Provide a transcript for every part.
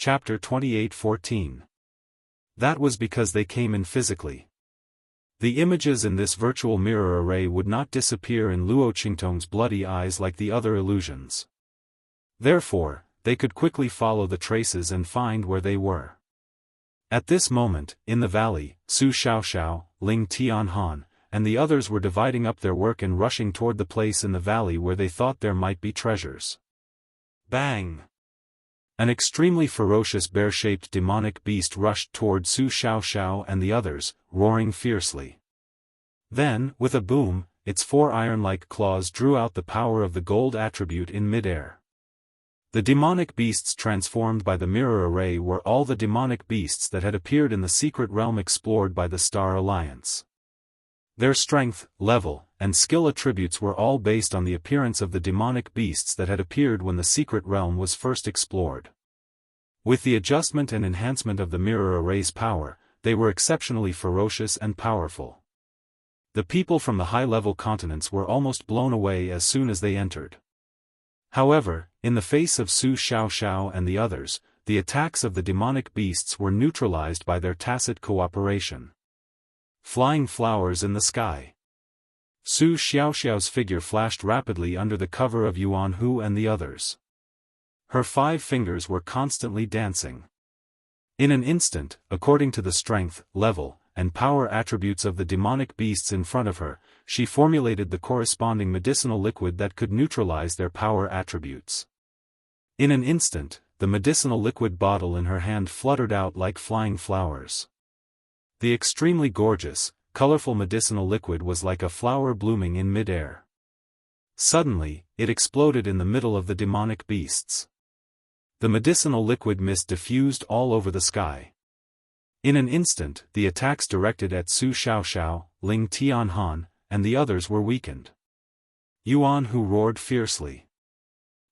Chapter 28:14. That was because they came in physically. The images in this virtual mirror array would not disappear in Luo Qingtong's bloody eyes like the other illusions. Therefore, they could quickly follow the traces and find where they were. At this moment, in the valley, Su Xiaoxiao, Ling Tianhan, and the others were dividing up their work and rushing toward the place in the valley where they thought there might be treasures. Bang! An extremely ferocious bear-shaped demonic beast rushed toward Su Xiaoxiao and the others, roaring fiercely. Then, with a boom, its four iron-like claws drew out the power of the gold attribute in mid-air. The demonic beasts transformed by the mirror array were all the demonic beasts that had appeared in the secret realm explored by the Star Alliance. Their strength, level, and skill attributes were all based on the appearance of the demonic beasts that had appeared when the secret realm was first explored. With the adjustment and enhancement of the mirror array's power, they were exceptionally ferocious and powerful. The people from the high-level continents were almost blown away as soon as they entered. However, in the face of Su Xiaoxiao and the others, the attacks of the demonic beasts were neutralized by their tacit cooperation. Flying flowers in the sky. Su Xiaoxiao's figure flashed rapidly under the cover of Yuan Hu and the others. Her 5 fingers were constantly dancing. In an instant, according to the strength, level, and power attributes of the demonic beasts in front of her, she formulated the corresponding medicinal liquid that could neutralize their power attributes. In an instant, the medicinal liquid bottle in her hand fluttered out like flying flowers. The extremely gorgeous, colorful medicinal liquid was like a flower blooming in mid-air. Suddenly, it exploded in the middle of the demonic beasts. The medicinal liquid mist diffused all over the sky. In an instant, the attacks directed at Su Xiaoxiao, Ling Tianhan, and the others were weakened. Yuan Hu roared fiercely.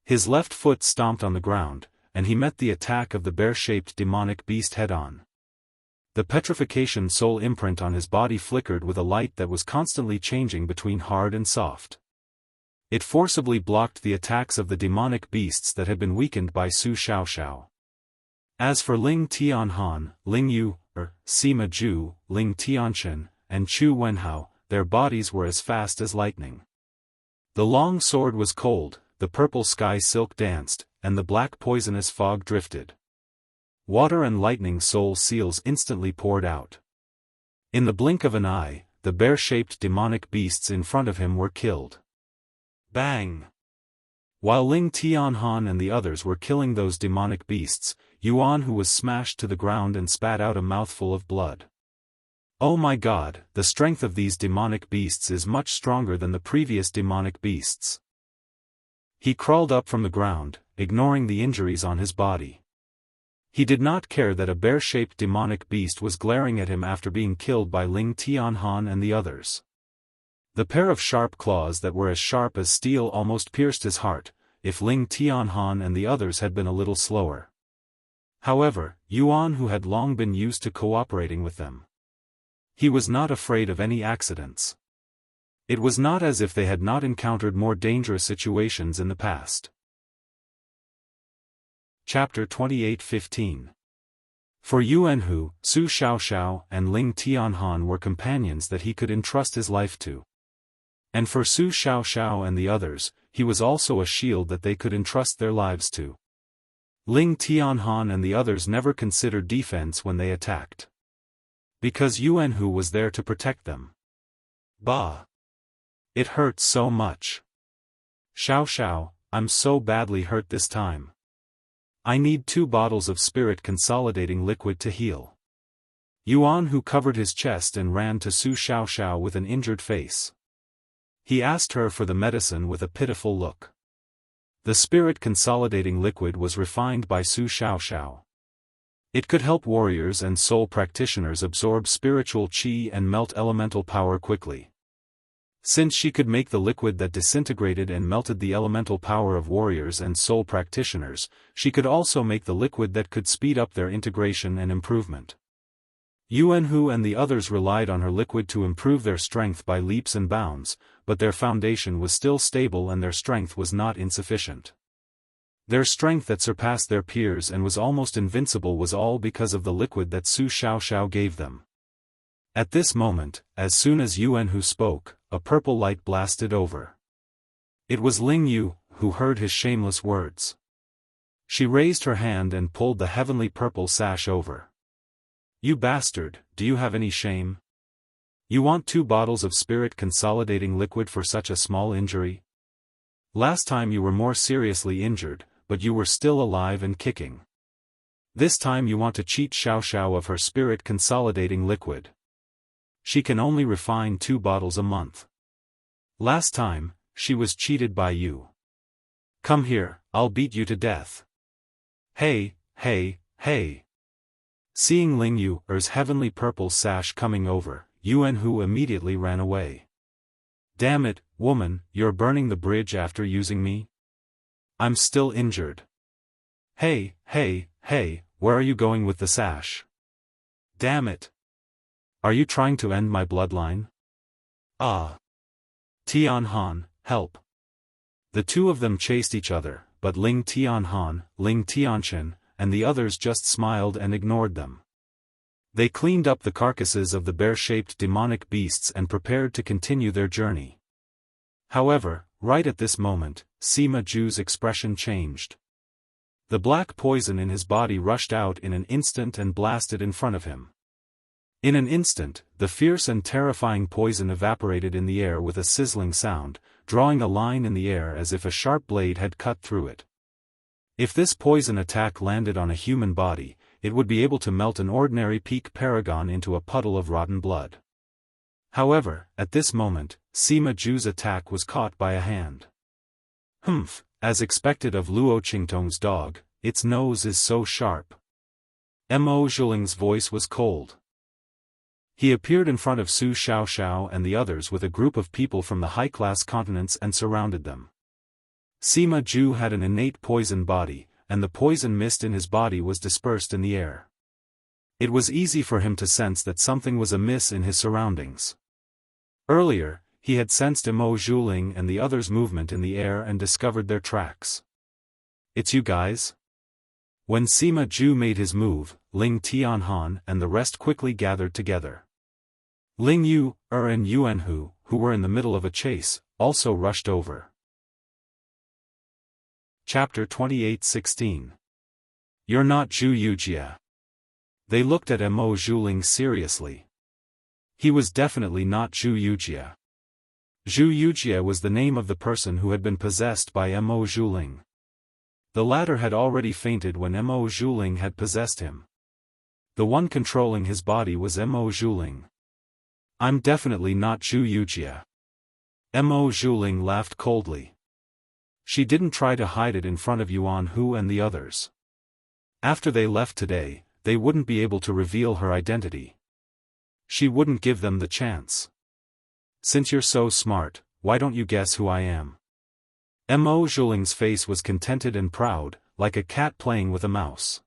His left foot stomped on the ground, and he met the attack of the bear-shaped demonic beast head-on. The petrification soul imprint on his body flickered with a light that was constantly changing between hard and soft. It forcibly blocked the attacks of the demonic beasts that had been weakened by Su Xiaoxiao. As for Ling Tianhan, Ling Yu, Sima Ju, Ling Tianchen, and Chu Wenhao, their bodies were as fast as lightning. The long sword was cold, the purple sky silk danced, and the black poisonous fog drifted. Water and lightning soul seals instantly poured out. In the blink of an eye, the bear-shaped demonic beasts in front of him were killed. Bang! While Ling Tianhan and the others were killing those demonic beasts, Yuan Hu was smashed to the ground and spat out a mouthful of blood. Oh my God, the strength of these demonic beasts is much stronger than the previous demonic beasts. He crawled up from the ground, ignoring the injuries on his body. He did not care that a bear-shaped demonic beast was glaring at him after being killed by Ling Tianhan and the others. The pair of sharp claws that were as sharp as steel almost pierced his heart, if Ling Tianhan and the others had been a little slower. However, Yuan Hu had long been used to cooperating with them. He was not afraid of any accidents. It was not as if they had not encountered more dangerous situations in the past. Chapter 28:15. For Yuan Hu, Su Xiaoxiao and Ling Tianhan were companions that he could entrust his life to. And for Su Xiaoxiao and the others, he was also a shield that they could entrust their lives to. Ling Tianhan and the others never considered defense when they attacked. Because Yuan Hu was there to protect them. Bah! It hurts so much. Xiaoxiao, I'm so badly hurt this time. I need 2 bottles of spirit consolidating liquid to heal. Yuan Hu covered his chest and ran to Su Xiaoxiao with an injured face. He asked her for the medicine with a pitiful look. The spirit consolidating liquid was refined by Su Xiaoxiao. It could help warriors and soul practitioners absorb spiritual qi and melt elemental power quickly. Since she could make the liquid that disintegrated and melted the elemental power of warriors and soul practitioners, she could also make the liquid that could speed up their integration and improvement. Yuan Hu and the others relied on her liquid to improve their strength by leaps and bounds, but their foundation was still stable and their strength was not insufficient. Their strength that surpassed their peers and was almost invincible was all because of the liquid that Su Xiaoxiao gave them. At this moment, as soon as Yuan Hu spoke, a purple light blasted over. It was Ling Yu, who heard his shameless words. She raised her hand and pulled the heavenly purple sash over. You bastard, do you have any shame? You want 2 bottles of spirit consolidating liquid for such a small injury? Last time you were more seriously injured, but you were still alive and kicking. This time you want to cheat Xiaoxiao of her spirit consolidating liquid. She can only refine 2 bottles a month. Last time, she was cheated by you. Come here, I'll beat you to death. Hey, hey, hey. Seeing Ling Yu's heavenly purple sash coming over, Yuan Hu immediately ran away. Damn it, woman, you're burning the bridge after using me? I'm still injured. Hey, hey, hey, where are you going with the sash? Damn it. Are you trying to end my bloodline? Ah. Tianhan, help. The 2 of them chased each other, but Ling Tianhan, Ling Tianchen, and the others just smiled and ignored them. They cleaned up the carcasses of the bear-shaped demonic beasts and prepared to continue their journey. However, right at this moment, Sima Ju's expression changed. The black poison in his body rushed out in an instant and blasted in front of him. In an instant, the fierce and terrifying poison evaporated in the air with a sizzling sound, drawing a line in the air as if a sharp blade had cut through it. If this poison attack landed on a human body, it would be able to melt an ordinary peak paragon into a puddle of rotten blood. However, at this moment, Sima Ju's attack was caught by a hand. Humph, as expected of Luo Qingtong's dog, its nose is so sharp. Mo Zhuling's voice was cold. He appeared in front of Su Xiaoxiao and the others with a group of people from the high-class continents and surrounded them. Sima Ju had an innate poison body, and the poison mist in his body was dispersed in the air. It was easy for him to sense that something was amiss in his surroundings. Earlier, he had sensed Mo Zhuling and the others' movement in the air and discovered their tracks. It's you guys? When Sima Ju made his move, Ling Tianhan and the rest quickly gathered together. Ling Yu, and Yuan Hu, who were in the middle of a chase, also rushed over. Chapter 28:16. You're not Zhu Yujia. They looked at Mo Zhuling seriously. He was definitely not Zhu Yujia. Zhu Yujia was the name of the person who had been possessed by Mo Zhuling. The latter had already fainted when Mo Zhuling had possessed him. The one controlling his body was Mo Zhuling. I'm definitely not Zhu Yujia. Mo Zhuling laughed coldly. She didn't try to hide it in front of Yuan Hu and the others. After they left today, they wouldn't be able to reveal her identity. She wouldn't give them the chance. Since you're so smart, why don't you guess who I am? Mo Zhuling's face was contented and proud, like a cat playing with a mouse.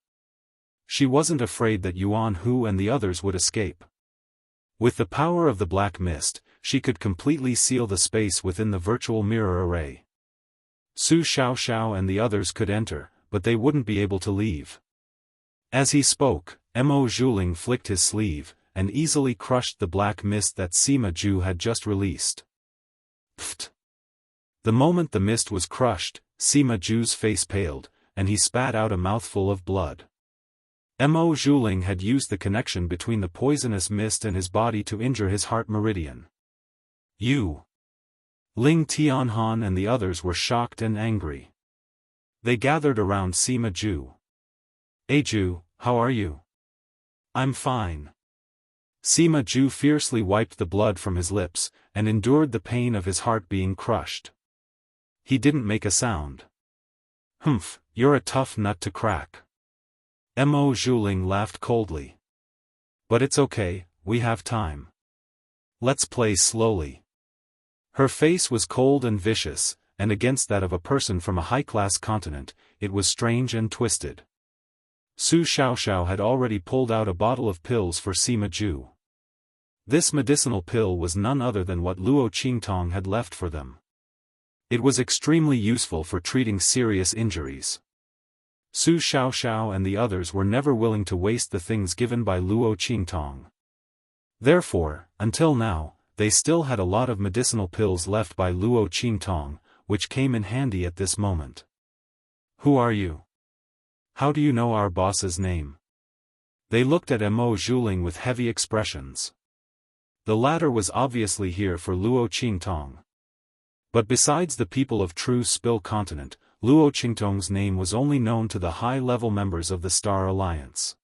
She wasn't afraid that Yuan Hu and the others would escape. With the power of the black mist, she could completely seal the space within the virtual mirror array. Su Xiaoxiao and the others could enter, but they wouldn't be able to leave. As he spoke, Mo Zhuling flicked his sleeve, and easily crushed the black mist that Sima Ju had just released. Pfft! The moment the mist was crushed, Sima Ju's face paled, and he spat out a mouthful of blood. Mo Zhuling had used the connection between the poisonous mist and his body to injure his heart meridian. You! Ling Tianhan and the others were shocked and angry. They gathered around Sima Ju. Hey Ju, how are you? I'm fine. Sima Ju fiercely wiped the blood from his lips, and endured the pain of his heart being crushed. He didn't make a sound. Humph, you're a tough nut to crack. Mo Zhuling laughed coldly. But it's okay, we have time. Let's play slowly. Her face was cold and vicious, and against that of a person from a high-class continent, it was strange and twisted. Su Xiaoxiao had already pulled out a bottle of pills for Sima Ju. This medicinal pill was none other than what Luo Qingtong had left for them. It was extremely useful for treating serious injuries. Su Xiaoxiao and the others were never willing to waste the things given by Luo Qingtong. Therefore, until now, they still had a lot of medicinal pills left by Luo Qingtong, which came in handy at this moment. Who are you? How do you know our boss's name? They looked at Mo Zhuling with heavy expressions. The latter was obviously here for Luo Qingtong. But besides the people of True Spill Continent, Luo Qingtong's name was only known to the high-level members of the Star Alliance.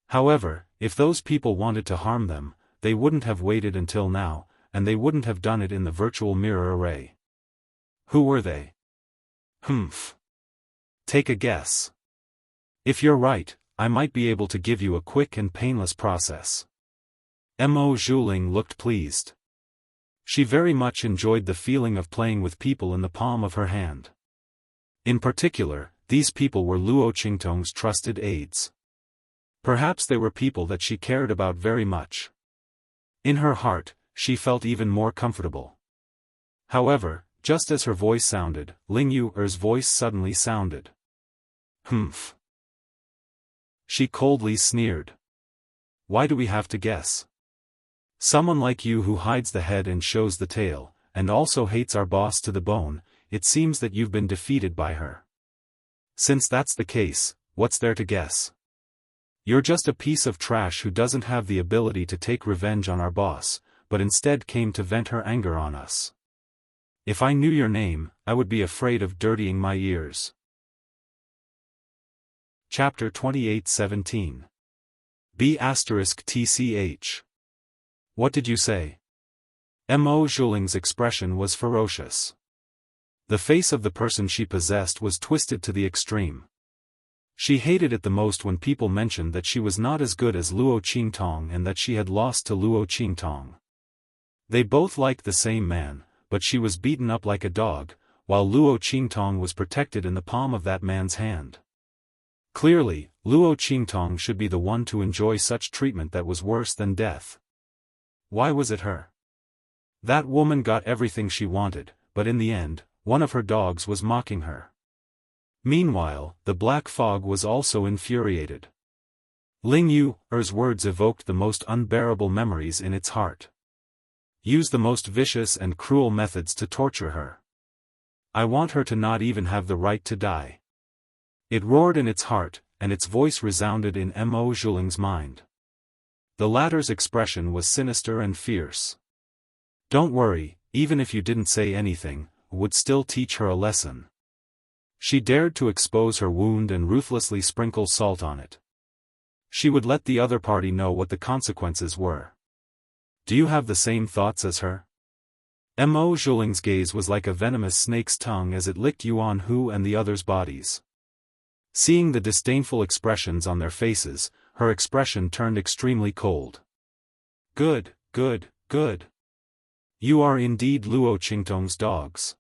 However, if those people wanted to harm them, they wouldn't have waited until now, and they wouldn't have done it in the virtual mirror array. Who were they? Humph. Take a guess. If you're right, I might be able to give you a quick and painless process. Mo Zhuling looked pleased. She very much enjoyed the feeling of playing with people in the palm of her hand. In particular, these people were Luo Qingtong's trusted aides. Perhaps they were people that she cared about very much. In her heart, she felt even more comfortable. However, just as her voice sounded, Ling Yu's voice suddenly sounded. Humph. She coldly sneered. Why do we have to guess? Someone like you who hides the head and shows the tail, and also hates our boss to the bone, it seems that you've been defeated by her. Since that's the case, what's there to guess? You're just a piece of trash who doesn't have the ability to take revenge on our boss, but instead came to vent her anger on us. If I knew your name, I would be afraid of dirtying my ears. Chapter 28:17. B**TCH. What did you say? Mo Zhuling's expression was ferocious. The face of the person she possessed was twisted to the extreme. She hated it the most when people mentioned that she was not as good as Luo Qingtong and that she had lost to Luo Qingtong. They both liked the same man, but she was beaten up like a dog, while Luo Qingtong was protected in the palm of that man's hand. Clearly, Luo Qingtong should be the one to enjoy such treatment that was worse than death. Why was it her? That woman got everything she wanted, but in the end, one of her dogs was mocking her. Meanwhile, the black fog was also infuriated. Ling Yu's words evoked the most unbearable memories in its heart. Use the most vicious and cruel methods to torture her. I want her to not even have the right to die. It roared in its heart, and its voice resounded in Mo Zhuling's mind. The latter's expression was sinister and fierce. Don't worry, even if you didn't say anything, I would still teach her a lesson. She dared to expose her wound and ruthlessly sprinkle salt on it. She would let the other party know what the consequences were. Do you have the same thoughts as her? Mo Zhuling's gaze was like a venomous snake's tongue as it licked Yuan Hu and the others' bodies. Seeing the disdainful expressions on their faces, her expression turned extremely cold. Good, good, good. You are indeed Luo Qingtong's dogs.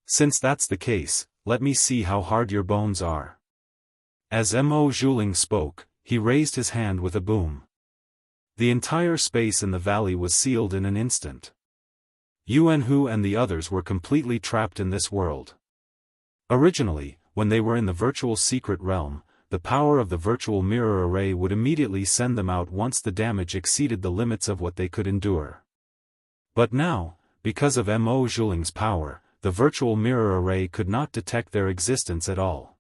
Since that's the case, let me see how hard your bones are. As Mo Zhuling spoke, he raised his hand with a boom. The entire space in the valley was sealed in an instant. Yuan Hu and the others were completely trapped in this world. Originally, when they were in the virtual secret realm, the power of the virtual mirror array would immediately send them out once the damage exceeded the limits of what they could endure. But now, because of Mo Zhuling's power, the virtual mirror array could not detect their existence at all.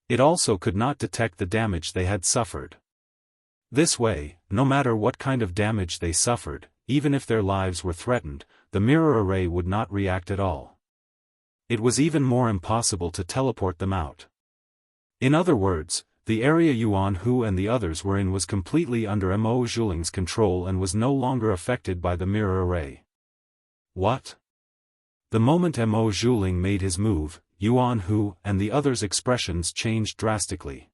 It also could not detect the damage they had suffered. This way, no matter what kind of damage they suffered, even if their lives were threatened, the mirror array would not react at all. It was even more impossible to teleport them out. In other words, the area Yuan Hu and the others were in was completely under Mo Zhuling's control and was no longer affected by the mirror array. What? The moment Mo Zhuling made his move, Yuan Hu and the others' expressions changed drastically.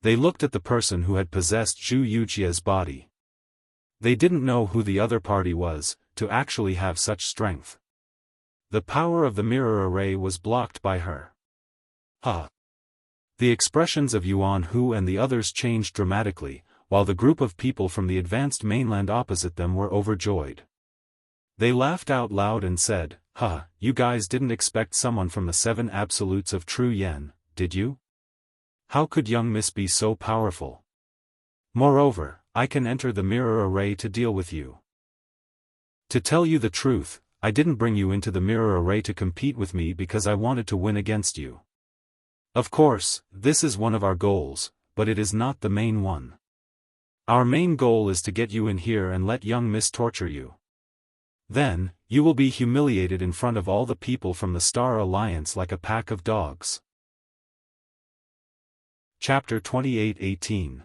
They looked at the person who had possessed Zhu Yujia's body. They didn't know who the other party was, to actually have such strength. The power of the mirror array was blocked by her. Ha! The expressions of Yuan Hu and the others changed dramatically, while the group of people from the advanced mainland opposite them were overjoyed. They laughed out loud and said, "Ha, you guys didn't expect someone from the 7 absolutes of True Yen, did you?" How could young miss be so powerful? Moreover, I can enter the mirror array to deal with you. To tell you the truth, I didn't bring you into the mirror array to compete with me because I wanted to win against you. Of course, this is one of our goals, but it is not the main one. Our main goal is to get you in here and let young miss torture you. Then, you will be humiliated in front of all the people from the Star Alliance like a pack of dogs. Chapter 28:18.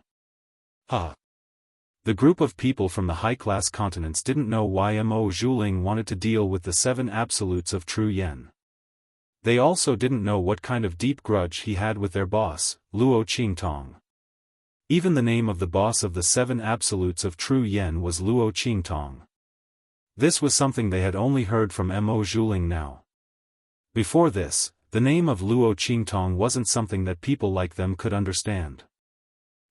The group of people from the high-class continents didn't know why Mo Zhuling wanted to deal with the 7 absolutes of true yen. They also didn't know what kind of deep grudge he had with their boss, Luo Qingtong. Even the name of the boss of the 7 absolutes of true yen was Luo Qingtong. This was something they had only heard from Mo Zhuling now. Before this, the name of Luo Qingtong wasn't something that people like them could understand.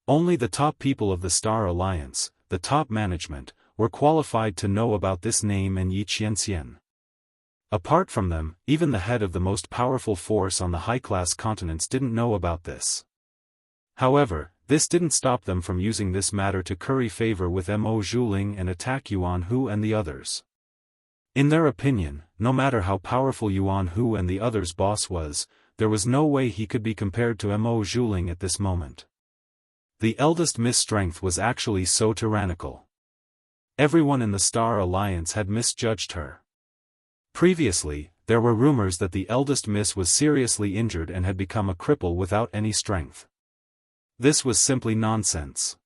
Only the top people of the Star Alliance, the top management, were qualified to know about this name and Yi Qianxian. Apart from them, even the head of the most powerful force on the high-class continents didn't know about this. However, this didn't stop them from using this matter to curry favor with Mo Zhuling and attack Yuan Hu and the others. In their opinion, no matter how powerful Yuan Hu and the others' boss was, there was no way he could be compared to Mo Zhuling at this moment. The eldest Miss Strength was actually so tyrannical. Everyone in the Star Alliance had misjudged her. Previously, there were rumors that the eldest Miss was seriously injured and had become a cripple without any strength. This was simply nonsense.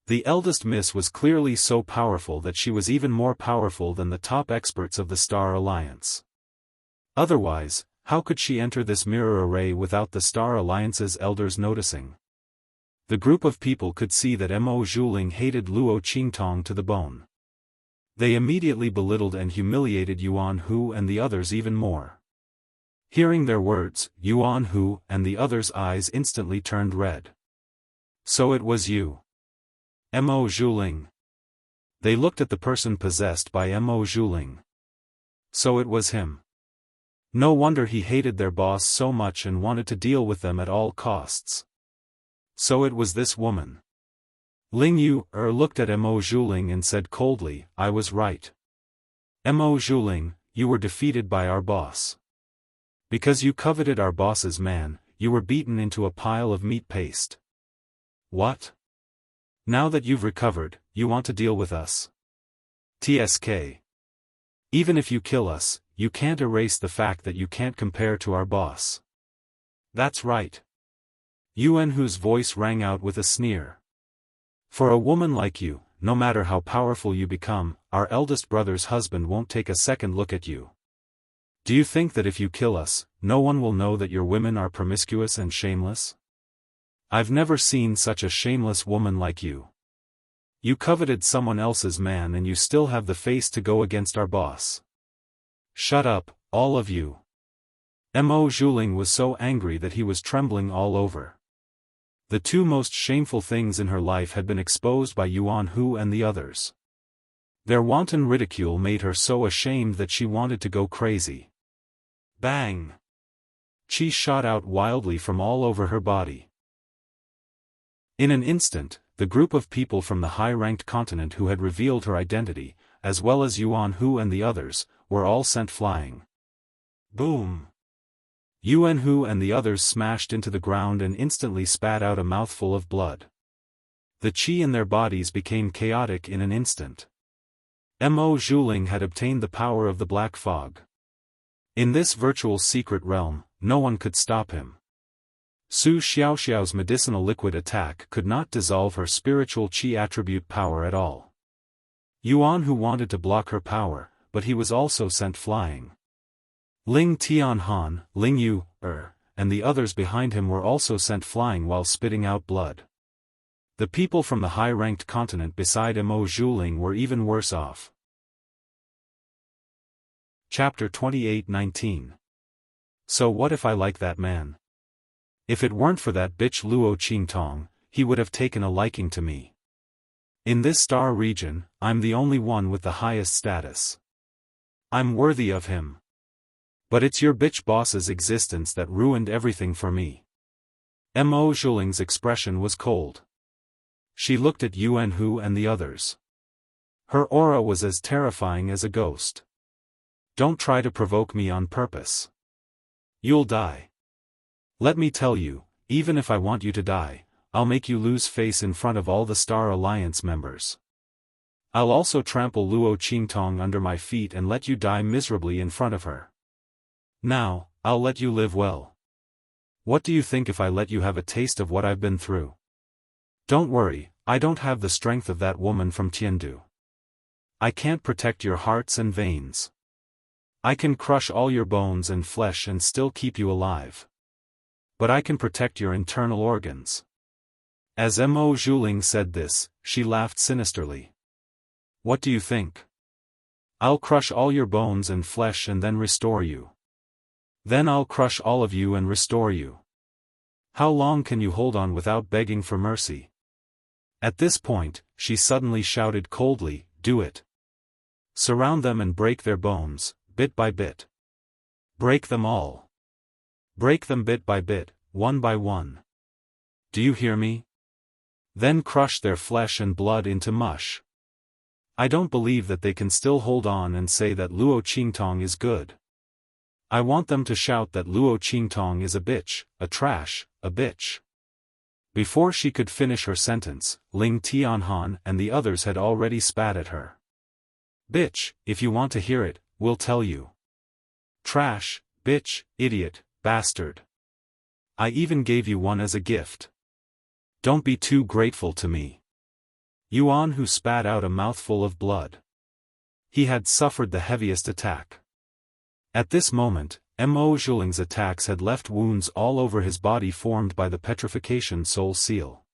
The eldest Miss was clearly so powerful that she was even more powerful than the top experts of the Star Alliance. Otherwise, how could she enter this mirror array without the Star Alliance's elders noticing? The group of people could see that Mo Zhuling hated Luo Qingtong to the bone. They immediately belittled and humiliated Yuan Hu and the others even more. Hearing their words, Yuan Hu and the others' eyes instantly turned red. So it was you, Mo Zhuling. They looked at the person possessed by Mo Zhuling. So it was him. No wonder he hated their boss so much and wanted to deal with them at all costs. So it was this woman. Ling Yu looked at Mo Zhuling and said coldly, I was right. Mo Zhuling, you were defeated by our boss. Because you coveted our boss's man, you were beaten into a pile of meat paste. What? Now that you've recovered, you want to deal with us? TSK. Even if you kill us, you can't erase the fact that you can't compare to our boss. That's right. Yuan Hu's voice rang out with a sneer. For a woman like you, no matter how powerful you become, our eldest brother's husband won't take a second look at you. Do you think that if you kill us, no one will know that your women are promiscuous and shameless? I've never seen such a shameless woman like you. You coveted someone else's man and you still have the face to go against our boss. Shut up, all of you. Mo Zhuling was so angry that he was trembling all over. The 2 most shameful things in her life had been exposed by Yuan Hu and the others. Their wanton ridicule made her so ashamed that she wanted to go crazy. Bang! Qi shot out wildly from all over her body. In an instant, the group of people from the high-ranked continent who had revealed her identity, as well as Yuan Hu and the others, were all sent flying. Boom! Yuan Hu and the others smashed into the ground and instantly spat out a mouthful of blood. The qi in their bodies became chaotic in an instant. Mo Zhuling had obtained the power of the black fog. In this virtual secret realm, no one could stop him. Su Xiaoxiao's medicinal liquid attack could not dissolve her spiritual qi attribute power at all. Yuan Hu wanted to block her power, but he was also sent flying. Ling Tianhan, Ling Yu, and the others behind him were also sent flying while spitting out blood. The people from the high-ranked continent beside Mo Zhuling were even worse off. Chapter 28:19. So what if I like that man? If it weren't for that bitch Luo Qingtong, he would have taken a liking to me. In this star region, I'm the only one with the highest status. I'm worthy of him. But it's your bitch boss's existence that ruined everything for me. Mo Zhuling's expression was cold. She looked at Yuan Hu and the others. Her aura was as terrifying as a ghost. Don't try to provoke me on purpose. You'll die. Let me tell you, even if I want you to die, I'll make you lose face in front of all the Star Alliance members. I'll also trample Luo Qingtong under my feet and let you die miserably in front of her. Now, I'll let you live well. What do you think if I let you have a taste of what I've been through? Don't worry, I don't have the strength of that woman from Tiandu. I can't protect your hearts and veins. I can crush all your bones and flesh and still keep you alive. But I can protect your internal organs. As Mo Zhuling said this, she laughed sinisterly. What do you think? I'll crush all your bones and flesh and then restore you. Then I'll crush all of you and restore you. How long can you hold on without begging for mercy? At this point, she suddenly shouted coldly, do it. Surround them and break their bones, bit by bit. Break them all. Break them bit by bit, one by one. Do you hear me? Then crush their flesh and blood into mush. I don't believe that they can still hold on and say that Luo Qingtong is good. I want them to shout that Luo Qingtong is a bitch, a trash, a bitch. Before she could finish her sentence, Ling Tianhan and the others had already spat at her. Bitch, if you want to hear it, we'll tell you. Trash, bitch, idiot, bastard. I even gave you one as a gift. Don't be too grateful to me. Yuan Hu spat out a mouthful of blood. He had suffered the heaviest attack. At this moment, Mo Zhuling's attacks had left wounds all over his body formed by the petrification soul seal.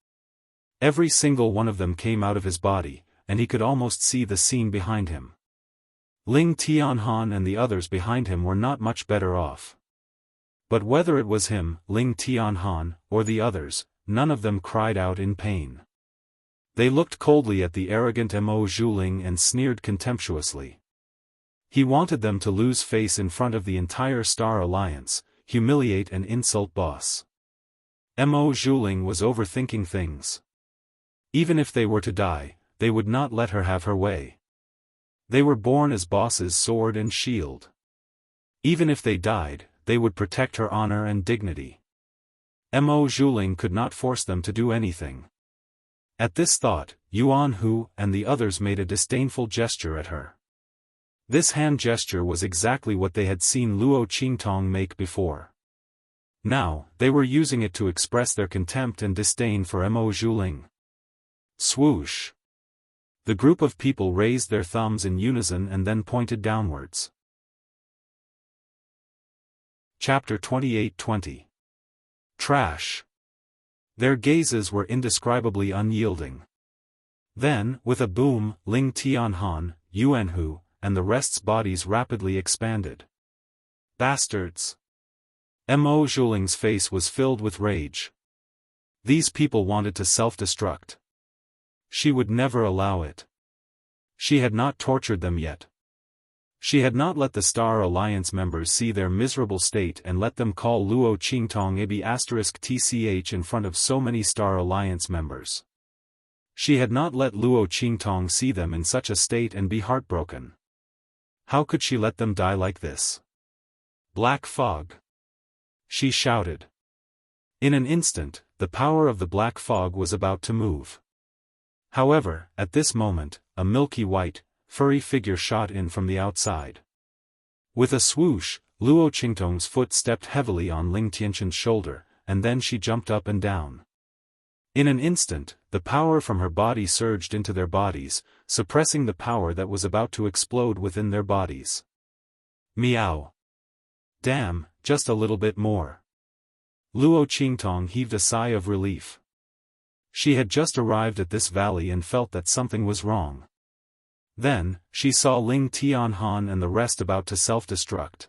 Every single one of them came out of his body, and he could almost see the scene behind him. Ling Tianhan and the others behind him were not much better off. But whether it was him, Ling Tianhan, or the others, none of them cried out in pain. They looked coldly at the arrogant Mo Zhuling and sneered contemptuously. He wanted them to lose face in front of the entire Star Alliance, humiliate and insult boss. Mo Zhuling was overthinking things. Even if they were to die, they would not let her have her way. They were born as boss's sword and shield. Even if they died, they would protect her honor and dignity. Mo Zhuling could not force them to do anything. At this thought, Yuan Hu and the others made a disdainful gesture at her. This hand gesture was exactly what they had seen Luo Qingtong make before. Now, they were using it to express their contempt and disdain for Mo Zhuling. Swoosh! The group of people raised their thumbs in unison and then pointed downwards. Chapter 28-20. Trash. Their gazes were indescribably unyielding. Then, with a boom, Ling Tianhan, Yuan Hu, and the rest's bodies rapidly expanded. Bastards! Mo Zhuling's face was filled with rage. These people wanted to self-destruct. She would never allow it. She had not tortured them yet. She had not let the Star Alliance members see their miserable state and let them call Luo Qingtong *TCH in front of so many Star Alliance members. She had not let Luo Qingtong see them in such a state and be heartbroken. How could she let them die like this? Black fog! She shouted. In an instant, the power of the black fog was about to move. However, at this moment, a milky white, furry figure shot in from the outside. With a swoosh, Luo Qingtong's foot stepped heavily on Ling Tianshan's shoulder, and then she jumped up and down. In an instant, the power from her body surged into their bodies, suppressing the power that was about to explode within their bodies. Meow. Damn, just a little bit more. Luo Qingtong heaved a sigh of relief. She had just arrived at this valley and felt that something was wrong. Then, she saw Ling Tianhan and the rest about to self-destruct.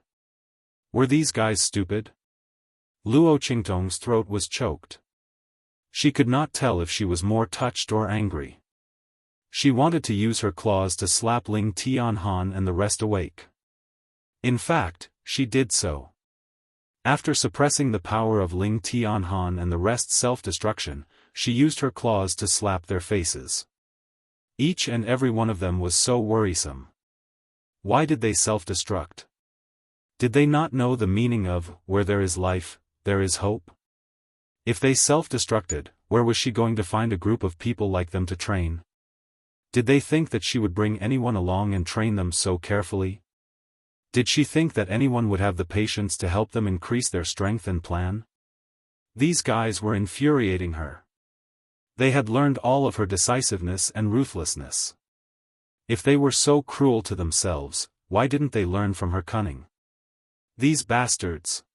Were these guys stupid? Luo Qingtong's throat was choked. She could not tell if she was more touched or angry. She wanted to use her claws to slap Ling Tianhan and the rest awake. In fact, she did so. After suppressing the power of Ling Tianhan and the rest's self-destruction, she used her claws to slap their faces. Each and every one of them was so worrisome. Why did they self-destruct? Did they not know the meaning of, where there is life, there is hope? If they self-destructed, where was she going to find a group of people like them to train? Did they think that she would bring anyone along and train them so carefully? Did she think that anyone would have the patience to help them increase their strength and plan? These guys were infuriating her. They had learned all of her decisiveness and ruthlessness. If they were so cruel to themselves, why didn't they learn from her cunning? These bastards!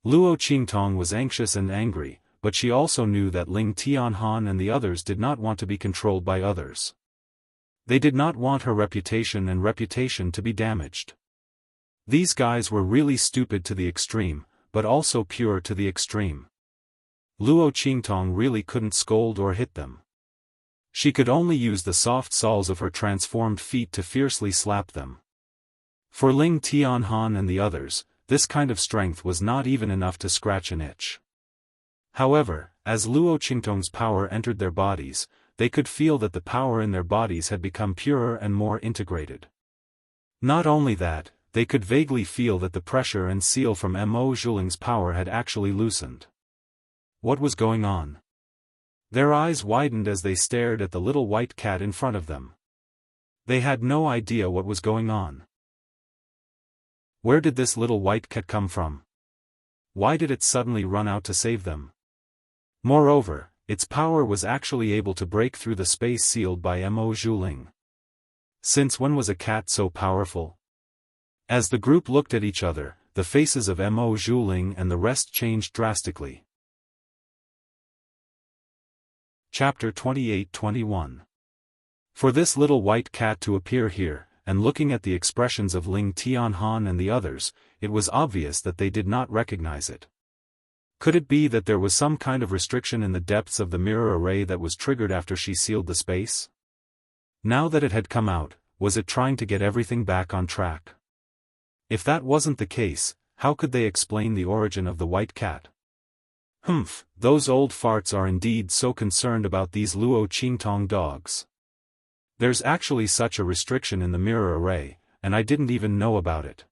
Luo Qingtong was anxious and angry, but she also knew that Ling Tianhan and the others did not want to be controlled by others. They did not want her reputation to be damaged. These guys were really stupid to the extreme, but also pure to the extreme. Luo Qingtong really couldn't scold or hit them. She could only use the soft soles of her transformed feet to fiercely slap them. For Ling Tianhan and the others, this kind of strength was not even enough to scratch an itch. However, as Luo Qingtong's power entered their bodies, they could feel that the power in their bodies had become purer and more integrated. Not only that, they could vaguely feel that the pressure and seal from Mo Zhuling's power had actually loosened. What was going on? Their eyes widened as they stared at the little white cat in front of them. They had no idea what was going on. Where did this little white cat come from? Why did it suddenly run out to save them? Moreover, its power was actually able to break through the space sealed by Mo Zhuling. Since when was a cat so powerful? As the group looked at each other, the faces of Mo Zhuling and the rest changed drastically. Chapter 28-21. For this little white cat to appear here, and looking at the expressions of Ling Tianhan and the others, it was obvious that they did not recognize it. Could it be that there was some kind of restriction in the depths of the mirror array that was triggered after she sealed the space? Now that it had come out, was it trying to get everything back on track? If that wasn't the case, how could they explain the origin of the white cat? Humph, those old farts are indeed so concerned about these Luo Qingtong dogs. There's actually such a restriction in the mirror array, and I didn't even know about it.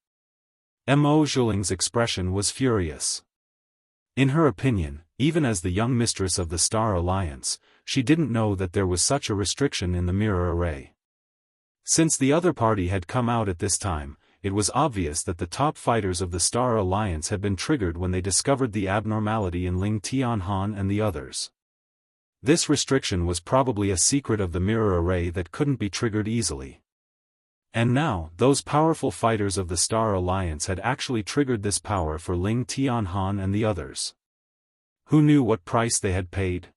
Mo Zhuling's expression was furious. In her opinion, even as the young mistress of the Star Alliance, she didn't know that there was such a restriction in the mirror array. Since the other party had come out at this time, it was obvious that the top fighters of the Star Alliance had been triggered when they discovered the abnormality in Ling Tianhan and the others. This restriction was probably a secret of the mirror array that couldn't be triggered easily. And now, those powerful fighters of the Star Alliance had actually triggered this power for Ling Tianhan and the others. Who knew what price they had paid?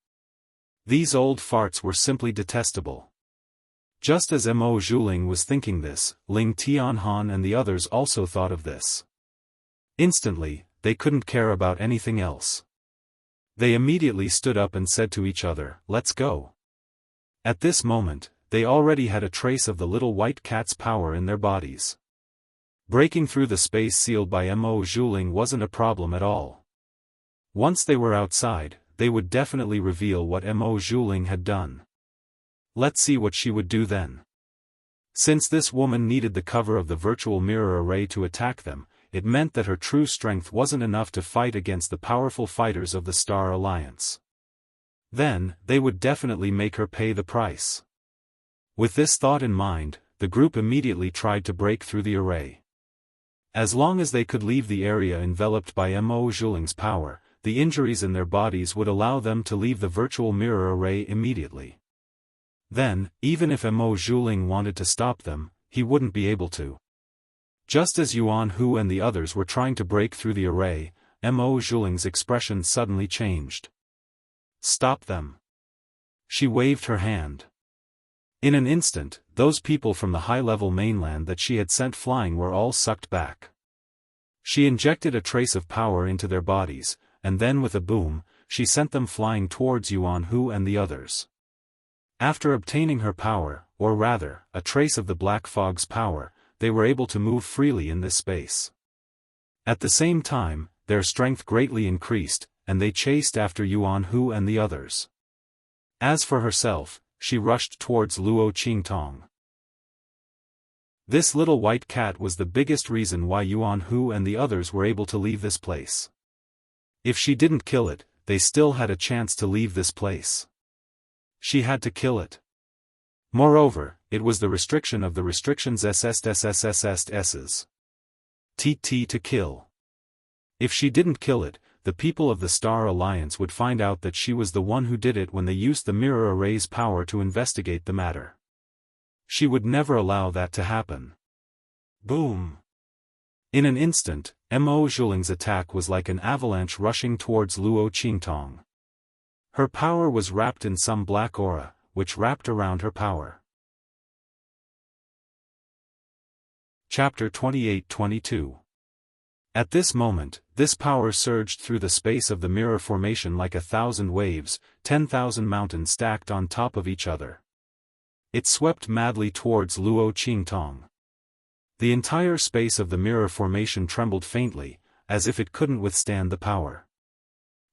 These old farts were simply detestable. Just as Mo Zhuling was thinking this, Ling Tianhan and the others also thought of this. Instantly, they couldn't care about anything else. They immediately stood up and said to each other, "Let's go." At this moment, they already had a trace of the little white cat's power in their bodies. Breaking through the space sealed by Mo Zhuling wasn't a problem at all. Once they were outside, they would definitely reveal what Mo Zhuling had done. Let's see what she would do then. Since this woman needed the cover of the virtual mirror array to attack them, it meant that her true strength wasn't enough to fight against the powerful fighters of the Star Alliance. Then, they would definitely make her pay the price. With this thought in mind, the group immediately tried to break through the array. As long as they could leave the area enveloped by Mo Zhuling's power, the injuries in their bodies would allow them to leave the virtual mirror array immediately. Then, even if Mo Zhuling wanted to stop them, he wouldn't be able to. Just as Yuan Hu and the others were trying to break through the array, Mo Zhuling's expression suddenly changed. "Stop them." She waved her hand. In an instant, those people from the high-level mainland that she had sent flying were all sucked back. She injected a trace of power into their bodies, and then with a boom, she sent them flying towards Yuan Hu and the others. After obtaining her power, or rather, a trace of the Black Fog's power, they were able to move freely in this space. At the same time, their strength greatly increased, and they chased after Yuan Hu and the others. As for herself, she rushed towards Luo Qingtong. This little white cat was the biggest reason why Yuan Hu and the others were able to leave this place. If she didn't kill it, they still had a chance to leave this place. She had to kill it. Moreover, it was the restriction of the restrictions SSSSSS's. TT to kill. If she didn't kill it, the people of the Star Alliance would find out that she was the one who did it when they used the mirror array's power to investigate the matter. She would never allow that to happen. Boom! In an instant, Mo Zhuling's attack was like an avalanche rushing towards Luo Qingtong. Her power was wrapped in some black aura, which wrapped around her power. Chapter 28-22. At this moment, this power surged through the space of the mirror formation like 1,000 waves, 10,000 mountains stacked on top of each other. It swept madly towards Luo Qingtong. The entire space of the mirror formation trembled faintly, as if it couldn't withstand the power.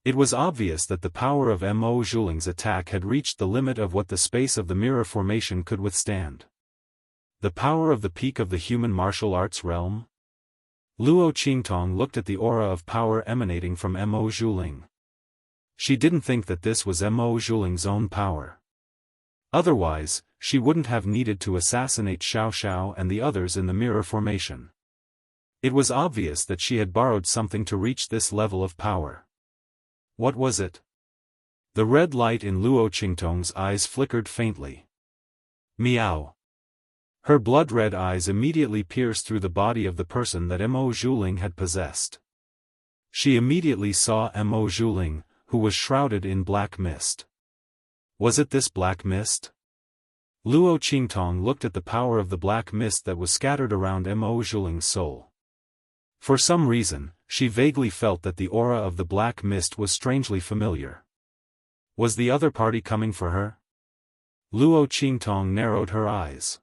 It was obvious that the power of Mo Zhuling's attack had reached the limit of what the space of the mirror formation could withstand. The power of the peak of the human martial arts realm? Luo Qingtong looked at the aura of power emanating from Mo Zhuling. She didn't think that this was Mo Zhuling's own power. Otherwise, she wouldn't have needed to assassinate Xiao and the others in the mirror formation. It was obvious that she had borrowed something to reach this level of power. What was it? The red light in Luo Qingtong's eyes flickered faintly. Meow. Her blood-red eyes immediately pierced through the body of the person that Mo Zhuling had possessed. She immediately saw Mo Zhuling, who was shrouded in black mist. Was it this black mist? Luo Qingtong looked at the power of the black mist that was scattered around Mo Zhuling's soul. For some reason, she vaguely felt that the aura of the black mist was strangely familiar. Was the other party coming for her? Luo Qingtong narrowed her eyes.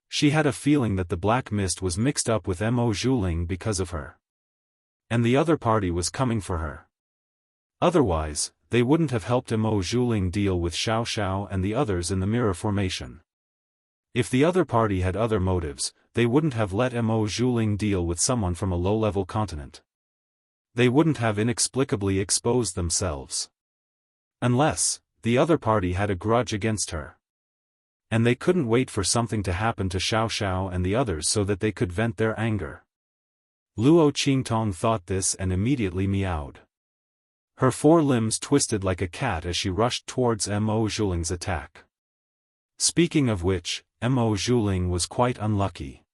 She had a feeling that the black mist was mixed up with Mo Zhuling because of her. And the other party was coming for her. Otherwise, they wouldn't have helped Mo Zhuling deal with Xiao and the others in the mirror formation. If the other party had other motives, they wouldn't have let Mo Zhuling deal with someone from a low-level continent. They wouldn't have inexplicably exposed themselves. Unless, the other party had a grudge against her. And they couldn't wait for something to happen to Xiao and the others so that they could vent their anger. Luo Qingtong thought this and immediately meowed. Her four limbs twisted like a cat as she rushed towards Mo Zhuling's attack. Speaking of which, Mo Zhuling was quite unlucky.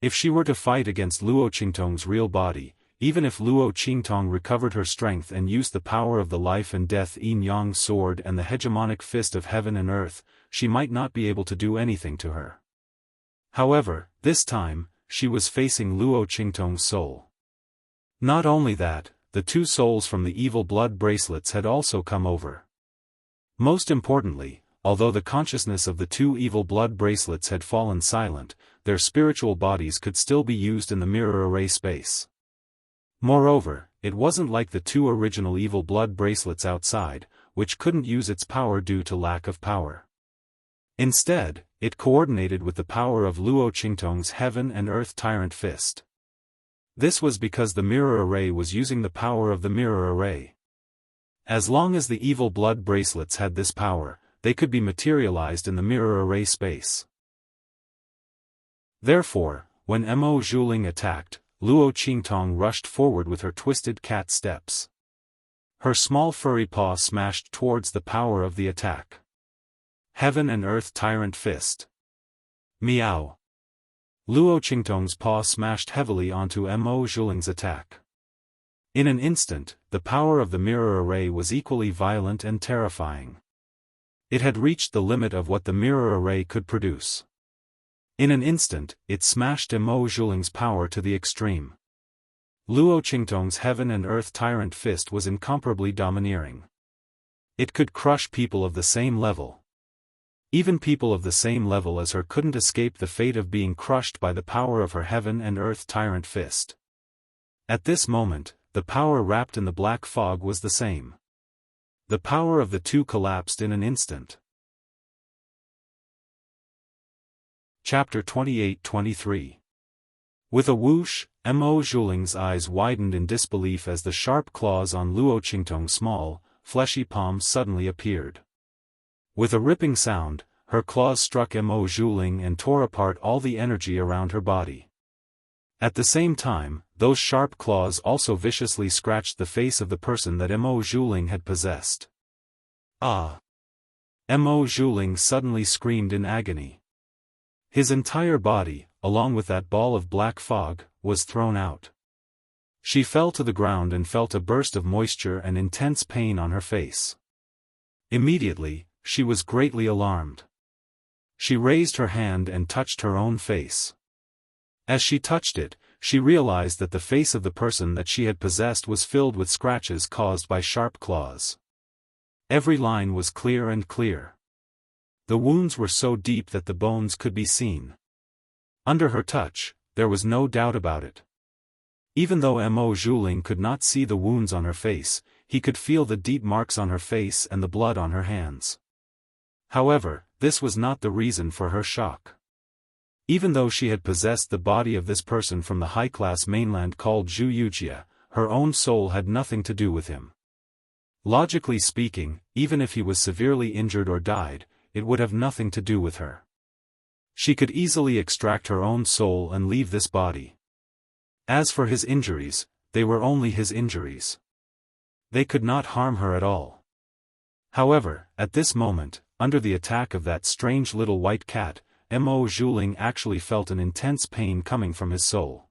If she were to fight against Luo Qingtong's real body, even if Luo Qingtong recovered her strength and used the power of the life and death yin-yang sword and the hegemonic fist of heaven and earth, she might not be able to do anything to her. However, this time, she was facing Luo Qingtong's soul. Not only that, the two souls from the evil blood bracelets had also come over. Most importantly, although the consciousness of the two evil blood bracelets had fallen silent, their spiritual bodies could still be used in the mirror array space. Moreover, it wasn't like the two original evil blood bracelets outside, which couldn't use its power due to lack of power. Instead, it coordinated with the power of Luo Qingtong's heaven and earth tyrant fist. This was because the mirror array was using the power of the mirror array. As long as the evil blood bracelets had this power, they could be materialized in the mirror array space. Therefore, when Mo Zhuling attacked, Luo Qingtong rushed forward with her twisted cat steps. Her small furry paw smashed towards the power of the attack. Heaven and earth tyrant fist. Meow. Luo Qingtong's paw smashed heavily onto Mo Zhuling's attack. In an instant, the power of the mirror array was equally violent and terrifying. It had reached the limit of what the mirror array could produce. In an instant, it smashed Mo Zhuling's power to the extreme. Luo Qingtong's heaven and earth tyrant fist was incomparably domineering. It could crush people of the same level. Even people of the same level as her couldn't escape the fate of being crushed by the power of her heaven and earth tyrant fist. At this moment, the power wrapped in the black fog was the same. The power of the two collapsed in an instant. Chapter 28-23. With a whoosh, Mo Zhuling's eyes widened in disbelief as the sharp claws on Luo Qingtong's small, fleshy palm suddenly appeared. With a ripping sound, her claws struck Mo Zhuling and tore apart all the energy around her body. At the same time, those sharp claws also viciously scratched the face of the person that Mo Zhuling had possessed. Ah! Mo Zhuling suddenly screamed in agony. His entire body, along with that ball of black fog, was thrown out. She fell to the ground and felt a burst of moisture and intense pain on her face. Immediately, she was greatly alarmed. She raised her hand and touched her own face. As she touched it, she realized that the face of the person that she had possessed was filled with scratches caused by sharp claws. Every line was clear and clear. The wounds were so deep that the bones could be seen. Under her touch, there was no doubt about it. Even though Mo Zhuling could not see the wounds on her face, he could feel the deep marks on her face and the blood on her hands. However, this was not the reason for her shock. Even though she had possessed the body of this person from the high-class mainland called Wuxia, her own soul had nothing to do with him. Logically speaking, even if he was severely injured or died, it would have nothing to do with her. She could easily extract her own soul and leave this body. As for his injuries, they were only his injuries. They could not harm her at all. However, at this moment, under the attack of that strange little white cat, Mo Zhuling actually felt an intense pain coming from his soul.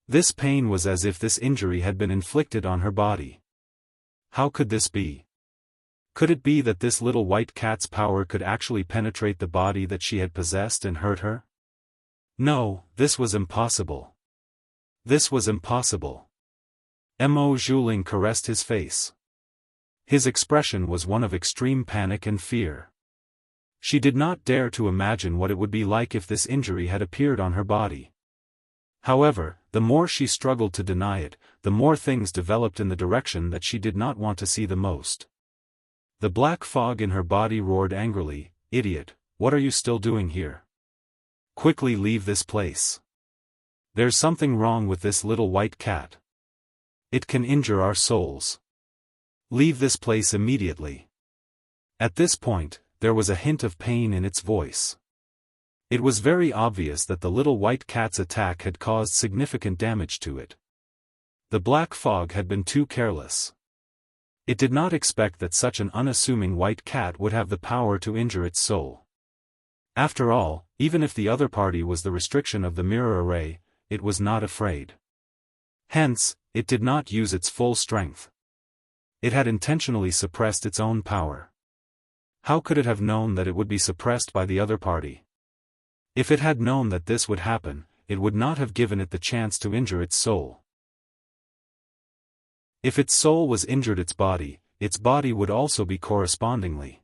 This pain was as if this injury had been inflicted on her body. How could this be? Could it be that this little white cat's power could actually penetrate the body that she had possessed and hurt her? No, this was impossible. This was impossible. Mo Zhuling caressed his face. His expression was one of extreme panic and fear. She did not dare to imagine what it would be like if this injury had appeared on her body. However, the more she struggled to deny it, the more things developed in the direction that she did not want to see the most. The black fog in her body roared angrily, "Idiot, what are you still doing here? Quickly leave this place. There's something wrong with this little white cat. It can injure our souls. Leave this place immediately." At this point, there was a hint of pain in its voice. It was very obvious that the little white cat's attack had caused significant damage to it. The black fog had been too careless. It did not expect that such an unassuming white cat would have the power to injure its soul. After all, even if the other party was the restriction of the mirror array, it was not afraid. Hence, it did not use its full strength. It had intentionally suppressed its own power. How could it have known that it would be suppressed by the other party? If it had known that this would happen, it would not have given it the chance to injure its soul. If its soul was injured, its body would also be correspondingly.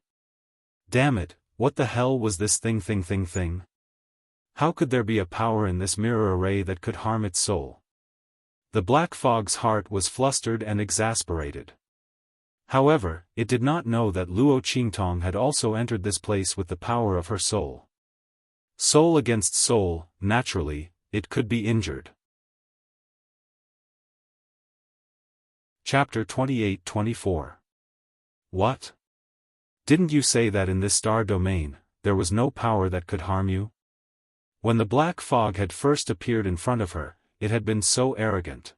Damn it, what the hell was this thing? How could there be a power in this mirror array that could harm its soul? The black fog's heart was flustered and exasperated. However, it did not know that Luo Qingtong had also entered this place with the power of her soul. Soul against soul, naturally, it could be injured. Chapter 28-24. What? Didn't you say that in this star domain, there was no power that could harm you? When the black fog had first appeared in front of her, it had been so arrogant.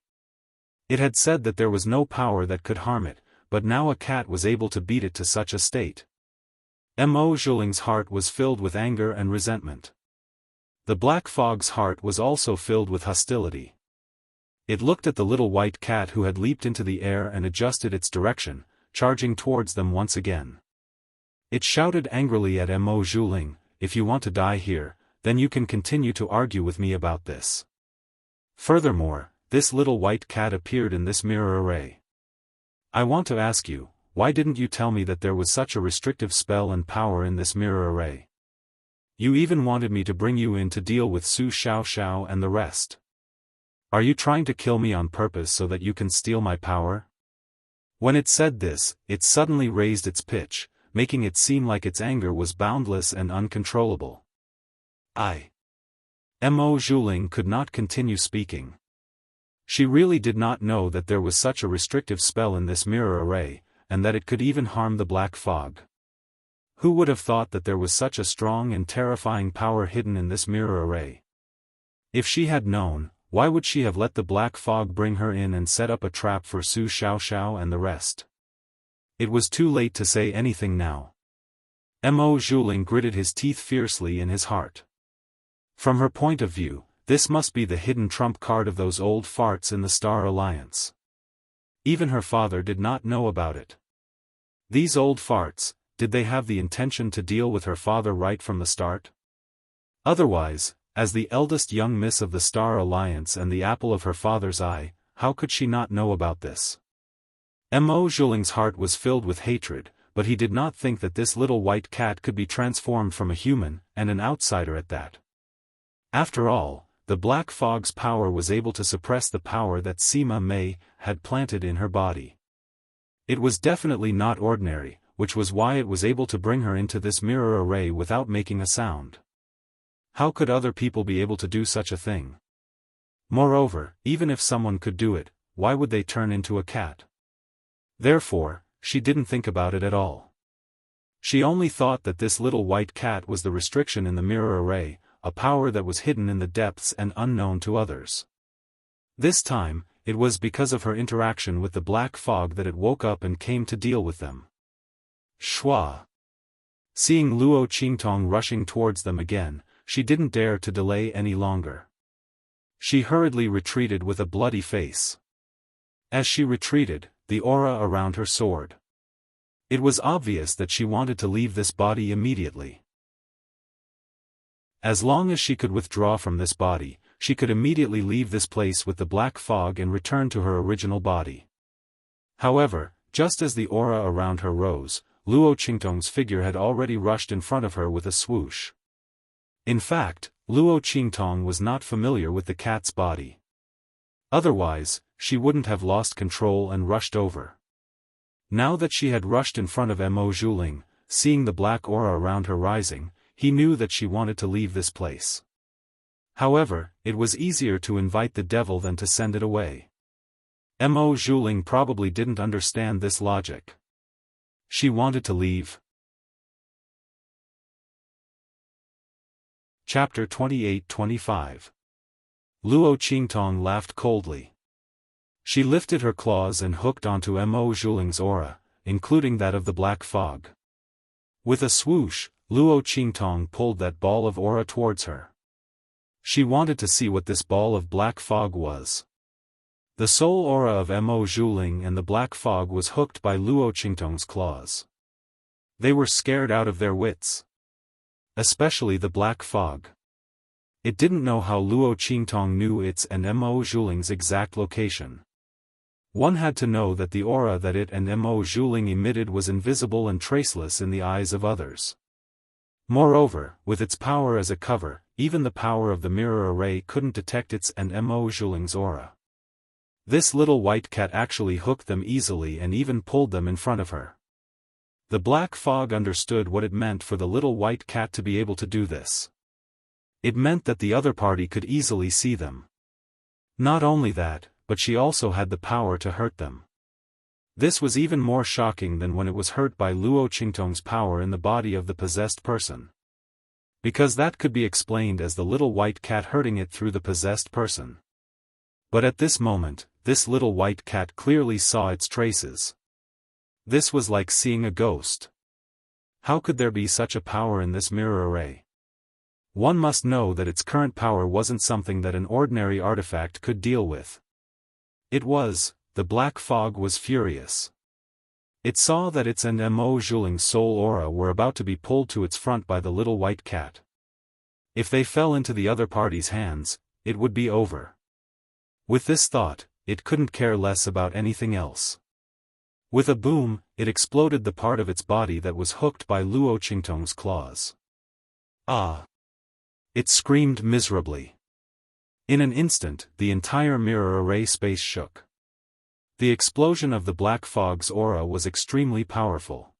It had said that there was no power that could harm it, but now a cat was able to beat it to such a state. Mo Zhuling's heart was filled with anger and resentment. The black fog's heart was also filled with hostility. It looked at the little white cat who had leaped into the air and adjusted its direction, charging towards them once again. It shouted angrily at Mo Zhuling, "If you want to die here, then you can continue to argue with me about this." Furthermore, this little white cat appeared in this mirror array. I want to ask you, why didn't you tell me that there was such a restrictive spell and power in this mirror array? You even wanted me to bring you in to deal with Su Xiaoxiao and the rest. Are you trying to kill me on purpose so that you can steal my power? When it said this, it suddenly raised its pitch, making it seem like its anger was boundless and uncontrollable. Mo Zhuling could not continue speaking. She really did not know that there was such a restrictive spell in this mirror array, and that it could even harm the black fog. Who would have thought that there was such a strong and terrifying power hidden in this mirror array? If she had known, why would she have let the black fog bring her in and set up a trap for Su Xiaoxiao and the rest? It was too late to say anything now. Mo Zhuling gritted his teeth fiercely in his heart. From her point of view, this must be the hidden trump card of those old farts in the Star Alliance. Even her father did not know about it. These old farts, did they have the intention to deal with her father right from the start? Otherwise, as the eldest young miss of the Star Alliance and the apple of her father's eye, how could she not know about this? Mo Zhuling's heart was filled with hatred, but he did not think that this little white cat could be transformed from a human, and an outsider at that. After all, the black fog's power was able to suppress the power that Sima Mei had planted in her body. It was definitely not ordinary, which was why it was able to bring her into this mirror array without making a sound. How could other people be able to do such a thing? Moreover, even if someone could do it, why would they turn into a cat? Therefore, she didn't think about it at all. She only thought that this little white cat was the restriction in the mirror array, a power that was hidden in the depths and unknown to others. This time, it was because of her interaction with the black fog that it woke up and came to deal with them. Shua. Seeing Luo Qingtong rushing towards them again, she didn't dare to delay any longer. She hurriedly retreated with a bloody face. As she retreated, the aura around her soared. It was obvious that she wanted to leave this body immediately. As long as she could withdraw from this body, she could immediately leave this place with the black fog and return to her original body. However, just as the aura around her rose, Luo Qingtong's figure had already rushed in front of her with a swoosh. In fact, Luo Qingtong was not familiar with the cat's body. Otherwise, she wouldn't have lost control and rushed over. Now that she had rushed in front of Mo Zhuling, seeing the black aura around her rising, he knew that she wanted to leave this place. However, it was easier to invite the devil than to send it away. Mo Zhuling probably didn't understand this logic. She wanted to leave. Chapter 28-25. Luo Qingtong laughed coldly. She lifted her claws and hooked onto Mo Zhuling's aura, including that of the black fog. With a swoosh, Luo Qingtong pulled that ball of aura towards her. She wanted to see what this ball of black fog was. The soul aura of Mo Zhuling and the black fog was hooked by Luo Qingtong's claws. They were scared out of their wits. Especially the black fog. It didn't know how Luo Qingtong knew its and Mo Zhuling's exact location. One had to know that the aura that it and Mo Zhuling emitted was invisible and traceless in the eyes of others. Moreover, with its power as a cover, even the power of the mirror array couldn't detect its and Mo Zhuling's aura. This little white cat actually hooked them easily and even pulled them in front of her. The black fog understood what it meant for the little white cat to be able to do this. It meant that the other party could easily see them. Not only that, but she also had the power to hurt them. This was even more shocking than when it was hurt by Luo Qingtong's power in the body of the possessed person. Because that could be explained as the little white cat hurting it through the possessed person. But at this moment, this little white cat clearly saw its traces. This was like seeing a ghost. How could there be such a power in this mirror array? One must know that its current power wasn't something that an ordinary artifact could deal with. It was, the black fog was furious. It saw that its and Mo Zhuling's soul aura were about to be pulled to its front by the little white cat. If they fell into the other party's hands, it would be over. With this thought, it couldn't care less about anything else. With a boom, it exploded the part of its body that was hooked by Luo Qingtong's claws. Ah! It screamed miserably. In an instant, the entire mirror array space shook. The explosion of the black fog's aura was extremely powerful.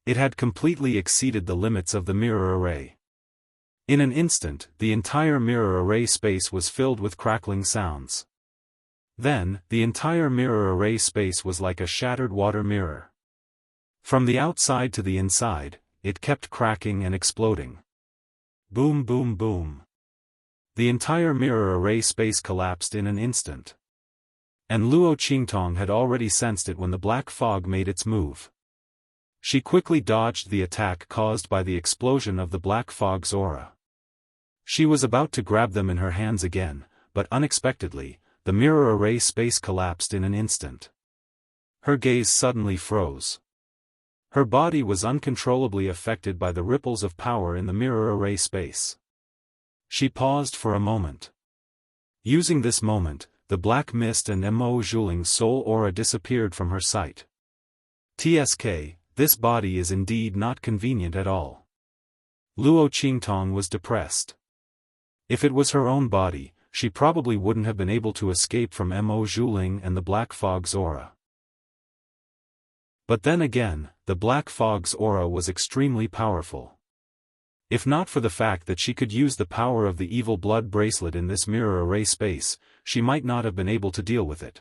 It had completely exceeded the limits of the mirror array. In an instant, the entire mirror array space was filled with crackling sounds. Then, the entire mirror array space was like a shattered water mirror. From the outside to the inside, it kept cracking and exploding. Boom, boom, boom. The entire mirror array space collapsed in an instant. And Luo Qingtong had already sensed it when the black fog made its move. She quickly dodged the attack caused by the explosion of the black fog's aura. She was about to grab them in her hands again, but unexpectedly, the mirror array space collapsed in an instant. Her gaze suddenly froze. Her body was uncontrollably affected by the ripples of power in the mirror array space. She paused for a moment. Using this moment, the black mist and Mo Zhuling's soul aura disappeared from her sight. TSK, this body is indeed not convenient at all. Luo Qingtong was depressed. If it was her own body, she probably wouldn't have been able to escape from Mo Zhuling and the black fog's aura. But then again, the black fog's aura was extremely powerful. If not for the fact that she could use the power of the evil blood bracelet in this mirror array space, she might not have been able to deal with it.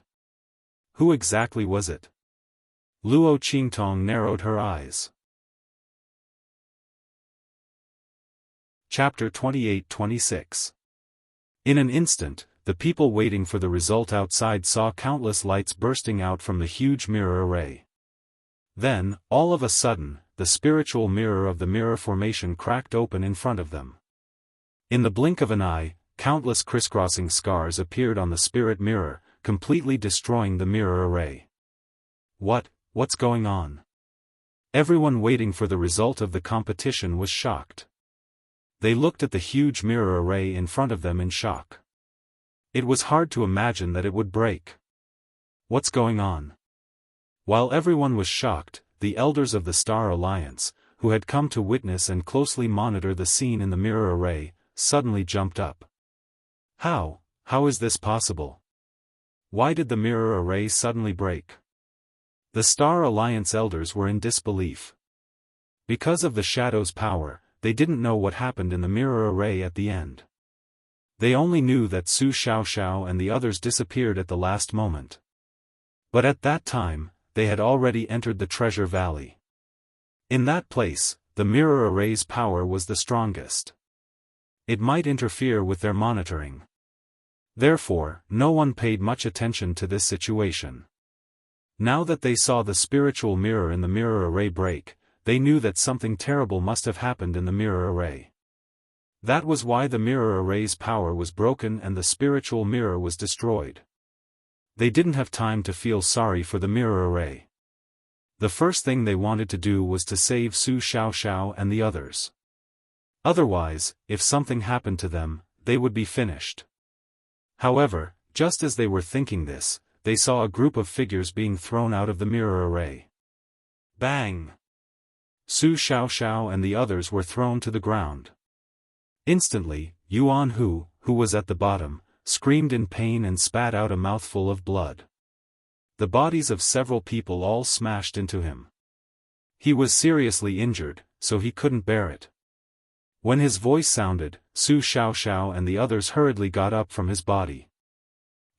Who exactly was it? Luo Qingtong narrowed her eyes. Chapter 28-26. In an instant, the people waiting for the result outside saw countless lights bursting out from the huge mirror array. Then, all of a sudden, the spiritual mirror of the mirror formation cracked open in front of them. In the blink of an eye, countless crisscrossing scars appeared on the spirit mirror, completely destroying the mirror array. What's going on? Everyone waiting for the result of the competition was shocked. They looked at the huge mirror array in front of them in shock. It was hard to imagine that it would break. What's going on? While everyone was shocked, the elders of the Star Alliance, who had come to witness and closely monitor the scene in the mirror array, suddenly jumped up. How is this possible? Why did the mirror array suddenly break? The Star Alliance elders were in disbelief. Because of the Shadow's power, they didn't know what happened in the mirror array at the end. They only knew that Su Xiaoxiao and the others disappeared at the last moment. But at that time, they had already entered the Treasure Valley. In that place, the mirror array's power was the strongest. It might interfere with their monitoring. Therefore, no one paid much attention to this situation. Now that they saw the spiritual mirror in the mirror array break, they knew that something terrible must have happened in the mirror array. That was why the mirror array's power was broken and the spiritual mirror was destroyed. They didn't have time to feel sorry for the mirror array. The first thing they wanted to do was to save Su Xiaoxiao and the others. Otherwise, if something happened to them, they would be finished. However, just as they were thinking this, they saw a group of figures being thrown out of the mirror array. Bang! Su Xiaoxiao and the others were thrown to the ground. Instantly, Yuan Hu, who was at the bottom, screamed in pain and spat out a mouthful of blood. The bodies of several people all smashed into him. He was seriously injured, so he couldn't bear it. When his voice sounded, Su Xiaoxiao and the others hurriedly got up from his body.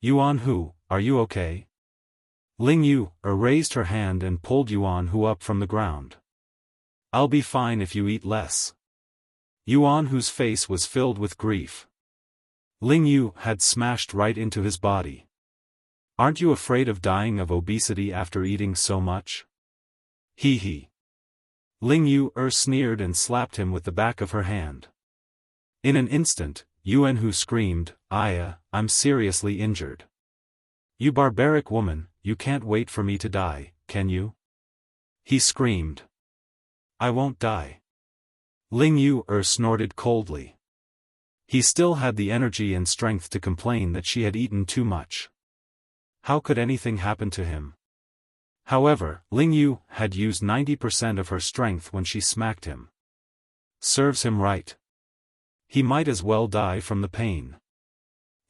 Yuan Hu, are you okay? Ling Yu raised her hand and pulled Yuan Hu up from the ground. I'll be fine if you eat less. Yuan Hu's face was filled with grief. Ling Yu had smashed right into his body. Aren't you afraid of dying of obesity after eating so much? Hee. Ling Yu sneered and slapped him with the back of her hand. In an instant, Yuan Hu screamed, I'm seriously injured. You barbaric woman, you can't wait for me to die, can you? He screamed. I won't die. Ling Yu snorted coldly. He still had the energy and strength to complain that she had eaten too much. How could anything happen to him? However, Ling Yu had used 90% of her strength when she smacked him. Serves him right. He might as well die from the pain.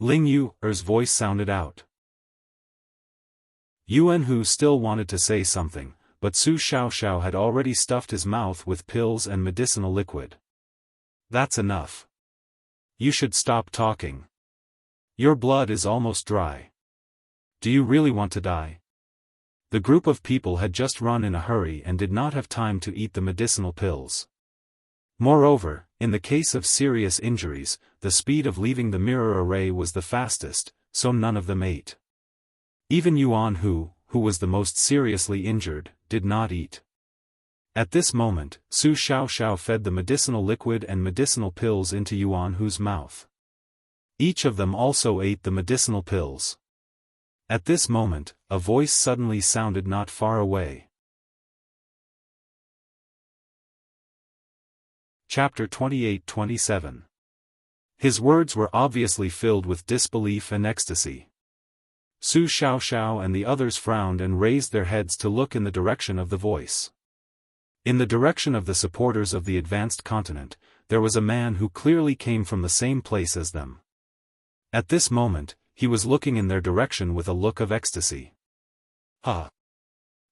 Ling Yu's voice sounded out. Yuan Hu still wanted to say something, but Su Xiaoxiao had already stuffed his mouth with pills and medicinal liquid. That's enough. You should stop talking. Your blood is almost dry. Do you really want to die? The group of people had just run in a hurry and did not have time to eat the medicinal pills. Moreover, in the case of serious injuries, the speed of leaving the mirror array was the fastest, so none of them ate. Even Yuan Hu, who was the most seriously injured, did not eat. At this moment, Su Xiaoxiao fed the medicinal liquid and medicinal pills into Yuan Hu's mouth. Each of them also ate the medicinal pills. At this moment, a voice suddenly sounded not far away. Chapter 28-27. His words were obviously filled with disbelief and ecstasy. Su Xiaoxiao and the others frowned and raised their heads to look in the direction of the voice. In the direction of the supporters of the advanced continent, there was a man who clearly came from the same place as them. At this moment, he was looking in their direction with a look of ecstasy. "Huh!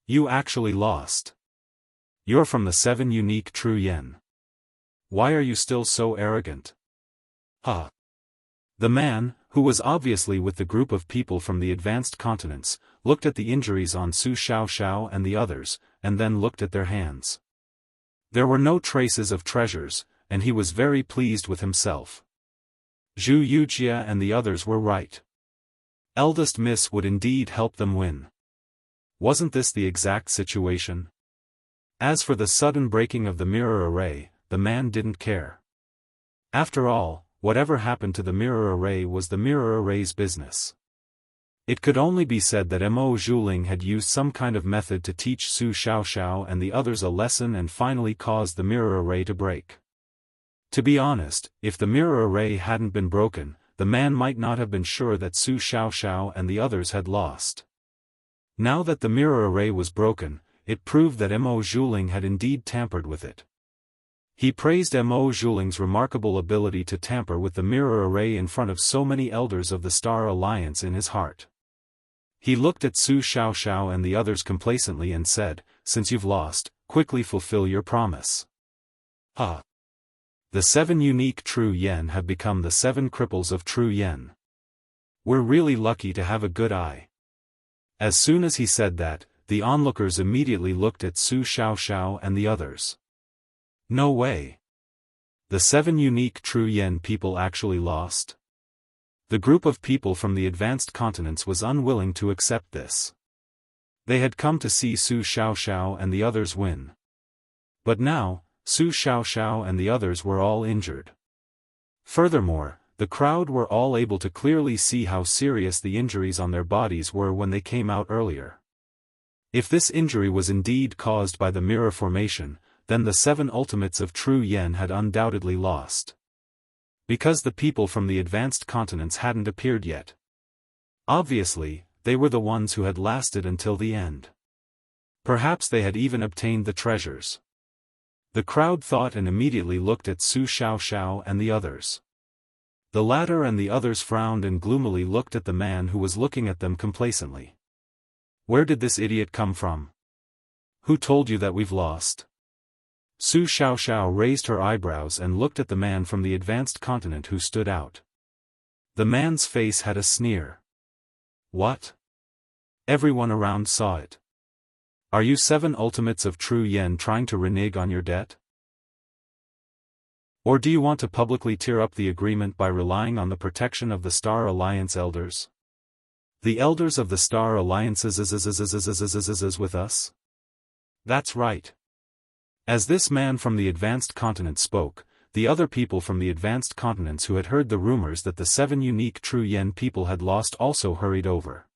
You actually lost. You're from the 7 unique true yen. Why are you still so arrogant? Huh!" The man, who was obviously with the group of people from the advanced continents, looked at the injuries on Su Xiaoxiao and the others, and then looked at their hands. There were no traces of treasures, and he was very pleased with himself. Wuxia and the others were right. Eldest Miss would indeed help them win. Wasn't this the exact situation? As for the sudden breaking of the mirror array, the man didn't care. After all, whatever happened to the mirror array was the mirror array's business. It could only be said that Mo Zhuling had used some kind of method to teach Su Xiaoxiao and the others a lesson and finally caused the mirror array to break. To be honest, if the mirror array hadn't been broken, the man might not have been sure that Su Xiaoxiao and the others had lost. Now that the mirror array was broken, it proved that Mo Zhuling had indeed tampered with it. He praised Mo Zhuling's remarkable ability to tamper with the mirror array in front of so many elders of the Star Alliance in his heart. He looked at Su Xiaoxiao and the others complacently and said, "Since you've lost, quickly fulfill your promise." "Huh! The 7 unique true yen have become the 7 cripples of true yen. We're really lucky to have a good eye." As soon as he said that, the onlookers immediately looked at Su Xiaoxiao and the others. No way. The 7 unique true yen people actually lost? The group of people from the advanced continents was unwilling to accept this. They had come to see Su Xiaoxiao and the others win. But now, Su Xiaoxiao and the others were all injured. Furthermore, the crowd were all able to clearly see how serious the injuries on their bodies were when they came out earlier. If this injury was indeed caused by the mirror formation, then the 7 ultimates of true yen had undoubtedly lost. Because the people from the advanced continents hadn't appeared yet. Obviously, they were the ones who had lasted until the end. Perhaps they had even obtained the treasures. The crowd thought and immediately looked at Su Xiaoxiao and the others. The latter and the others frowned and gloomily looked at the man who was looking at them complacently. "Where did this idiot come from? Who told you that we've lost?" Su Xiaoxiao raised her eyebrows and looked at the man from the advanced continent who stood out. The man's face had a sneer. "What?" Everyone around saw it. "Are you 7 ultimates of true yen trying to renege on your debt? Or do you want to publicly tear up the agreement by relying on the protection of the Star Alliance elders? The elders of the Star Alliance is with us?" "That's right." As this man from the advanced continent spoke, the other people from the advanced continents who had heard the rumors that the 7 unique true yen people had lost also hurried over.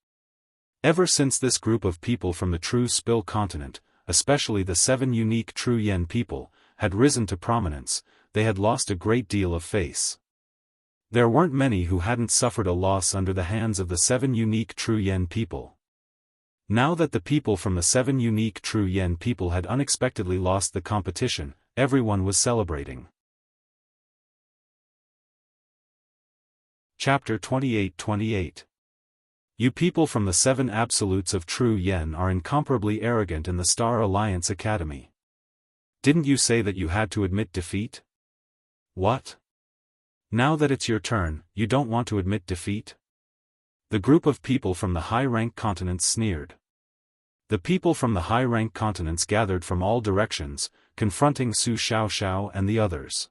Ever since this group of people from the true Spill continent, especially the 7 unique true yen people, had risen to prominence, they had lost a great deal of face. There weren't many who hadn't suffered a loss under the hands of the 7 unique true yen people. Now that the people from the 7 unique true yen people had unexpectedly lost the competition, everyone was celebrating. Chapter 28. You people from the 7 Absolutes of True Yen are incomparably arrogant in the Star Alliance Academy. Didn't you say that you had to admit defeat? What? Now that it's your turn, you don't want to admit defeat? The group of people from the high-rank continents sneered. The people from the high-rank continents gathered from all directions, confronting Su Xiaoxiao and the others.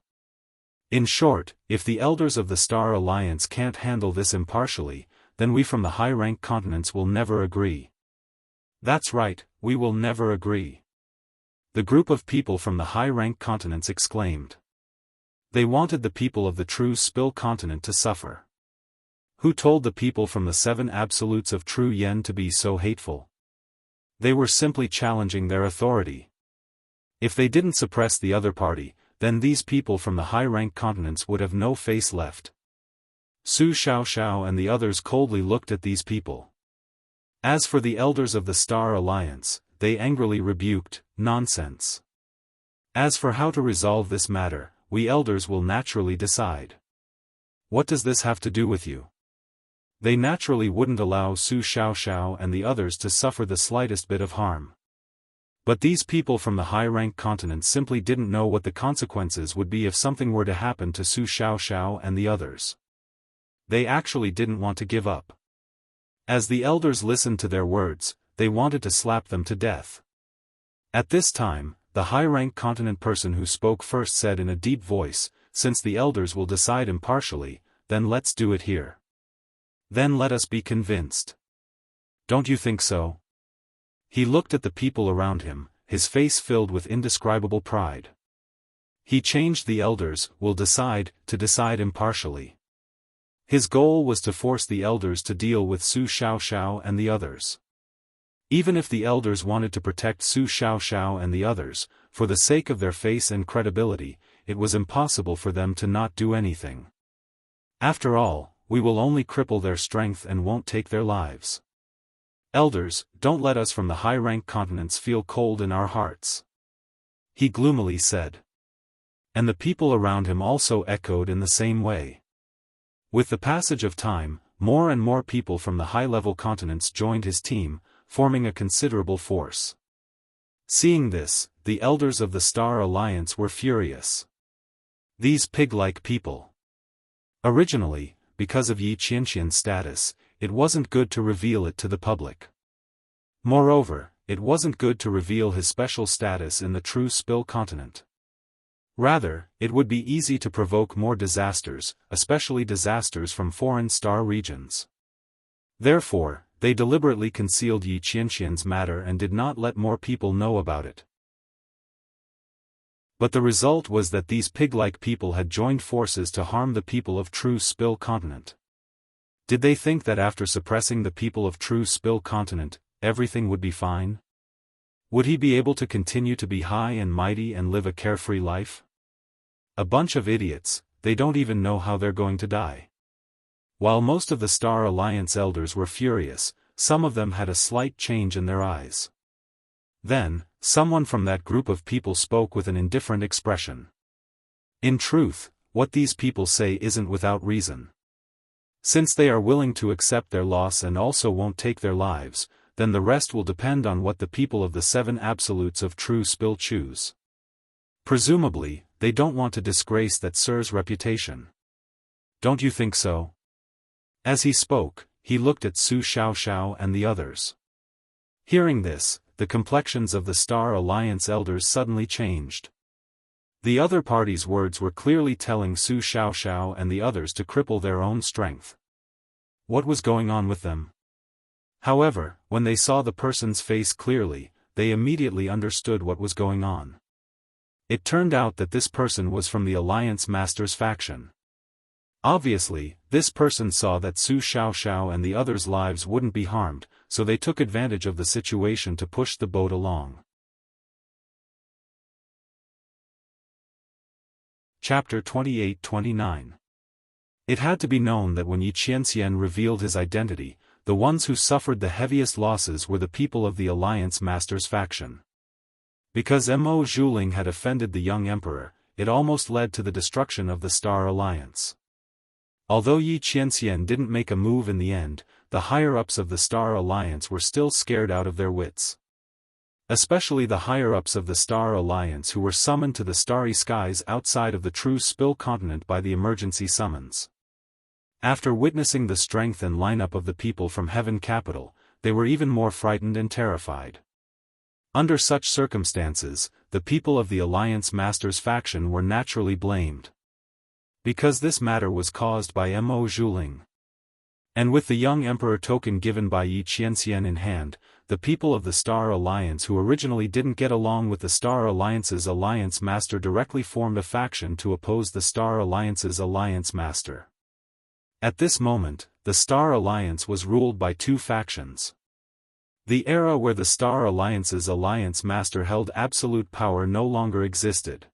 In short, if the elders of the Star Alliance can't handle this impartially, then we from the high-rank continents will never agree. That's right, we will never agree. The group of people from the high-rank continents exclaimed. They wanted the people of the true Spill continent to suffer. Who told the people from the 7 Absolutes of True Yen to be so hateful? They were simply challenging their authority. If they didn't suppress the other party, then these people from the high-rank continents would have no face left. Su Xiaoxiao and the others coldly looked at these people. As for the elders of the Star Alliance, they angrily rebuked, nonsense. As for how to resolve this matter, we elders will naturally decide. What does this have to do with you? They naturally wouldn't allow Su Xiaoxiao and the others to suffer the slightest bit of harm. But these people from the high-rank continent simply didn't know what the consequences would be if something were to happen to Su Xiaoxiao and the others. They actually didn't want to give up. As the elders listened to their words, they wanted to slap them to death. At this time, the high-rank continent person who spoke first said in a deep voice, "Since the elders will decide impartially, then let's do it here. Then let us be convinced. Don't you think so?" He looked at the people around him, his face filled with indescribable pride. He changed the elders, will decide, to decide impartially. His goal was to force the elders to deal with Su Xiaoxiao and the others. Even if the elders wanted to protect Su Xiaoxiao and the others, for the sake of their face and credibility, it was impossible for them to not do anything. After all, we will only cripple their strength and won't take their lives. Elders, don't let us from the high-rank continents feel cold in our hearts. He gloomily said. And the people around him also echoed in the same way. With the passage of time, more and more people from the high-level continents joined his team, forming a considerable force. Seeing this, the elders of the Star Alliance were furious. These pig-like people. Originally, because of Yi Qianqian's status, it wasn't good to reveal it to the public. Moreover, it wasn't good to reveal his special status in the true Spill continent. Rather, it would be easy to provoke more disasters, especially disasters from foreign star regions. Therefore, they deliberately concealed Yi Qianqian's matter and did not let more people know about it. But the result was that these pig-like people had joined forces to harm the people of true Spill continent. Did they think that after suppressing the people of true Spill continent, everything would be fine? Would he be able to continue to be high and mighty and live a carefree life? A bunch of idiots, they don't even know how they're going to die. While most of the Star Alliance elders were furious, some of them had a slight change in their eyes. Then, someone from that group of people spoke with an indifferent expression. In truth, what these people say isn't without reason. Since they are willing to accept their loss and also won't take their lives, then the rest will depend on what the people of the 7 Absolutes of True Spill choose. Presumably, they don't want to disgrace that Sir's reputation. Don't you think so? As he spoke, he looked at Su Xiaoxiao and the others. Hearing this, the complexions of the Star Alliance elders suddenly changed. The other party's words were clearly telling Su Xiaoxiao and the others to cripple their own strength. What was going on with them? However, when they saw the person's face clearly, they immediately understood what was going on. It turned out that this person was from the Alliance Master's faction. Obviously, this person saw that Su Xiaoxiao and the others' lives wouldn't be harmed, so they took advantage of the situation to push the boat along. Chapter 28-29. It had to be known that when Yi Qianqian revealed his identity, the ones who suffered the heaviest losses were the people of the Alliance Master's faction. Because Mo Zhuling had offended the young emperor, it almost led to the destruction of the Star Alliance. Although Yi Qianxian didn't make a move in the end, the higher-ups of the Star Alliance were still scared out of their wits. Especially the higher-ups of the Star Alliance who were summoned to the starry skies outside of the true Spill continent by the emergency summons. After witnessing the strength and lineup of the people from Heaven Capital, they were even more frightened and terrified. Under such circumstances, the people of the Alliance Masters faction were naturally blamed. Because this matter was caused by Mo Zhuling. And with the young emperor token given by Yi Qianxian in hand, the people of the Star Alliance who originally didn't get along with the Star Alliance's Alliance Master directly formed a faction to oppose the Star Alliance's Alliance Master. At this moment, the Star Alliance was ruled by two factions. The era where the Star Alliance's Alliance Master held absolute power no longer existed.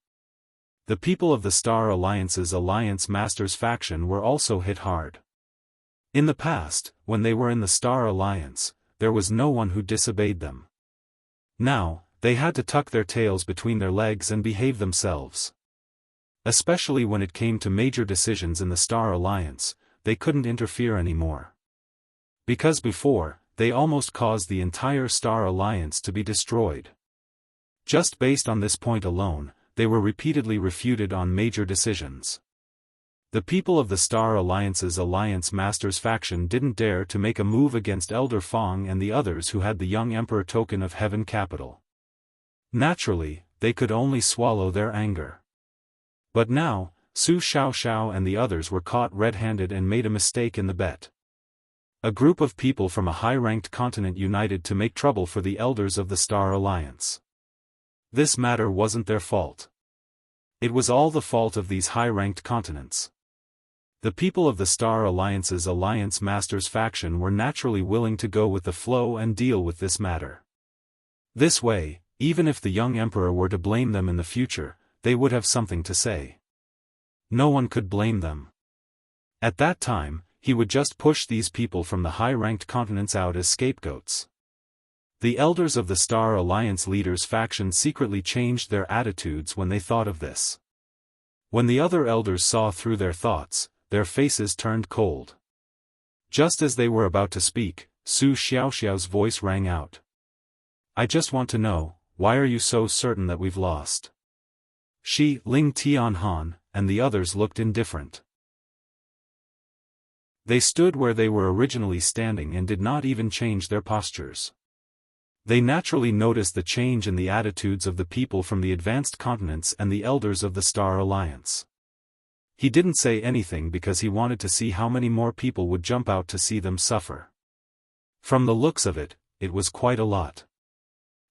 The people of the Star Alliance's Alliance Master's faction were also hit hard. In the past, when they were in the Star Alliance, there was no one who disobeyed them. Now, they had to tuck their tails between their legs and behave themselves. Especially when it came to major decisions in the Star Alliance, they couldn't interfere anymore. Because before, they almost caused the entire Star Alliance to be destroyed. Just based on this point alone, they were repeatedly refuted on major decisions. The people of the Star Alliance's Alliance Masters faction didn't dare to make a move against Elder Fong and the others who had the young emperor token of Heaven Capital. Naturally, they could only swallow their anger. But now, Su Xiaoxiao and the others were caught red-handed and made a mistake in the bet. A group of people from a high-ranked continent united to make trouble for the elders of the Star Alliance. This matter wasn't their fault. It was all the fault of these high-ranked continents. The people of the Star Alliance's Alliance Masters faction were naturally willing to go with the flow and deal with this matter. This way, even if the young emperor were to blame them in the future, they would have something to say. No one could blame them. At that time, he would just push these people from the high-ranked continents out as scapegoats. The elders of the Star Alliance leaders' faction secretly changed their attitudes when they thought of this. When the other elders saw through their thoughts, their faces turned cold. Just as they were about to speak, Su Xiaoxiao's voice rang out. "I just want to know, why are you so certain that we've lost?" Shi, Ling Tianhan, and the others looked indifferent. They stood where they were originally standing and did not even change their postures. They naturally noticed the change in the attitudes of the people from the advanced continents and the elders of the Star Alliance. He didn't say anything because he wanted to see how many more people would jump out to see them suffer. From the looks of it, it was quite a lot.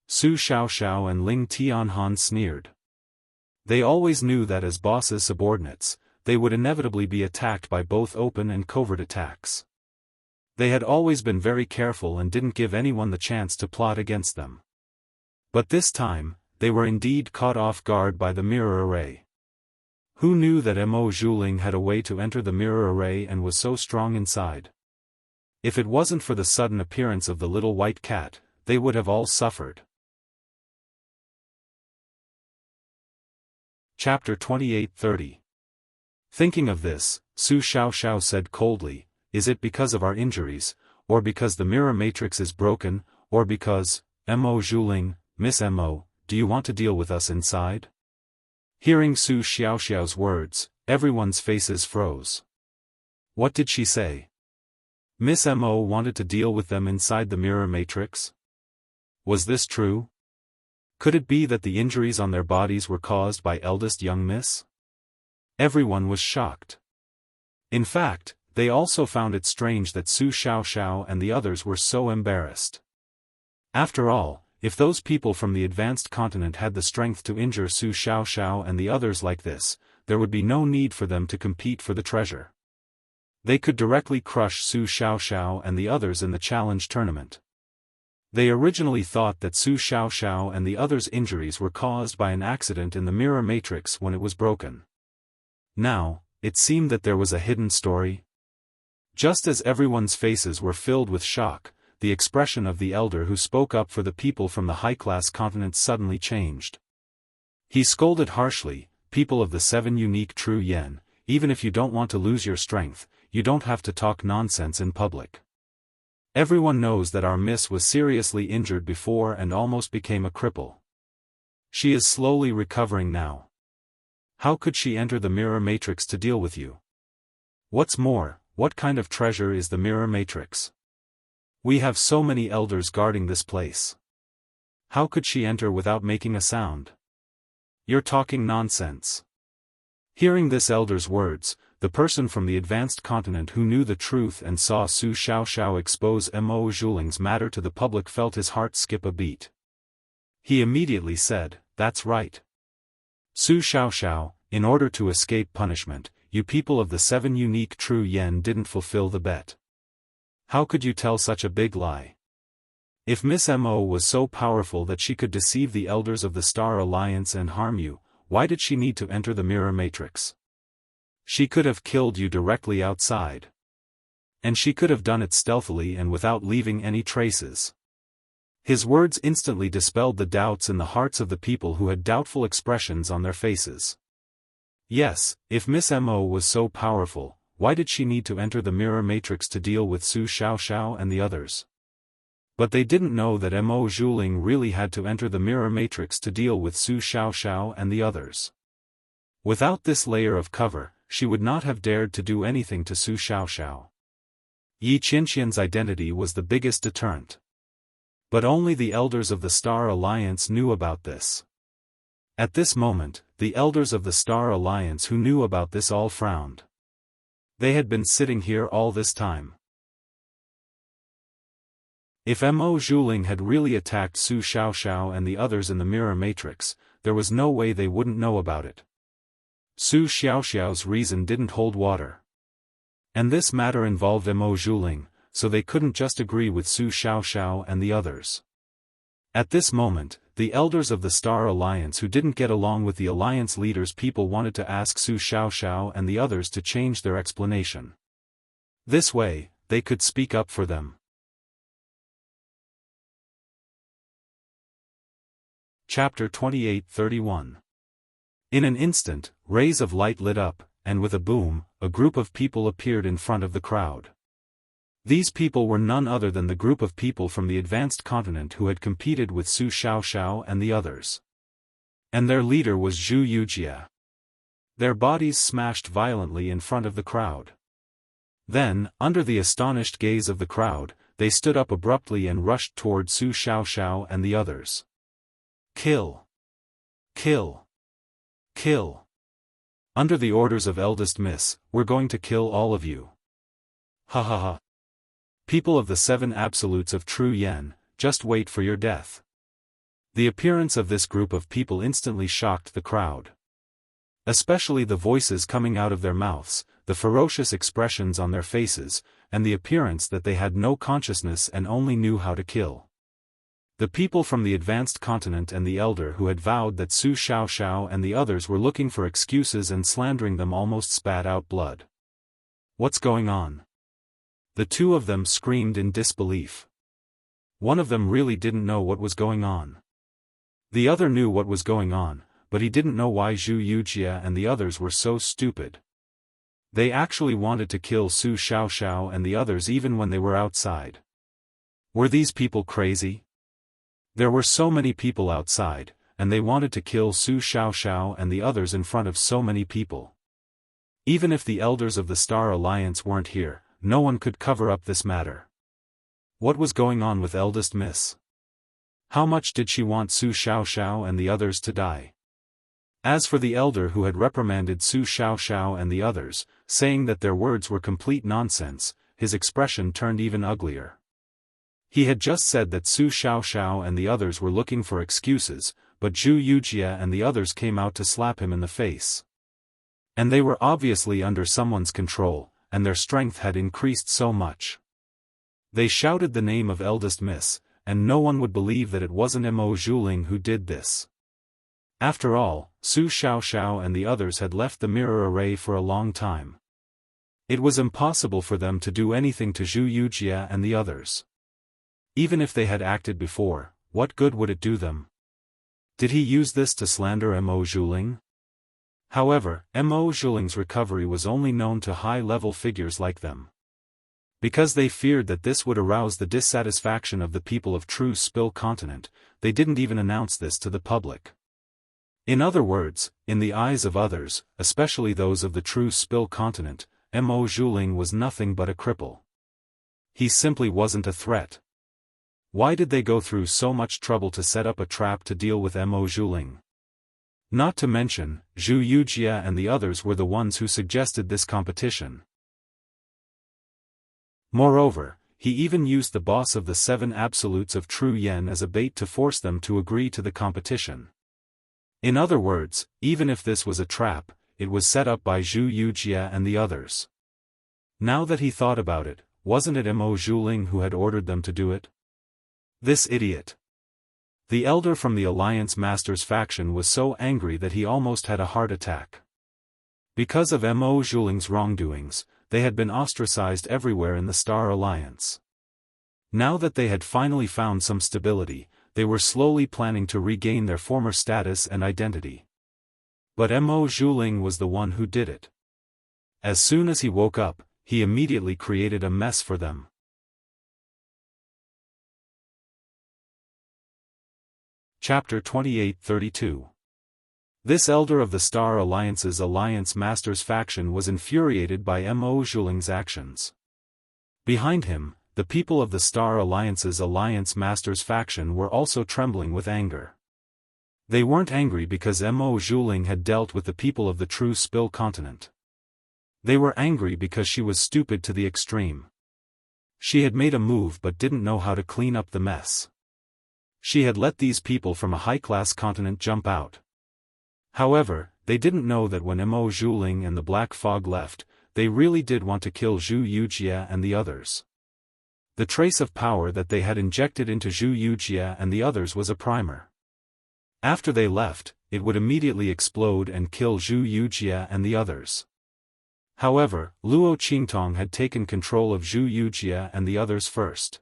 Su Xiaoxiao and Ling Tianhan sneered. They always knew that as boss's subordinates, they would inevitably be attacked by both open and covert attacks. They had always been very careful and didn't give anyone the chance to plot against them. But this time, they were indeed caught off guard by the mirror array. Who knew that Mo Zhuling had a way to enter the mirror array and was so strong inside? If it wasn't for the sudden appearance of the little white cat, they would have all suffered. Chapter 28-30. Thinking of this, Su Xiaoxiao said coldly, "Is it because of our injuries, or because the mirror matrix is broken, or because, Mo Zhuling, Miss Mo, do you want to deal with us inside?" Hearing Su Xiaoxiao's words, everyone's faces froze. What did she say? Miss Mo wanted to deal with them inside the mirror matrix? Was this true? Could it be that the injuries on their bodies were caused by eldest young miss? Everyone was shocked. In fact, they also found it strange that Su Xiaoxiao and the others were so embarrassed. After all, if those people from the advanced continent had the strength to injure Su Xiaoxiao and the others like this, there would be no need for them to compete for the treasure. They could directly crush Su Xiaoxiao and the others in the challenge tournament. They originally thought that Su Xiaoxiao and the others' injuries were caused by an accident in the mirror matrix when it was broken. Now, it seemed that there was a hidden story. Just as everyone's faces were filled with shock, the expression of the elder who spoke up for the people from the high-class continent suddenly changed. He scolded harshly, "People of the 7 unique true yen, even if you don't want to lose your strength, you don't have to talk nonsense in public. Everyone knows that our miss was seriously injured before and almost became a cripple. She is slowly recovering now. How could she enter the mirror matrix to deal with you? What's more, what kind of treasure is the mirror matrix? We have so many elders guarding this place. How could she enter without making a sound? You're talking nonsense. Hearing this elder's words, the person from the advanced continent who knew the truth and saw Su Xiaoxiao expose Mo Zhuling's matter to the public felt his heart skip a beat. He immediately said, "That's right. Su Xiaoxiao, in order to escape punishment, you people of the 7 unique true yen didn't fulfill the bet. How could you tell such a big lie? If Miss Mo was so powerful that she could deceive the elders of the Star Alliance and harm you, why did she need to enter the mirror matrix? She could have killed you directly outside. And she could have done it stealthily and without leaving any traces." His words instantly dispelled the doubts in the hearts of the people who had doubtful expressions on their faces. Yes, if Miss Mo was so powerful, why did she need to enter the mirror matrix to deal with Su Xiaoxiao and the others? But they didn't know that Mo Zhuling really had to enter the mirror matrix to deal with Su Xiaoxiao and the others. Without this layer of cover, she would not have dared to do anything to Su Xiaoxiao. Yi Qinqian's identity was the biggest deterrent. But only the elders of the Star Alliance knew about this. At this moment, the elders of the Star Alliance who knew about this all frowned. They had been sitting here all this time. If Mo Zhuling had really attacked Su Xiaoxiao and the others in the mirror matrix, there was no way they wouldn't know about it. Su Xiaoxiao's reason didn't hold water. And this matter involved Mo Zhuling, so they couldn't just agree with Su Xiaoxiao and the others. At this moment, the elders of the Star Alliance who didn't get along with the Alliance leaders' people wanted to ask Su Xiaoxiao and the others to change their explanation. This way, they could speak up for them. Chapter 28-31. In an instant, rays of light lit up, and with a boom, a group of people appeared in front of the crowd. These people were none other than the group of people from the advanced continent who had competed with Su Xiaoxiao and the others. And their leader was Zhu Yujia. Their bodies smashed violently in front of the crowd. Then, under the astonished gaze of the crowd, they stood up abruptly and rushed toward Su Xiaoxiao and the others. Kill! Kill! Kill! Under the orders of Eldest Miss, we're going to kill all of you. Ha ha ha. People of the 7 absolutes of true yen, just wait for your death. The appearance of this group of people instantly shocked the crowd. Especially the voices coming out of their mouths, the ferocious expressions on their faces, and the appearance that they had no consciousness and only knew how to kill. The people from the advanced continent and the elder who had vowed that Su Xiaoxiao and the others were looking for excuses and slandering them almost spat out blood. What's going on? The two of them screamed in disbelief. One of them really didn't know what was going on. The other knew what was going on, but he didn't know why Zhu Yujia and the others were so stupid. They actually wanted to kill Su Xiaoxiao and the others even when they were outside. Were these people crazy? There were so many people outside, and they wanted to kill Su Xiaoxiao and the others in front of so many people. Even if the elders of the Star Alliance weren't here, no one could cover up this matter. What was going on with Eldest Miss? How much did she want Su Xiaoxiao and the others to die? As for the elder who had reprimanded Su Xiaoxiao and the others, saying that their words were complete nonsense, his expression turned even uglier. He had just said that Su Xiaoxiao and the others were looking for excuses, but Zhu Yujia and the others came out to slap him in the face. And they were obviously under someone's control, and their strength had increased so much. They shouted the name of Eldest Miss, and no one would believe that it wasn't Mo Zhuling who did this. After all, Su Xiaoxiao and the others had left the mirror array for a long time. It was impossible for them to do anything to Zhu Yujia and the others. Even if they had acted before, what good would it do them? Did he use this to slander Mo Zhuling? However, Mo Zhuling's recovery was only known to high-level figures like them. Because they feared that this would arouse the dissatisfaction of the people of True Spill Continent, they didn't even announce this to the public. In other words, in the eyes of others, especially those of the True Spill Continent, Mo Zhuling was nothing but a cripple. He simply wasn't a threat. Why did they go through so much trouble to set up a trap to deal with Mo Zhuling? Not to mention, Zhu Yujia and the others were the ones who suggested this competition. Moreover, he even used the boss of the 7 Absolutes of True Yen as a bait to force them to agree to the competition. In other words, even if this was a trap, it was set up by Zhu Yujia and the others. Now that he thought about it, wasn't it Mo Zhuling who had ordered them to do it? This idiot. The elder from the Alliance Masters faction was so angry that he almost had a heart attack. Because of Mo Zhuling's wrongdoings, they had been ostracized everywhere in the Star Alliance. Now that they had finally found some stability, they were slowly planning to regain their former status and identity. But Mo Zhuling was the one who did it. As soon as he woke up, he immediately created a mess for them. Chapter 28-32. This elder of the Star Alliance's Alliance Masters faction was infuriated by Mo Zhuling's actions. Behind him, the people of the Star Alliance's Alliance Masters faction were also trembling with anger. They weren't angry because Mo Zhuling had dealt with the people of the True Spill Continent. They were angry because she was stupid to the extreme. She had made a move but didn't know how to clean up the mess. She had let these people from a high-class continent jump out. However, they didn't know that when Mo Zhuling and the Black Fog left, they really did want to kill Zhu Yujia and the others. The trace of power that they had injected into Zhu Yujia and the others was a primer. After they left, it would immediately explode and kill Zhu Yujia and the others. However, Luo Qingtong had taken control of Zhu Yujia and the others first.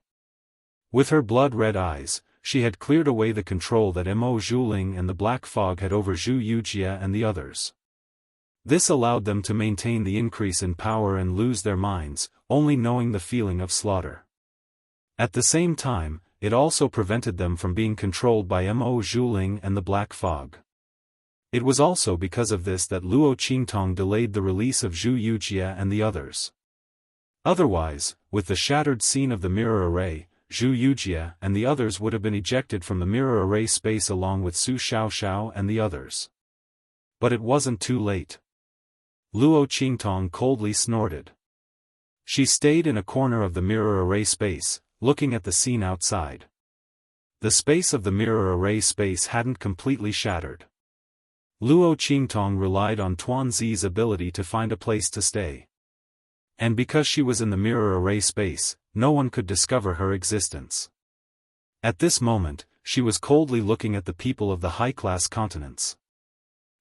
With her blood-red eyes, she had cleared away the control that Mo Zhuling and the Black Fog had over Zhu Yujia and the others. This allowed them to maintain the increase in power and lose their minds, only knowing the feeling of slaughter. At the same time, it also prevented them from being controlled by Mo Zhuling and the Black Fog. It was also because of this that Luo Qingtong delayed the release of Zhu Yujia and the others. Otherwise, with the shattered scene of the mirror array, Zhu Yujia and the others would have been ejected from the mirror array space along with Su Xiaoxiao and the others. But it wasn't too late. Luo Qingtong coldly snorted. She stayed in a corner of the mirror array space, looking at the scene outside. The space of the mirror array space hadn't completely shattered. Luo Qingtong relied on Tuanzi's ability to find a place to stay. And because she was in the mirror array space, no one could discover her existence. At this moment, she was coldly looking at the people of the high-class continents.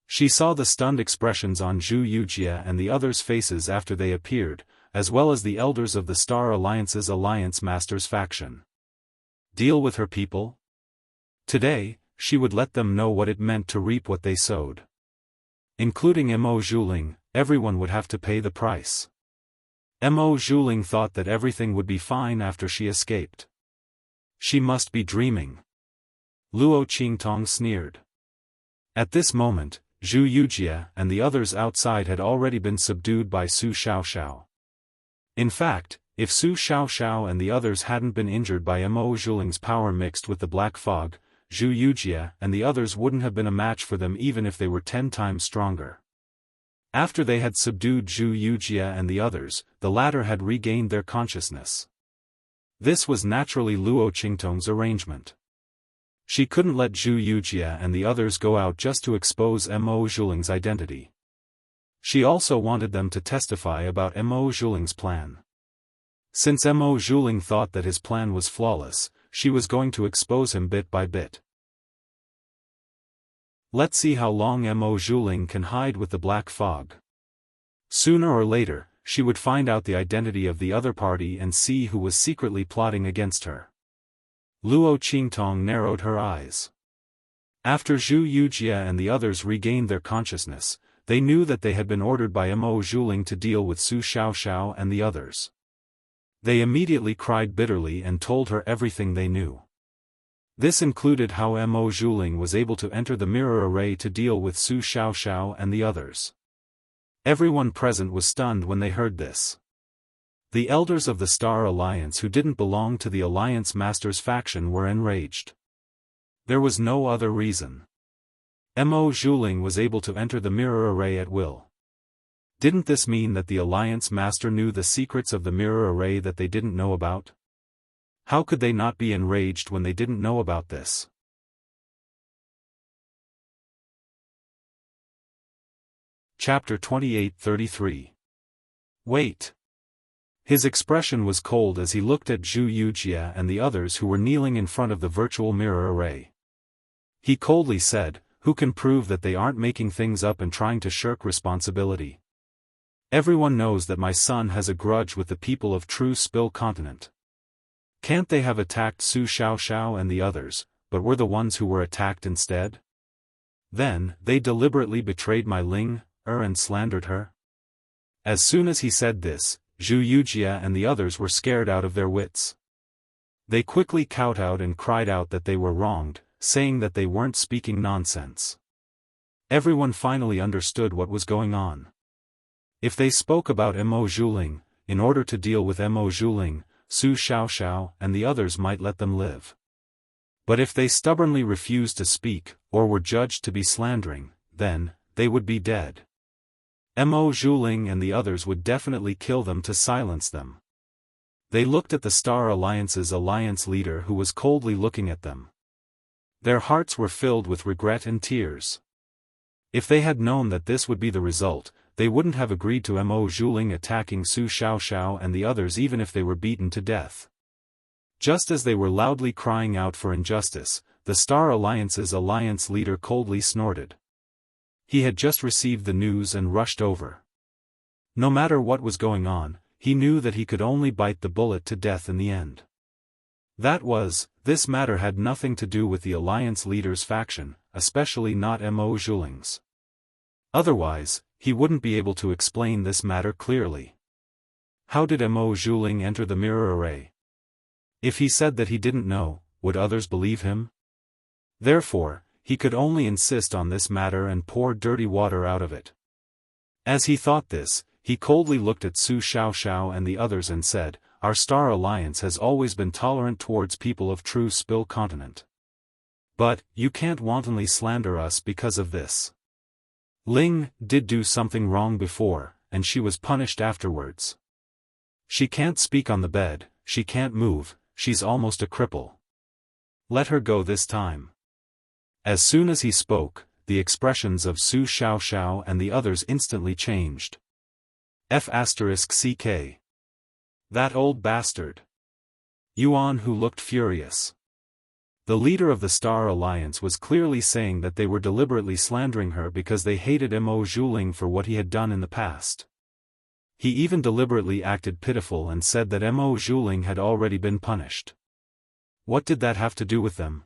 She saw the stunned expressions on Zhu Yujia and the others' faces after they appeared, as well as the elders of the Star Alliance's Alliance Masters faction. Deal with her people? Today, she would let them know what it meant to reap what they sowed. Including Mo Zhuling, everyone would have to pay the price. Mo Zhuling thought that everything would be fine after she escaped. She must be dreaming. Luo Qingtong sneered. At this moment, Zhu Yujia and the others outside had already been subdued by Su Xiaoxiao. In fact, if Su Xiaoxiao and the others hadn't been injured by Mo Zhuling's power mixed with the Black Fog, Zhu Yujia and the others wouldn't have been a match for them even if they were 10 times stronger. After they had subdued Zhu Yujia and the others, the latter had regained their consciousness. This was naturally Luo Qingtong's arrangement. She couldn't let Zhu Yujia and the others go out just to expose Mo Zhuling's identity. She also wanted them to testify about Mo Zhuling's plan. Since Mo Zhuling thought that his plan was flawless, she was going to expose him bit by bit. Let's see how long Mo Zhuling can hide with the Black Fog. Sooner or later, she would find out the identity of the other party and see who was secretly plotting against her. Luo Qingtong narrowed her eyes. After Zhu Yujia and the others regained their consciousness, They knew that they had been ordered by Mo Zhuling to deal with Su Xiaoxiao and the others. They immediately cried bitterly and told her everything they knew. This included how Mo Zhuling was able to enter the mirror array to deal with Su Xiaoxiao and the others. Everyone present was stunned when they heard this. The elders of the Star Alliance who didn't belong to the Alliance Master's faction were enraged. There was no other reason. Mo Zhuling was able to enter the mirror array at will. Didn't this mean that the Alliance Master knew the secrets of the mirror array that they didn't know about? How could they not be enraged when they didn't know about this? Chapter 28-33. Wait. His expression was cold as he looked at Zhu Yujia and the others who were kneeling in front of the virtual mirror array. He coldly said, "Who can prove that they aren't making things up and trying to shirk responsibility? Everyone knows that my son has a grudge with the people of True Spill Continent. Can't they have attacked Su Xiaoxiao and the others, but were the ones who were attacked instead? Then, they deliberately betrayed my Ling, and slandered her?" As soon as he said this, Zhu Yujia and the others were scared out of their wits. They quickly kowtowed and cried out that they were wronged, saying that they weren't speaking nonsense. Everyone finally understood what was going on. If they spoke about Mo Zhuling, in order to deal with Mo Zhuling, Su Xiaoxiao and the others might let them live. But if they stubbornly refused to speak, or were judged to be slandering, then, they would be dead. Mo Zhuling and the others would definitely kill them to silence them. They looked at the Star Alliance's alliance leader who was coldly looking at them. Their hearts were filled with regret and tears. If they had known that this would be the result, they wouldn't have agreed to Mo Zhuling attacking Su Xiaoxiao and the others even if they were beaten to death. Just as they were loudly crying out for injustice, the Star Alliance's alliance leader coldly snorted. He had just received the news and rushed over. No matter what was going on, he knew that he could only bite the bullet to death in the end. This matter had nothing to do with the alliance leader's faction, especially not Mo Zhuling's. Otherwise, he wouldn't be able to explain this matter clearly. How did Mo Zhuling enter the mirror array? If he said that he didn't know, would others believe him? Therefore, he could only insist on this matter and pour dirty water out of it. As he thought this, he coldly looked at Su Xiaoxiao and the others and said, "Our Star Alliance has always been tolerant towards people of True Spill Continent. But, you can't wantonly slander us because of this. Ling did do something wrong before, and she was punished afterwards. She can't speak on the bed, she can't move, she's almost a cripple. Let her go this time." As soon as he spoke, the expressions of Su Xiaoxiao and the others instantly changed. F***ck. That old bastard. Yuan who looked furious. The leader of the Star Alliance was clearly saying that they were deliberately slandering her because they hated Mo Zhuling for what he had done in the past. He even deliberately acted pitiful and said that Mo Zhuling had already been punished. What did that have to do with them?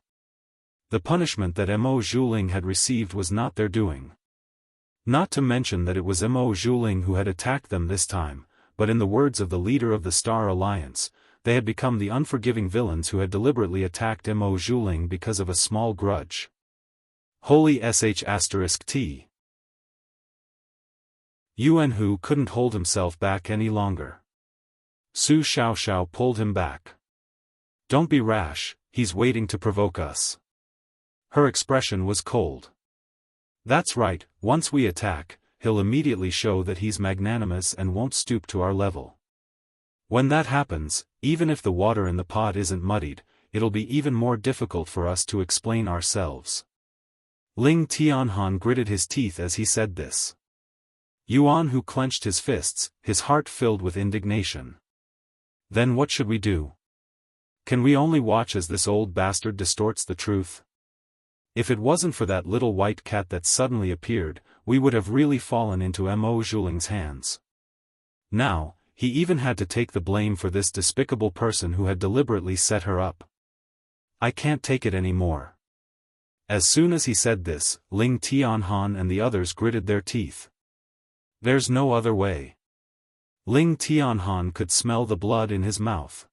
The punishment that Mo Zhuling had received was not their doing. Not to mention that it was Mo Zhuling who had attacked them this time, but in the words of the leader of the Star Alliance, they had become the unforgiving villains who had deliberately attacked Mo Zhuling because of a small grudge. Holy **T. Yuan Hu couldn't hold himself back any longer. Su Xiaoxiao pulled him back. "Don't be rash, he's waiting to provoke us." Her expression was cold. "That's right, once we attack, he'll immediately show that he's magnanimous and won't stoop to our level. When that happens, even if the water in the pot isn't muddied, it'll be even more difficult for us to explain ourselves." Ling Tianhan gritted his teeth as he said this. Yuan Hu clenched his fists, his heart filled with indignation. "Then what should we do? Can we only watch as this old bastard distorts the truth? If it wasn't for that little white cat that suddenly appeared, we would have really fallen into Mo Zhuling's hands. Now, he even had to take the blame for this despicable person who had deliberately set her up. I can't take it anymore." As soon as he said this, Ling Tianhan and the others gritted their teeth. There's no other way. Ling Tianhan could smell the blood in his mouth.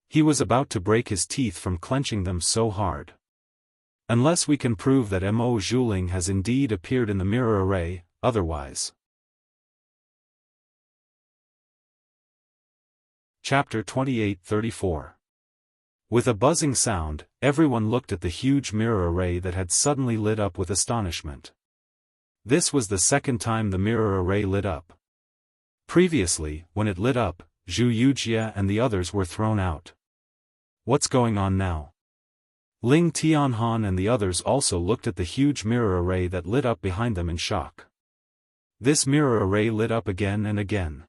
He was about to break his teeth from clenching them so hard. Unless we can prove that Mo Zhuling has indeed appeared in the mirror array, otherwise. Chapter 28-34. With a buzzing sound, everyone looked at the huge mirror array that had suddenly lit up with astonishment. This was the second time the mirror array lit up. Previously, when it lit up, Zhu Yujie and the others were thrown out. What's going on now? Ling Tianhan and the others also looked at the huge mirror array that lit up behind them in shock. This mirror array lit up again and again.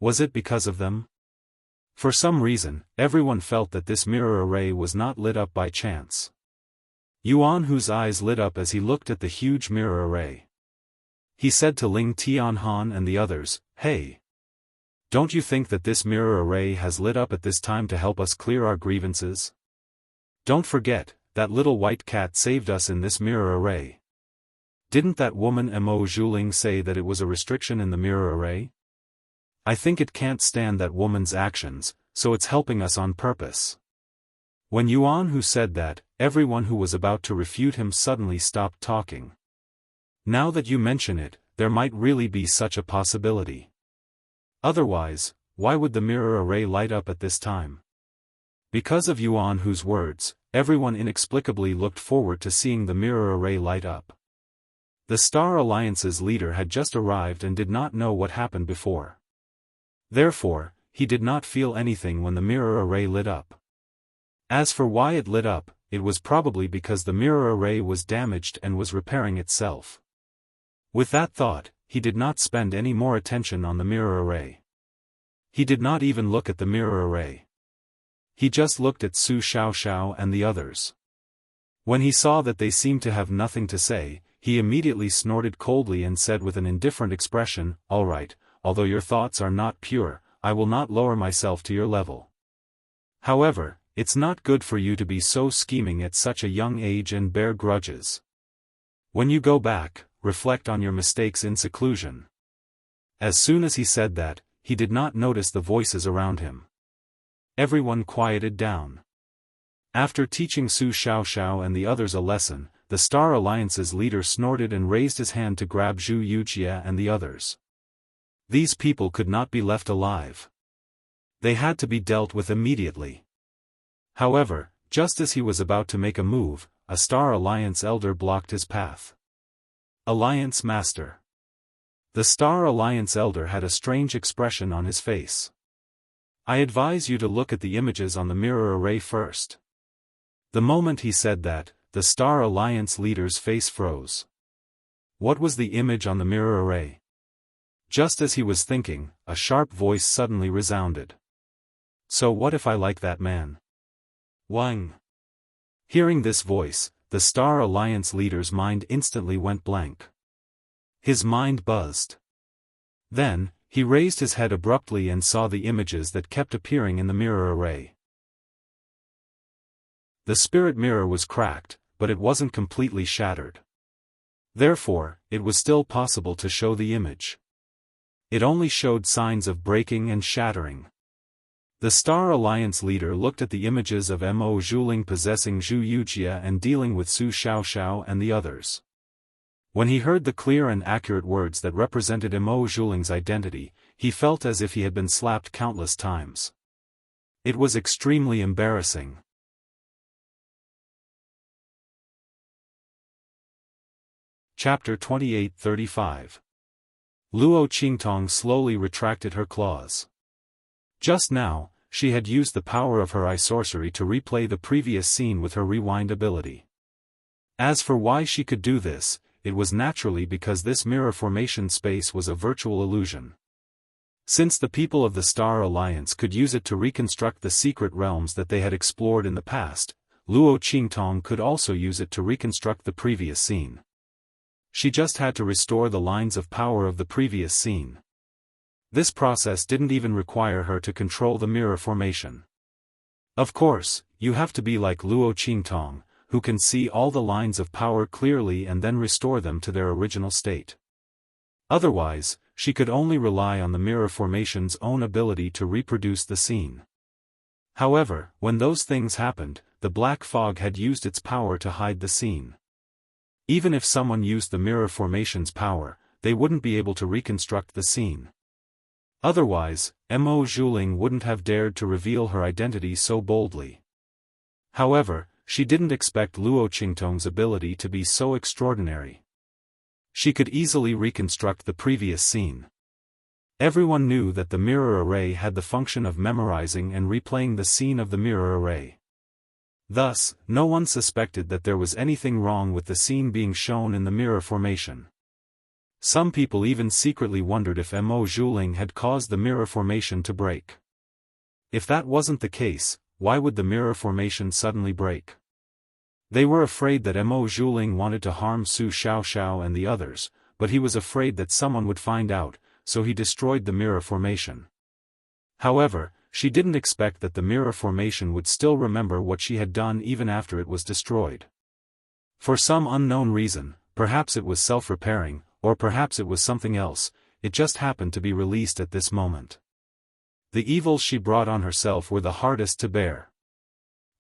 Was it because of them? For some reason, everyone felt that this mirror array was not lit up by chance. Yuan, whose eyes lit up as he looked at the huge mirror array. He said to Ling Tianhan and the others, "Hey! Don't you think that this mirror array has lit up at this time to help us clear our grievances? Don't forget, that little white cat saved us in this mirror array. Didn't that woman Mo Zhuling say that it was a restriction in the mirror array? I think it can't stand that woman's actions, so it's helping us on purpose." When Yuan who said that, everyone who was about to refute him suddenly stopped talking. Now that you mention it, there might really be such a possibility. Otherwise, why would the mirror array light up at this time? Because of Yuan whose words, everyone inexplicably looked forward to seeing the mirror array light up. The Star Alliance's leader had just arrived and did not know what happened before. Therefore, he did not feel anything when the mirror array lit up. As for why it lit up, it was probably because the mirror array was damaged and was repairing itself. With that thought, he did not spend any more attention on the mirror array. He did not even look at the mirror array. He just looked at Su Xiaoxiao and the others. When he saw that they seemed to have nothing to say, he immediately snorted coldly and said with an indifferent expression, "All right, although your thoughts are not pure, I will not lower myself to your level. However, it's not good for you to be so scheming at such a young age and bear grudges. When you go back, reflect on your mistakes in seclusion." As soon as he said that, he did not notice the voices around him. Everyone quieted down. After teaching Su Xiaoxiao and the others a lesson, the Star Alliance's leader snorted and raised his hand to grab Zhu Yujie and the others. These people could not be left alive. They had to be dealt with immediately. However, just as he was about to make a move, a Star Alliance elder blocked his path. Alliance Master. The Star Alliance elder had a strange expression on his face. "I advise you to look at the images on the mirror array first." The moment he said that, the Star Alliance leader's face froze. What was the image on the mirror array? Just as he was thinking, a sharp voice suddenly resounded. "So what if I like that man?" Wang. Hearing this voice, the Star Alliance leader's mind instantly went blank. His mind buzzed. Then, he raised his head abruptly and saw the images that kept appearing in the mirror array. The spirit mirror was cracked, but it wasn't completely shattered. Therefore, it was still possible to show the image. It only showed signs of breaking and shattering. The Star Alliance leader looked at the images of Mo Zhuling possessing Zhu Yujie and dealing with Su Xiaoxiao and the others. When he heard the clear and accurate words that represented Mo Zhuling's identity, he felt as if he had been slapped countless times. It was extremely embarrassing. Chapter 28-35. Luo Qingtong slowly retracted her claws. Just now, she had used the power of her eye sorcery to replay the previous scene with her rewind ability. As for why she could do this, it was naturally because this mirror formation space was a virtual illusion. Since the people of the Star Alliance could use it to reconstruct the secret realms that they had explored in the past, Luo Qingtong could also use it to reconstruct the previous scene. She just had to restore the lines of power of the previous scene. This process didn't even require her to control the mirror formation. Of course, you have to be like Luo Qingtong, who can see all the lines of power clearly and then restore them to their original state. Otherwise, she could only rely on the mirror formation's own ability to reproduce the scene. However, when those things happened, the black fog had used its power to hide the scene. Even if someone used the mirror formation's power, they wouldn't be able to reconstruct the scene. Otherwise, Mo Zhuling wouldn't have dared to reveal her identity so boldly. However, she didn't expect Luo Qingtong's ability to be so extraordinary. She could easily reconstruct the previous scene. Everyone knew that the mirror array had the function of memorizing and replaying the scene of the mirror array. Thus, no one suspected that there was anything wrong with the scene being shown in the mirror formation. Some people even secretly wondered if Mo Zhuling had caused the mirror formation to break. If that wasn't the case, why would the mirror formation suddenly break? They were afraid that Mo Zhuling wanted to harm Su Xiaoxiao and the others, but he was afraid that someone would find out, so he destroyed the mirror formation. However, she didn't expect that the mirror formation would still remember what she had done even after it was destroyed. For some unknown reason, perhaps it was self-repairing, or perhaps it was something else, it just happened to be released at this moment. The evils she brought on herself were the hardest to bear.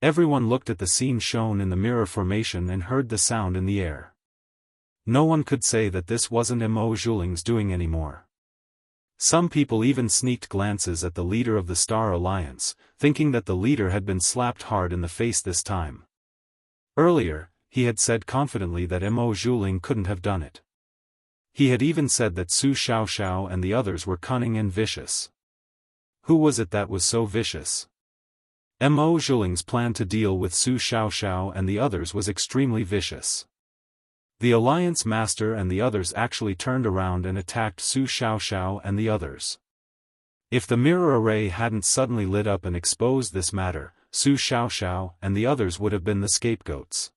Everyone looked at the scene shown in the mirror formation and heard the sound in the air. No one could say that this wasn't Mo Zhuling's doing anymore. Some people even sneaked glances at the leader of the Star Alliance, thinking that the leader had been slapped hard in the face this time. Earlier, he had said confidently that Mo Zhuling couldn't have done it. He had even said that Su Xiaoxiao and the others were cunning and vicious. Who was it that was so vicious? Mo Zhuling's plan to deal with Su Xiaoxiao and the others was extremely vicious. The Alliance Master and the others actually turned around and attacked Su Xiaoxiao and the others. If the mirror array hadn't suddenly lit up and exposed this matter, Su Xiaoxiao and the others would have been the scapegoats.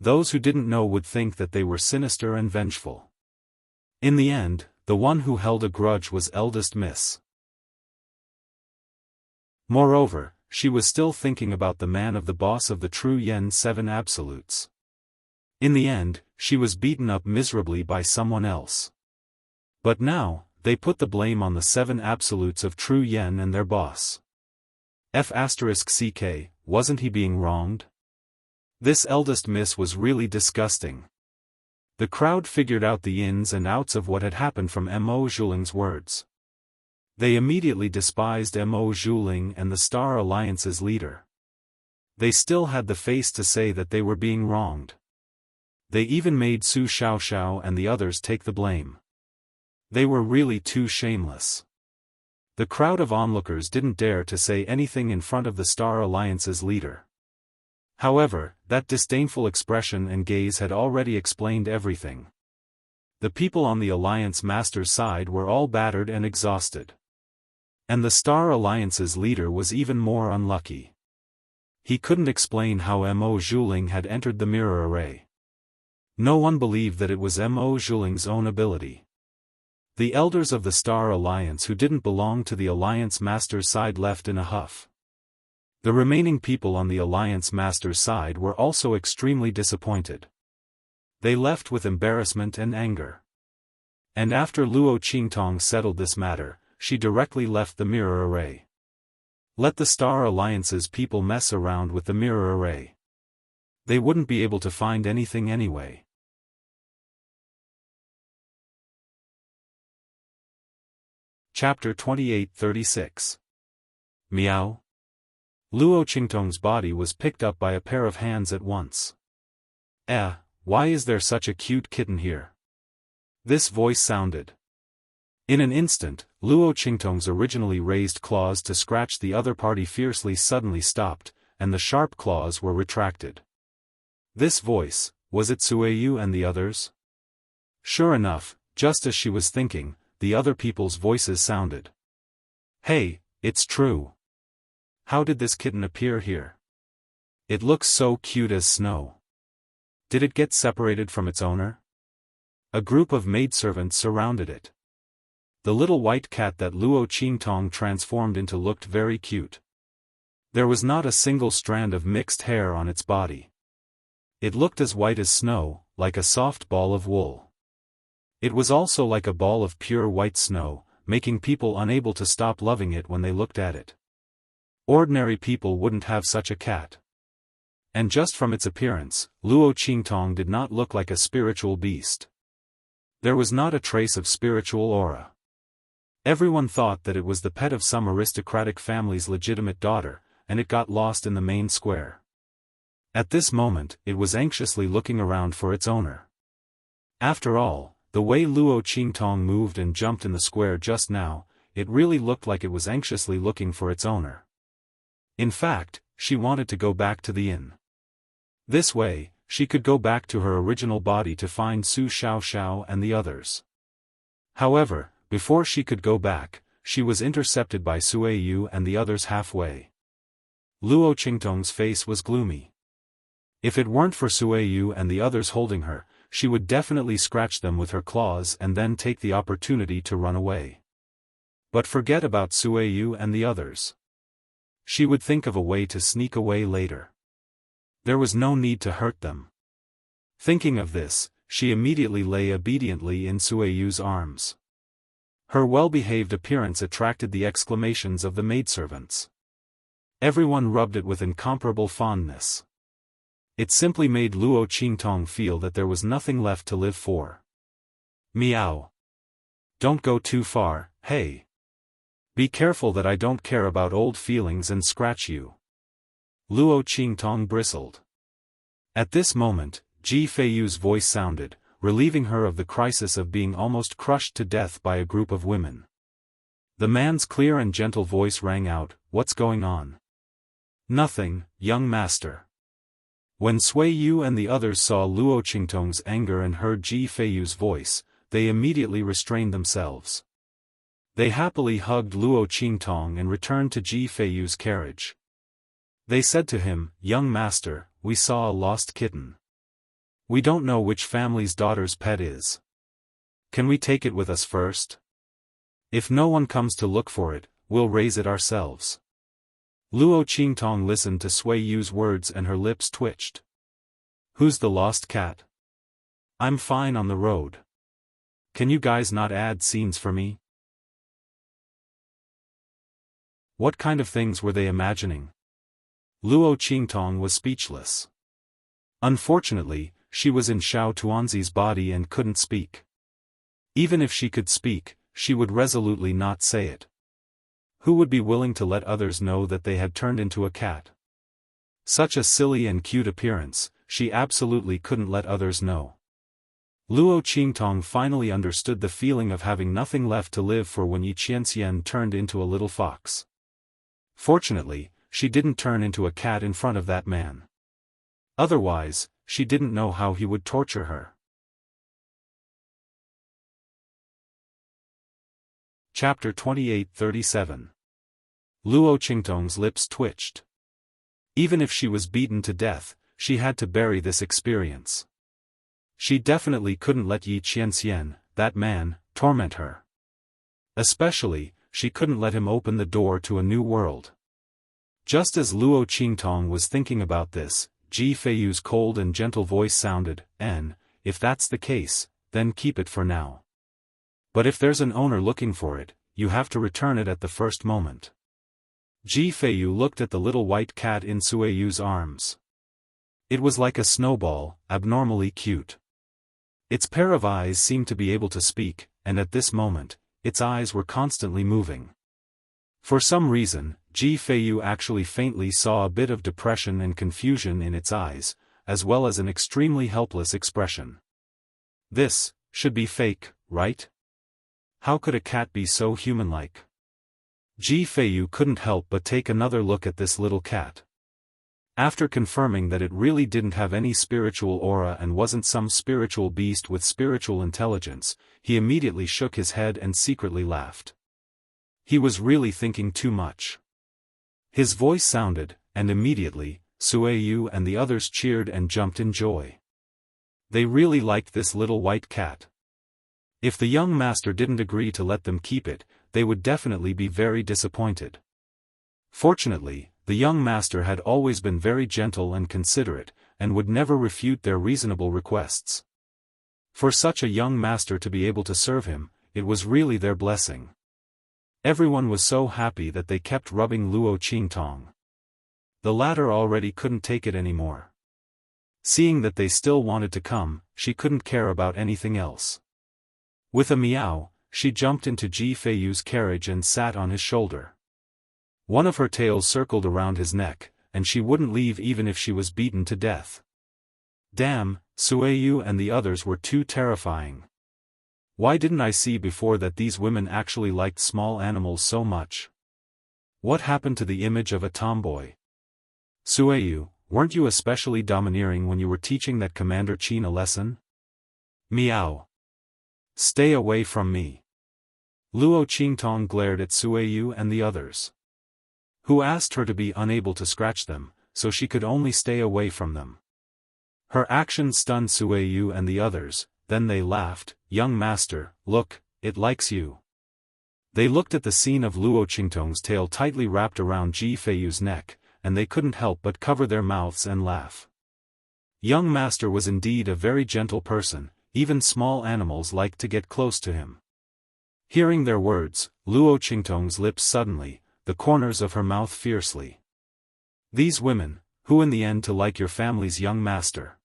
Those who didn't know would think that they were sinister and vengeful. In the end, the one who held a grudge was eldest Miss. Moreover, she was still thinking about the man of the boss of the True Yen 7 Absolutes. In the end, she was beaten up miserably by someone else. But now, they put the blame on the 7 Absolutes of True Yen and their boss. F***ck, wasn't he being wronged? This eldest Miss was really disgusting. The crowd figured out the ins and outs of what had happened from Mo Zhuling's words. They immediately despised Mo Zhuling and the Star Alliance's leader. They still had the face to say that they were being wronged. They even made Su Xiaoxiao and the others take the blame. They were really too shameless. The crowd of onlookers didn't dare to say anything in front of the Star Alliance's leader. However, that disdainful expression and gaze had already explained everything. The people on the Alliance Master's side were all battered and exhausted. And the Star Alliance's leader was even more unlucky. He couldn't explain how Mo Zhuling had entered the mirror array. No one believed that it was Mo Zhuling's own ability. The elders of the Star Alliance who didn't belong to the Alliance Master's side left in a huff. The remaining people on the Alliance Master's side were also extremely disappointed. They left with embarrassment and anger. And after Luo Qingtong settled this matter, she directly left the mirror array. Let the Star Alliance's people mess around with the mirror array. They wouldn't be able to find anything anyway. Chapter 28-36. Meow. Luo Qingtong's body was picked up by a pair of hands at once. Why is there such a cute kitten here? This voice sounded. In an instant, Luo Qingtong's originally raised claws to scratch the other party fiercely suddenly stopped, and the sharp claws were retracted. This voice, was it Sueyu and the others? Sure enough, just as she was thinking, the other people's voices sounded. Hey, it's true. How did this kitten appear here? It looks so cute as snow. Did it get separated from its owner? A group of maidservants surrounded it. The little white cat that Luo Qingtong transformed into looked very cute. There was not a single strand of mixed hair on its body. It looked as white as snow, like a soft ball of wool. It was also like a ball of pure white snow, making people unable to stop loving it when they looked at it. Ordinary people wouldn't have such a cat. And just from its appearance, Luo Qingtong did not look like a spiritual beast. There was not a trace of spiritual aura. Everyone thought that it was the pet of some aristocratic family's legitimate daughter, and it got lost in the main square. At this moment, it was anxiously looking around for its owner. After all, the way Luo Qingtong moved and jumped in the square just now, it really looked like it was anxiously looking for its owner. In fact, she wanted to go back to the inn. This way, she could go back to her original body to find Su Xiaoxiao and the others. However, before she could go back, she was intercepted by Sui Yu and the others halfway. Luo Qingtong's face was gloomy. If it weren't for Sui Yu and the others holding her, she would definitely scratch them with her claws and then take the opportunity to run away. But forget about Sui Yu and the others. She would think of a way to sneak away later. There was no need to hurt them. Thinking of this, she immediately lay obediently in Sui Yu's arms. Her well-behaved appearance attracted the exclamations of the maidservants. Everyone rubbed it with incomparable fondness. It simply made Luo Qingtong feel that there was nothing left to live for. Meow. Don't go too far, hey. Be careful that I don't care about old feelings and scratch you. Luo Qingtong bristled. At this moment, Ji Feiyu's voice sounded, relieving her of the crisis of being almost crushed to death by a group of women. The man's clear and gentle voice rang out, "What's going on?" "Nothing, young master." When Sui Yu and the others saw Luo Qingtong's anger and heard Ji Feiyu's voice, they immediately restrained themselves. They happily hugged Luo Qingtong and returned to Ji Feiyu's carriage. They said to him, "Young master, we saw a lost kitten. We don't know which family's daughter's pet is. Can we take it with us first? If no one comes to look for it, we'll raise it ourselves." Luo Qingtong listened to Sui Yu's words and her lips twitched. "Who's the lost cat? I'm fine on the road. Can you guys not add scenes for me?" What kind of things were they imagining? Luo Qingtong was speechless. Unfortunately, she was in Xiao Tuanzi's body and couldn't speak. Even if she could speak, she would resolutely not say it. Who would be willing to let others know that they had turned into a cat? Such a silly and cute appearance, she absolutely couldn't let others know. Luo Qingtong finally understood the feeling of having nothing left to live for when Yi Qianxian turned into a little fox. Fortunately, she didn't turn into a cat in front of that man. Otherwise, she didn't know how he would torture her. Chapter 28-37. Luo Qingtong's lips twitched. Even if she was beaten to death, she had to bury this experience. She definitely couldn't let Yi Qianxian, that man, torment her. Especially, she couldn't let him open the door to a new world. Just as Luo Qingtong was thinking about this, Ji Feiyu's cold and gentle voice sounded, if that's the case, then keep it for now. But if there's an owner looking for it, you have to return it at the first moment." Ji Feiyu looked at the little white cat in Sui Yu's arms. It was like a snowball, abnormally cute. Its pair of eyes seemed to be able to speak, and at this moment, its eyes were constantly moving. For some reason, Ji Feiyu actually faintly saw a bit of depression and confusion in its eyes, as well as an extremely helpless expression. This should be fake, right? How could a cat be so human-like? Ji Feiyu couldn't help but take another look at this little cat. After confirming that it really didn't have any spiritual aura and wasn't some spiritual beast with spiritual intelligence, he immediately shook his head and secretly laughed. He was really thinking too much. His voice sounded, and immediately, Sui Yu and the others cheered and jumped in joy. They really liked this little white cat. If the young master didn't agree to let them keep it, they would definitely be very disappointed. Fortunately, the young master had always been very gentle and considerate, and would never refute their reasonable requests. For such a young master to be able to serve him, it was really their blessing. Everyone was so happy that they kept rubbing Luo Qingtong. The latter already couldn't take it anymore. Seeing that they still wanted to come, she couldn't care about anything else. With a meow, she jumped into Ji Feiyu's carriage and sat on his shoulder. One of her tails circled around his neck, and she wouldn't leave even if she was beaten to death. Damn, Sueyu and the others were too terrifying. Why didn't I see before that these women actually liked small animals so much? What happened to the image of a tomboy? Sueyu, weren't you especially domineering when you were teaching that Commander Qin a lesson? Meow. Stay away from me. Luo Qingtong glared at Sueyu and the others, who asked her to be unable to scratch them, so she could only stay away from them. Her action stunned Sueyu and the others, then they laughed. Young master, look, it likes you. They looked at the scene of Luo Qingtong's tail tightly wrapped around Ji Feiyu's neck, and they couldn't help but cover their mouths and laugh. Young master was indeed a very gentle person, even small animals liked to get close to him. Hearing their words, Luo Qingtong's lips suddenly, the corners of her mouth fiercely. These women, who in the end to like your family's young master?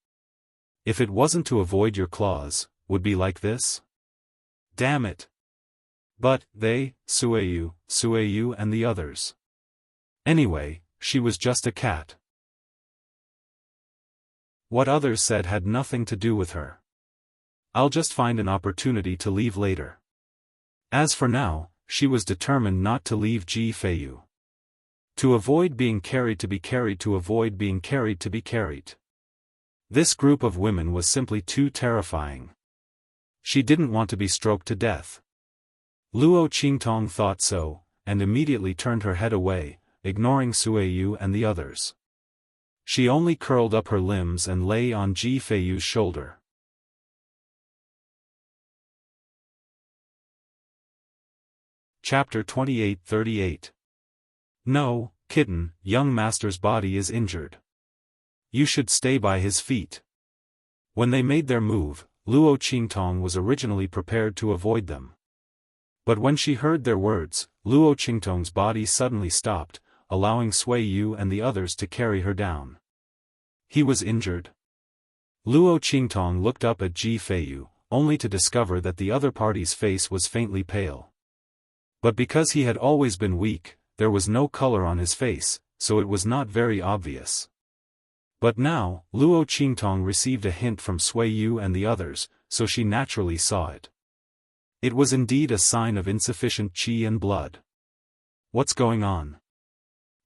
If it wasn't to avoid your claws, would be like this? Damn it! But, they, Sueyu and the others. Anyway, she was just a cat. What others said had nothing to do with her. I'll just find an opportunity to leave later. As for now, she was determined not to leave Ji Feiyu. To avoid being carried to be carried to avoid being carried to be carried. This group of women was simply too terrifying. She didn't want to be stroked to death. Luo Qingtong thought so, and immediately turned her head away, ignoring Sueyu and the others. She only curled up her limbs and lay on Ji Feiyu's shoulder. Chapter 28-38. No, kitten, young master's body is injured. You should stay by his feet. When they made their move, Luo Qingtong was originally prepared to avoid them. But when she heard their words, Luo Qingtong's body suddenly stopped, allowing Sueyu and the others to carry her down. He was injured. Luo Qingtong looked up at Ji Feiyu, only to discover that the other party's face was faintly pale. But because he had always been weak, there was no color on his face, so it was not very obvious. But now, Luo Qingtong received a hint from Sueyu and the others, so she naturally saw it. It was indeed a sign of insufficient qi and blood. What's going on?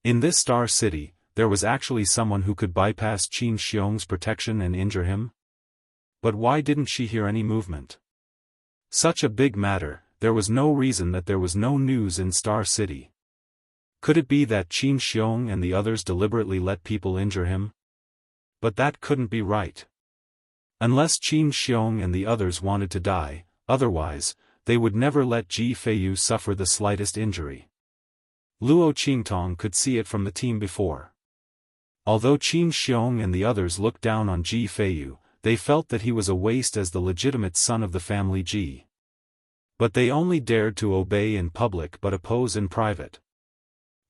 In this star city, there was actually someone who could bypass Qin Xiong's protection and injure him? But why didn't she hear any movement? Such a big matter, there was no reason that there was no news in Star City. Could it be that Qin Xiong and the others deliberately let people injure him? But that couldn't be right. Unless Qin Xiong and the others wanted to die, otherwise, they would never let Ji Feiyu suffer the slightest injury. Luo Qingtong could see it from the team before. Although Qin Xiong and the others looked down on Ji Feiyu, they felt that he was a waste as the legitimate son of the family Ji. But they only dared to obey in public but oppose in private.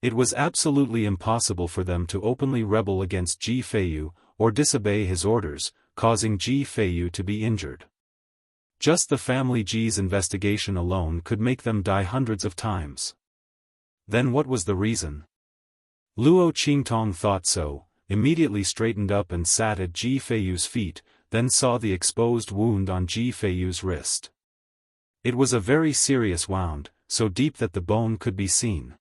It was absolutely impossible for them to openly rebel against Ji Feiyu, or disobey his orders, causing Ji Feiyu to be injured. Just the family Ji's investigation alone could make them die hundreds of times. Then what was the reason? Luo Qingtong thought so, immediately straightened up and sat at Ji Feiyu's feet, then saw the exposed wound on Ji Feiyu's wrist. It was a very serious wound, so deep that the bone could be seen.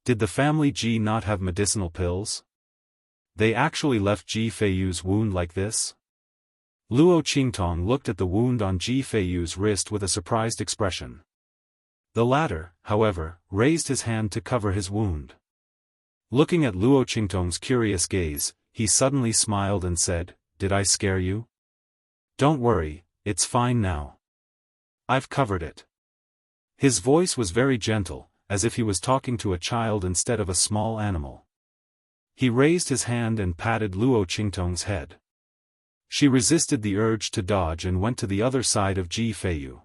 Did the family Ji not have medicinal pills? They actually left Ji Feiyu's wound like this? Luo Qingtong looked at the wound on Ji Feiyu's wrist with a surprised expression. The latter, however, raised his hand to cover his wound. Looking at Luo Qingtong's curious gaze, he suddenly smiled and said, "Did I scare you? Don't worry, it's fine now. I've covered it." His voice was very gentle, as if he was talking to a child instead of a small animal. He raised his hand and patted Luo Qingtong's head. She resisted the urge to dodge and went to the other side of Ji Feiyu.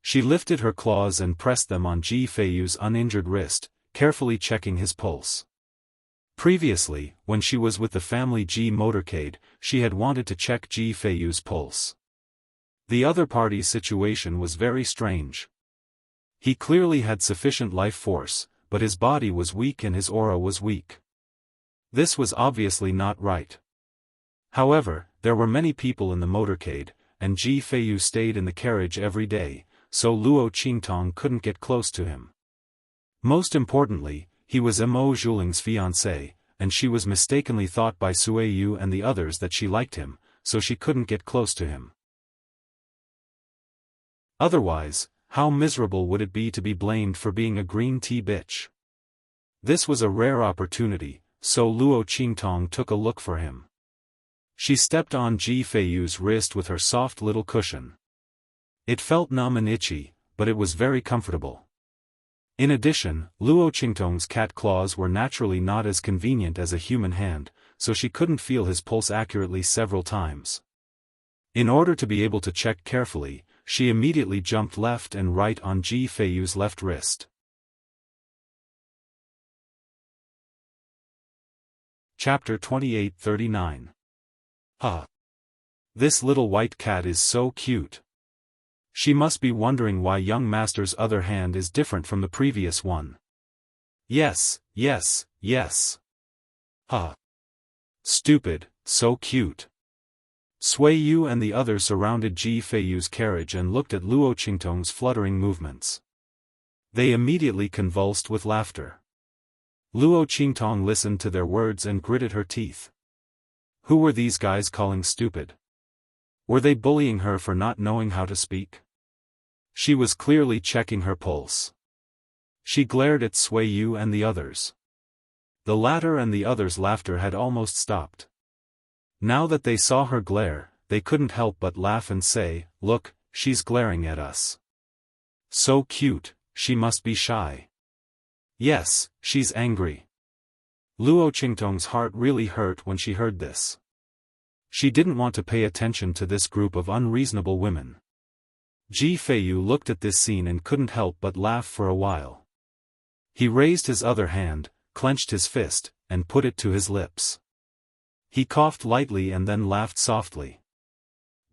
She lifted her claws and pressed them on Ji Feiyu's uninjured wrist, carefully checking his pulse. Previously, when she was with the family Ji motorcade, she had wanted to check Ji Feiyu's pulse. The other party's situation was very strange. He clearly had sufficient life force, but his body was weak and his aura was weak. This was obviously not right. However, there were many people in the motorcade, and Ji Feiyu stayed in the carriage every day, so Luo Qingtong couldn't get close to him. Most importantly, he was Mo Zhuling's fiancé, and she was mistakenly thought by Sui Yu and the others that she liked him, so she couldn't get close to him. Otherwise, how miserable would it be to be blamed for being a green tea bitch? This was a rare opportunity, so Luo Qingtong took a look for him. She stepped on Ji Feiyu's wrist with her soft little cushion. It felt numb and itchy, but it was very comfortable. In addition, Luo Qingtong's cat claws were naturally not as convenient as a human hand, so she couldn't feel his pulse accurately several times. In order to be able to check carefully, she immediately jumped left and right on Ji Feiyu's left wrist. Chapter 28-39. This little white cat is so cute. She must be wondering why young master's other hand is different from the previous one. Yes, yes, yes. Stupid, so cute. Sui Yu and the others surrounded Ji Feiyu's carriage and looked at Luo Qingtong's fluttering movements. They immediately convulsed with laughter. Luo Qingtong listened to their words and gritted her teeth. Who were these guys calling stupid? Were they bullying her for not knowing how to speak? She was clearly checking her pulse. She glared at Sui Yu and the others. The latter and the others' laughter had almost stopped. Now that they saw her glare, they couldn't help but laugh and say, "Look, she's glaring at us. So cute, she must be shy. Yes, she's angry." Luo Qingtong's heart really hurt when she heard this. She didn't want to pay attention to this group of unreasonable women. Ji Feiyu looked at this scene and couldn't help but laugh for a while. He raised his other hand, clenched his fist, and put it to his lips. He coughed lightly and then laughed softly.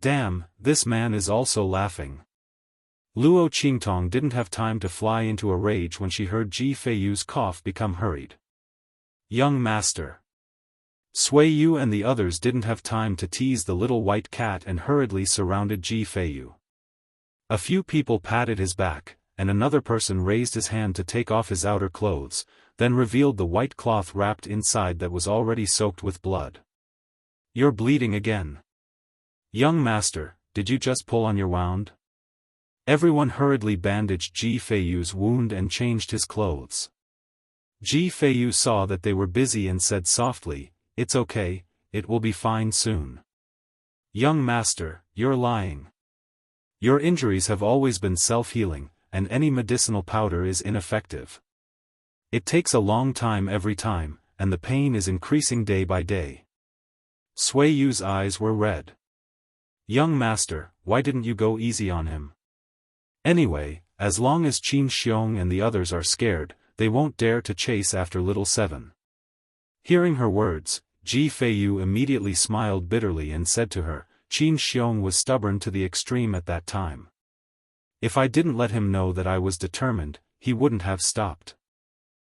Damn, this man is also laughing. Luo Qingtong didn't have time to fly into a rage when she heard Ji Feiyu's cough become hurried. Young master. Sui Yu and the others didn't have time to tease the little white cat and hurriedly surrounded Ji Feiyu. A few people patted his back, and another person raised his hand to take off his outer clothes, then revealed the white cloth wrapped inside that was already soaked with blood. You're bleeding again. Young master, did you just pull on your wound? Everyone hurriedly bandaged Ji Feiyu's wound and changed his clothes. Ji Feiyu saw that they were busy and said softly, "It's okay, it will be fine soon." Young master, you're lying. Your injuries have always been self-healing, and any medicinal powder is ineffective. It takes a long time every time, and the pain is increasing day by day. Sui Yu's eyes were red. Young master, why didn't you go easy on him? Anyway, as long as Qin Xiong and the others are scared, they won't dare to chase after little Seven. Hearing her words, Ji Feiyu immediately smiled bitterly and said to her, Qin Xiong was stubborn to the extreme at that time. If I didn't let him know that I was determined, he wouldn't have stopped.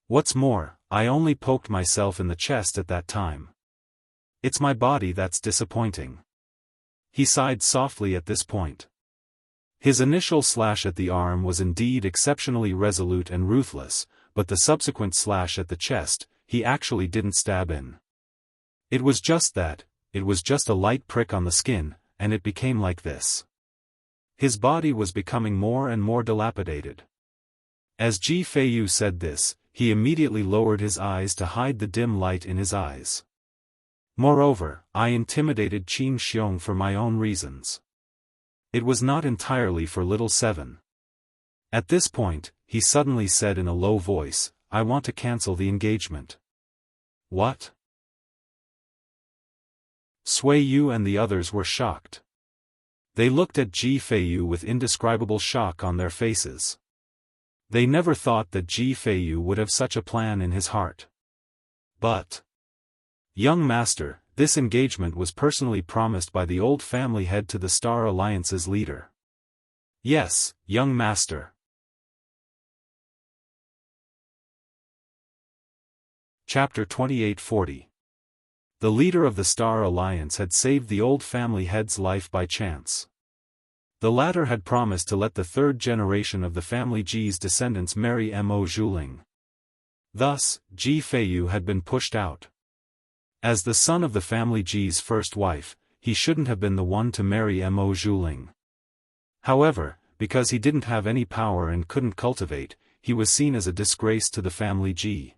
What's more, I only poked myself in the chest at that time. It's my body that's disappointing. He sighed softly at this point. His initial slash at the arm was indeed exceptionally resolute and ruthless, but the subsequent slash at the chest, he actually didn't stab in. It was just a light prick on the skin, and it became like this. His body was becoming more and more dilapidated. As Ji Feiyu said this, he immediately lowered his eyes to hide the dim light in his eyes. Moreover, I intimidated Qin Xiong for my own reasons. It was not entirely for little Seven. At this point, he suddenly said in a low voice, I want to cancel the engagement. What? Sui Yu and the others were shocked. They looked at Ji Feiyu with indescribable shock on their faces. They never thought that Ji Feiyu would have such a plan in his heart. But, young master, this engagement was personally promised by the old family head to the Star Alliance's leader. Yes, young master. Chapter 2840. The leader of the Star Alliance had saved the old family head's life by chance. The latter had promised to let the third generation of the family Ji's descendants marry Mo Zhuling. Thus, Ji Feiyu had been pushed out. As the son of the family Ji's first wife, he shouldn't have been the one to marry Mo Zhuling. However, because he didn't have any power and couldn't cultivate, he was seen as a disgrace to the family Ji.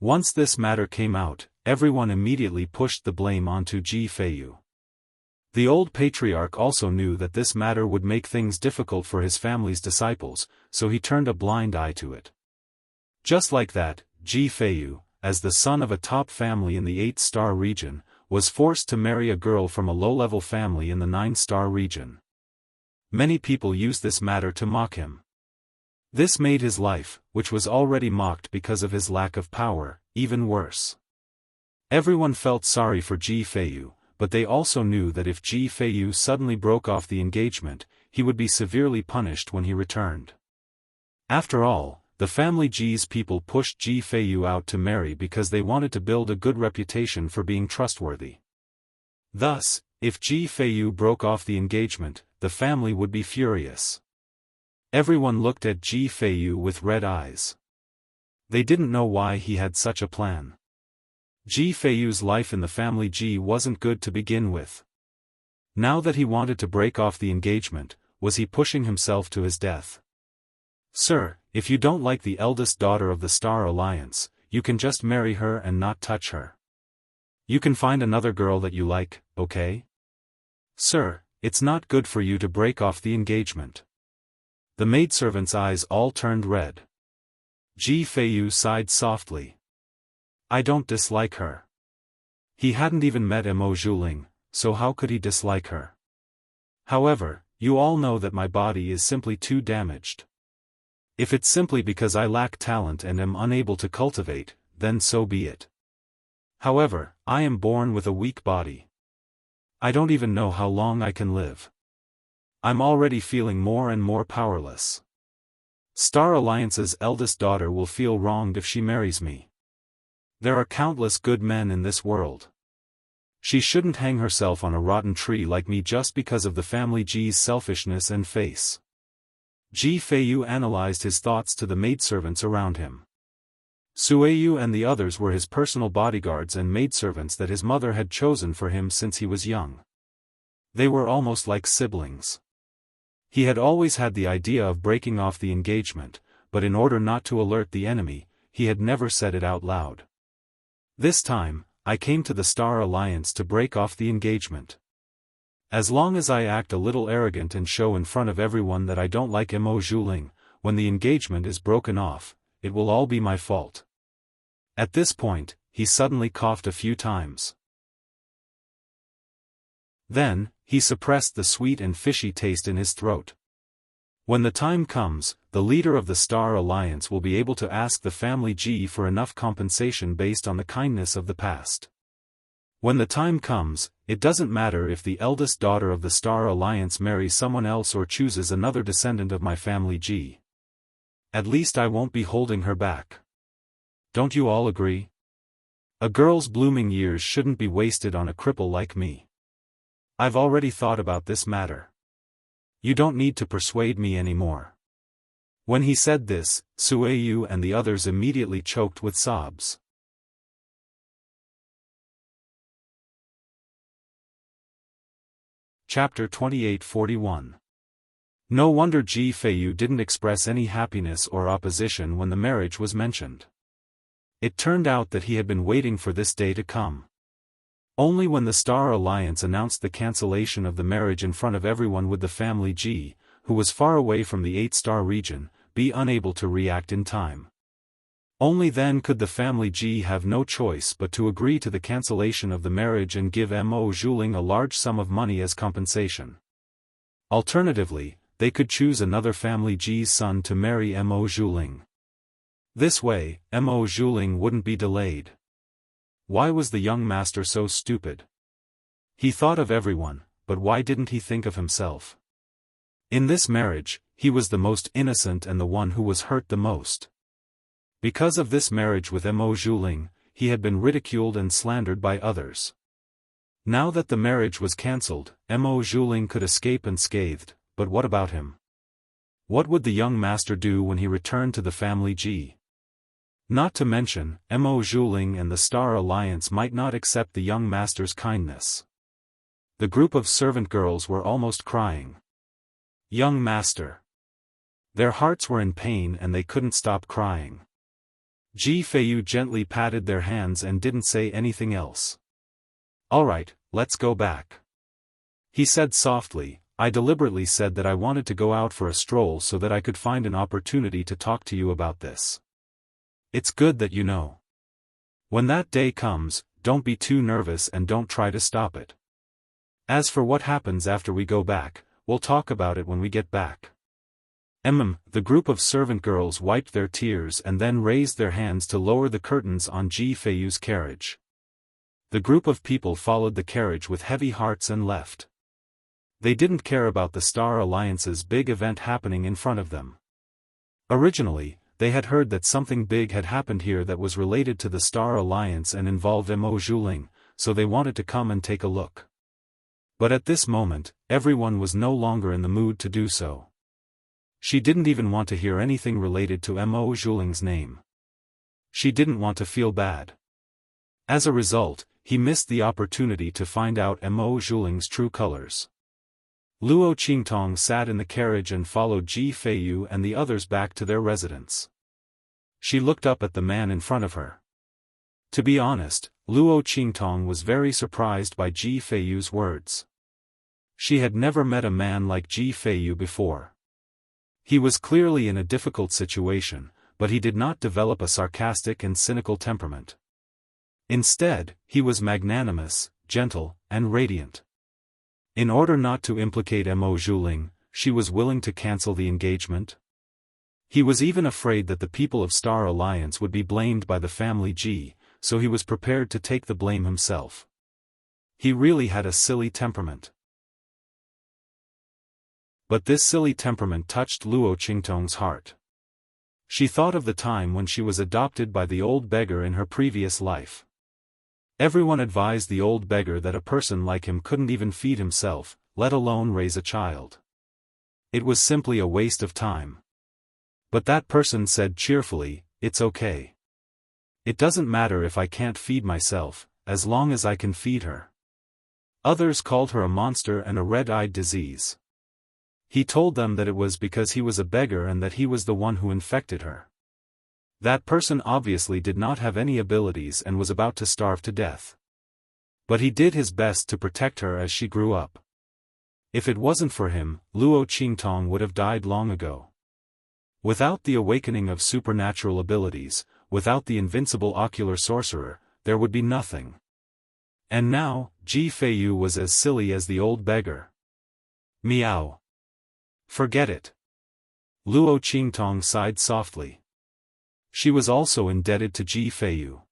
Once this matter came out, everyone immediately pushed the blame onto Ji Feiyu. The old patriarch also knew that this matter would make things difficult for his family's disciples, so he turned a blind eye to it. Just like that, Ji Feiyu, as the son of a top family in the 8-star region, was forced to marry a girl from a low-level family in the 9-star region. Many people used this matter to mock him. This made his life, which was already mocked because of his lack of power, even worse. Everyone felt sorry for Ji Feiyu, but they also knew that if Ji Feiyu suddenly broke off the engagement, he would be severely punished when he returned. After all, the family Ji's people pushed Ji Feiyu out to marry because they wanted to build a good reputation for being trustworthy. Thus, if Ji Feiyu broke off the engagement, the family would be furious. Everyone looked at Ji Feiyu with red eyes. They didn't know why he had such a plan. Ji Feiyu's life in the family Ji wasn't good to begin with. Now that he wanted to break off the engagement, was he pushing himself to his death? Sir, if you don't like the eldest daughter of the Star Alliance, you can just marry her and not touch her. You can find another girl that you like, okay? Sir, it's not good for you to break off the engagement. The maidservant's eyes all turned red. Ji Feiyu sighed softly. I don't dislike her. He hadn't even met Mo Zhuling, so how could he dislike her? However, you all know that my body is simply too damaged. If it's simply because I lack talent and am unable to cultivate, then so be it. However, I am born with a weak body. I don't even know how long I can live. I'm already feeling more and more powerless. Star Alliance's eldest daughter will feel wronged if she marries me. There are countless good men in this world. She shouldn't hang herself on a rotten tree like me just because of the family Ji's selfishness and face. Ji Feiyu analyzed his thoughts to the maidservants around him. Suiyu and the others were his personal bodyguards and maidservants that his mother had chosen for him since he was young. They were almost like siblings. He had always had the idea of breaking off the engagement, but in order not to alert the enemy, he had never said it out loud. This time, I came to the Star Alliance to break off the engagement. As long as I act a little arrogant and show in front of everyone that I don't like Mo Zhuling, when the engagement is broken off, it will all be my fault. At this point, he suddenly coughed a few times. Then, he suppressed the sweet and fishy taste in his throat. When the time comes, the leader of the Star Alliance will be able to ask the family Ji for enough compensation based on the kindness of the past. When the time comes, it doesn't matter if the eldest daughter of the Star Alliance marries someone else or chooses another descendant of my family Ji. At least I won't be holding her back. Don't you all agree? A girl's blooming years shouldn't be wasted on a cripple like me. I've already thought about this matter. You don't need to persuade me anymore. When he said this, Suiyu and the others immediately choked with sobs. Chapter 2841. No wonder Ji Feiyu didn't express any happiness or opposition when the marriage was mentioned. It turned out that he had been waiting for this day to come. Only when the Star Alliance announced the cancellation of the marriage in front of everyone would the family Ji, who was far away from the 8-star region, be unable to react in time. Only then could the family Ji have no choice but to agree to the cancellation of the marriage and give Mo Zhuling a large sum of money as compensation. Alternatively, they could choose another family Ji's son to marry Mo Zhuling. This way, Mo Zhuling wouldn't be delayed. Why was the young master so stupid? He thought of everyone, but why didn't he think of himself? In this marriage, he was the most innocent and the one who was hurt the most. Because of this marriage with Mo Zhuling, he had been ridiculed and slandered by others. Now that the marriage was cancelled, Mo Zhuling could escape unscathed, but what about him? What would the young master do when he returned to the family Ji? Not to mention, Mo Zhuling and the Star Alliance might not accept the young master's kindness. The group of servant girls were almost crying. Young master. Their hearts were in pain and they couldn't stop crying. Ji Feiyu gently patted their hands and didn't say anything else. "Alright, let's go back," he said softly. "I deliberately said that I wanted to go out for a stroll so that I could find an opportunity to talk to you about this. It's good that you know. When that day comes, don't be too nervous and don't try to stop it. As for what happens after we go back, we'll talk about it when we get back." The group of servant girls wiped their tears and then raised their hands to lower the curtains on Ji Feiyu's carriage. The group of people followed the carriage with heavy hearts and left. They didn't care about the Star Alliance's big event happening in front of them. Originally, they had heard that something big had happened here that was related to the Star Alliance and involved Mo Zhuling, so they wanted to come and take a look. But at this moment, everyone was no longer in the mood to do so. She didn't even want to hear anything related to Mo Zhuling's name. She didn't want to feel bad. As a result, he missed the opportunity to find out Mo Zhuling's true colors. Luo Qingtong sat in the carriage and followed Ji Feiyu and the others back to their residence. She looked up at the man in front of her. To be honest, Luo Qingtong was very surprised by Ji Feiyu's words. She had never met a man like Ji Feiyu before. He was clearly in a difficult situation, but he did not develop a sarcastic and cynical temperament. Instead, he was magnanimous, gentle, and radiant. In order not to implicate Mo Zhuling, she was willing to cancel the engagement. He was even afraid that the people of Star Alliance would be blamed by the family Ji, so he was prepared to take the blame himself. He really had a silly temperament. But this silly temperament touched Luo Qingtong's heart. She thought of the time when she was adopted by the old beggar in her previous life. Everyone advised the old beggar that a person like him couldn't even feed himself, let alone raise a child. It was simply a waste of time. But that person said cheerfully, "It's okay. It doesn't matter if I can't feed myself, as long as I can feed her." Others called her a monster and a red-eyed disease. He told them that it was because he was a beggar and that he was the one who infected her. That person obviously did not have any abilities and was about to starve to death. But he did his best to protect her as she grew up. If it wasn't for him, Luo Qingtong would have died long ago. Without the awakening of supernatural abilities, without the invincible ocular sorcerer, there would be nothing. And now, Ji Feiyu was as silly as the old beggar. Meow. Forget it. Luo Qingtong sighed softly. She was also indebted to Ji Feiyu.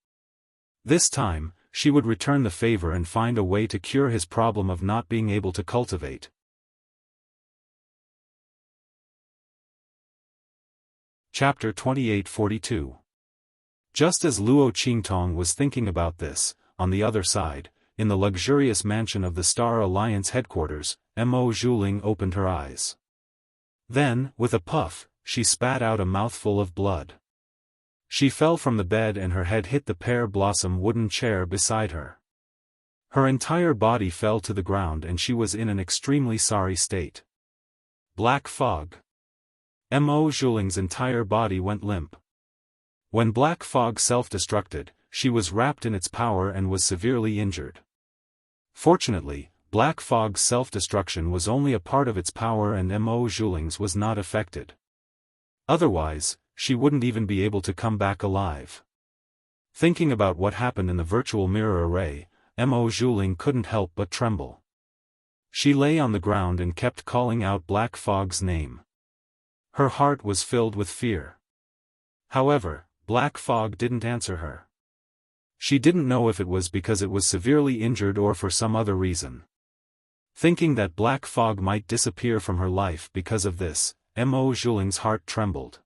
This time, she would return the favor and find a way to cure his problem of not being able to cultivate. Chapter 2842. Just as Luo Qingtong was thinking about this, on the other side, in the luxurious mansion of the Star Alliance headquarters, Mo Zhuling opened her eyes. Then, with a puff, she spat out a mouthful of blood. She fell from the bed and her head hit the pear-blossom wooden chair beside her. Her entire body fell to the ground and she was in an extremely sorry state. Black fog. Mo Zhuling's entire body went limp. When black fog self-destructed, she was wrapped in its power and was severely injured. Fortunately, black fog's self-destruction was only a part of its power and Mo Zhuling's was not affected. Otherwise, she wouldn't even be able to come back alive. Thinking about what happened in the virtual mirror array, Mo Zhuling couldn't help but tremble. She lay on the ground and kept calling out Black Fog's name. Her heart was filled with fear. However, Black Fog didn't answer her. She didn't know if it was because it was severely injured or for some other reason. Thinking that Black Fog might disappear from her life because of this, Mo Zhuling's heart trembled.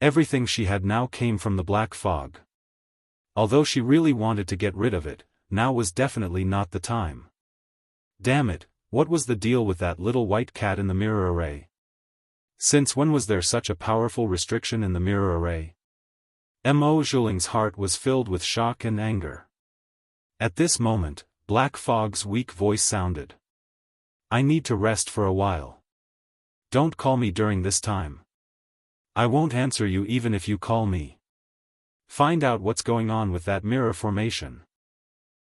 Everything she had now came from the Black Fog. Although she really wanted to get rid of it, now was definitely not the time. Damn it, what was the deal with that little white cat in the mirror array? Since when was there such a powerful restriction in the mirror array? Mo Zhuling's heart was filled with shock and anger. At this moment, Black Fog's weak voice sounded. I need to rest for a while. Don't call me during this time. I won't answer you even if you call me. Find out what's going on with that mirror formation.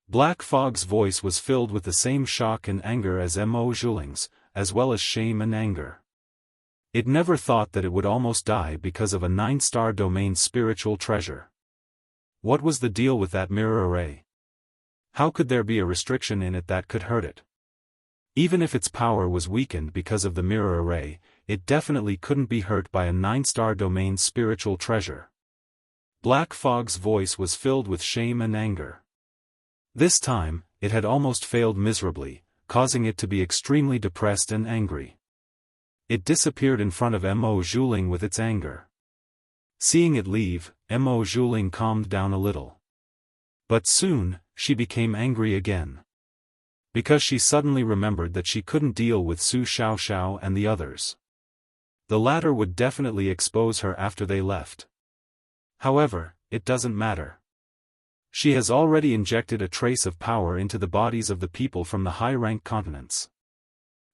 Black Fog's voice was filled with the same shock and anger as Mo Zhuling's, as well as shame and anger. It never thought that it would almost die because of a 9-star domain spiritual treasure. What was the deal with that mirror array? How could there be a restriction in it that could hurt it? Even if its power was weakened because of the mirror array, it definitely couldn't be hurt by a 9-star domain spiritual treasure. Black Fog's voice was filled with shame and anger. This time, it had almost failed miserably, causing it to be extremely depressed and angry. It disappeared in front of Mo Zhuling with its anger. Seeing it leave, Mo Zhuling calmed down a little. But soon, she became angry again. Because she suddenly remembered that she couldn't deal with Su Xiaoxiao and the others. The latter would definitely expose her after they left. However, it doesn't matter. She has already injected a trace of power into the bodies of the people from the high-rank continents.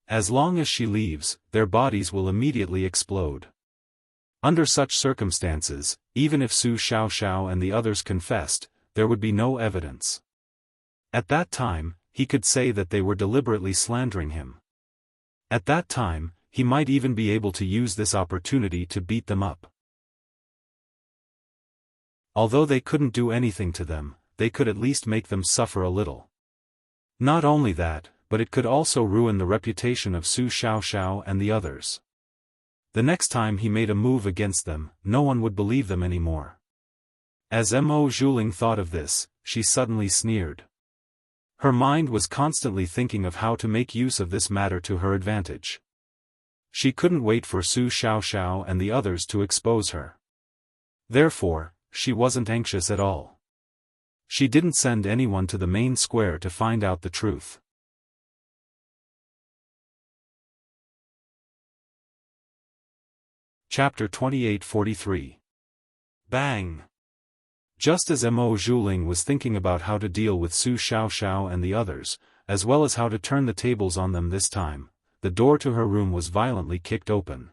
As long as she leaves, their bodies will immediately explode. Under such circumstances, even if Su Xiaoxiao and the others confessed, there would be no evidence. At that time, he could say that they were deliberately slandering him. At that time, he might even be able to use this opportunity to beat them up. Although they couldn't do anything to them, they could at least make them suffer a little. Not only that, but it could also ruin the reputation of Su Xiaoxiao and the others. The next time he made a move against them, no one would believe them anymore. As Mo Zhuling thought of this, she suddenly sneered. Her mind was constantly thinking of how to make use of this matter to her advantage. She couldn't wait for Su Xiaoxiao and the others to expose her. Therefore, she wasn't anxious at all. She didn't send anyone to the main square to find out the truth. Chapter 2843. Bang! Just as Mo Zhuling was thinking about how to deal with Su Xiaoxiao and the others, as well as how to turn the tables on them this time, the door to her room was violently kicked open.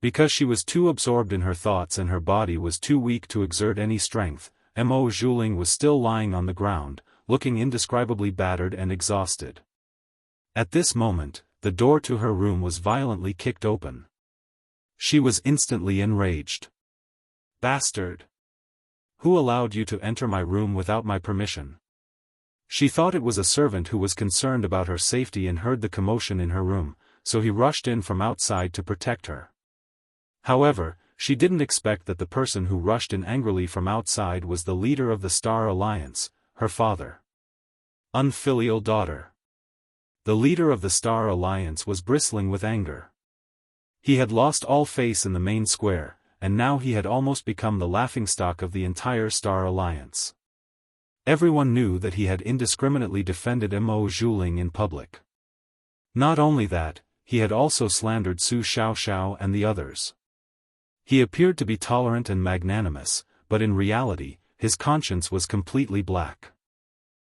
Because she was too absorbed in her thoughts and her body was too weak to exert any strength, Mo Zhuling was still lying on the ground, looking indescribably battered and exhausted. At this moment, the door to her room was violently kicked open. She was instantly enraged. Bastard! Who allowed you to enter my room without my permission? She thought it was a servant who was concerned about her safety and heard the commotion in her room, so he rushed in from outside to protect her. However, she didn't expect that the person who rushed in angrily from outside was the leader of the Star Alliance, her father. Unfilial daughter. The leader of the Star Alliance was bristling with anger. He had lost all face in the main square, and now he had almost become the laughingstock of the entire Star Alliance. Everyone knew that he had indiscriminately defended Mo Zhuling in public. Not only that, he had also slandered Su Xiaoxiao and the others. He appeared to be tolerant and magnanimous, but in reality, his conscience was completely black.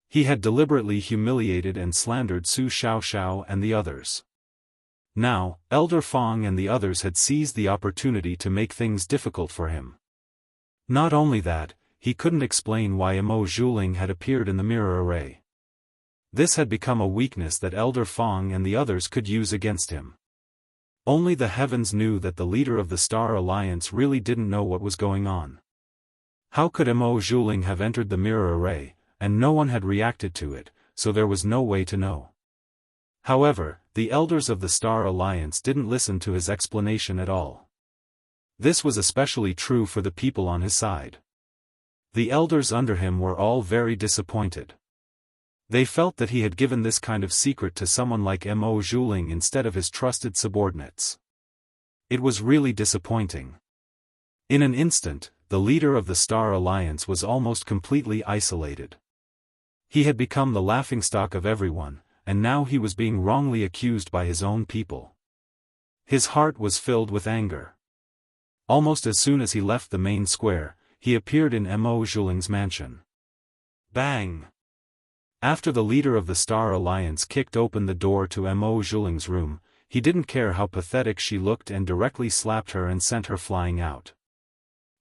He had deliberately humiliated and slandered Su Xiaoxiao and the others. Now, Elder Fong and the others had seized the opportunity to make things difficult for him. Not only that, he couldn't explain why Mo Zhuling had appeared in the mirror array. This had become a weakness that Elder Fong and the others could use against him. Only the heavens knew that the leader of the Star Alliance really didn't know what was going on. How could Mo Zhuling have entered the mirror array, and no one had reacted to it, so there was no way to know. However, the elders of the Star Alliance didn't listen to his explanation at all. This was especially true for the people on his side. The elders under him were all very disappointed. They felt that he had given this kind of secret to someone like Mo Zhuling instead of his trusted subordinates. It was really disappointing. In an instant, the leader of the Star Alliance was almost completely isolated. He had become the laughingstock of everyone, and now he was being wrongly accused by his own people. His heart was filled with anger. Almost as soon as he left the main square, he appeared in Mo Zhuling's mansion. Bang! After the leader of the Star Alliance kicked open the door to Mo Zhuling's room, he didn't care how pathetic she looked and directly slapped her and sent her flying out.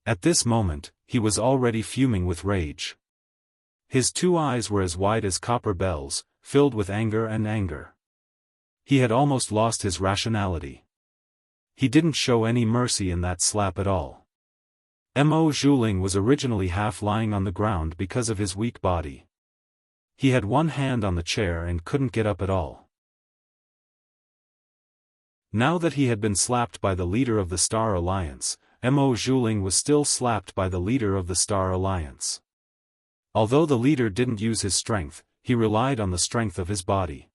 At this moment, he was already fuming with rage. His two eyes were as wide as copper bells, filled with anger and anger. He had almost lost his rationality. He didn't show any mercy in that slap at all. Mo Zhuling was originally half lying on the ground because of his weak body. He had one hand on the chair and couldn't get up at all. Now that he had been slapped by the leader of the Star Alliance, Mo Zhuling was still slapped by the leader of the Star Alliance. Although the leader didn't use his strength, he relied on the strength of his body.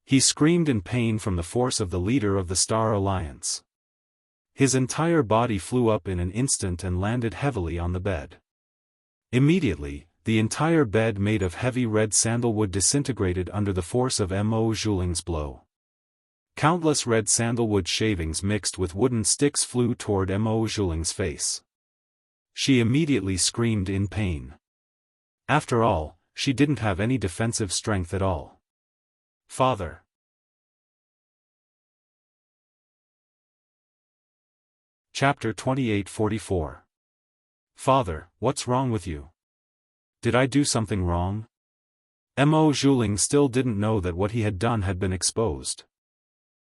He screamed in pain from the force of the leader of the Star Alliance. His entire body flew up in an instant and landed heavily on the bed. Immediately, the entire bed made of heavy red sandalwood disintegrated under the force of Mo Zhuling's blow. Countless red sandalwood shavings mixed with wooden sticks flew toward Mo Zhuling's face. She immediately screamed in pain. After all, she didn't have any defensive strength at all. Father. Chapter 28:44. Father, what's wrong with you? Did I do something wrong? Mo Zhuling still didn't know that what he had done had been exposed.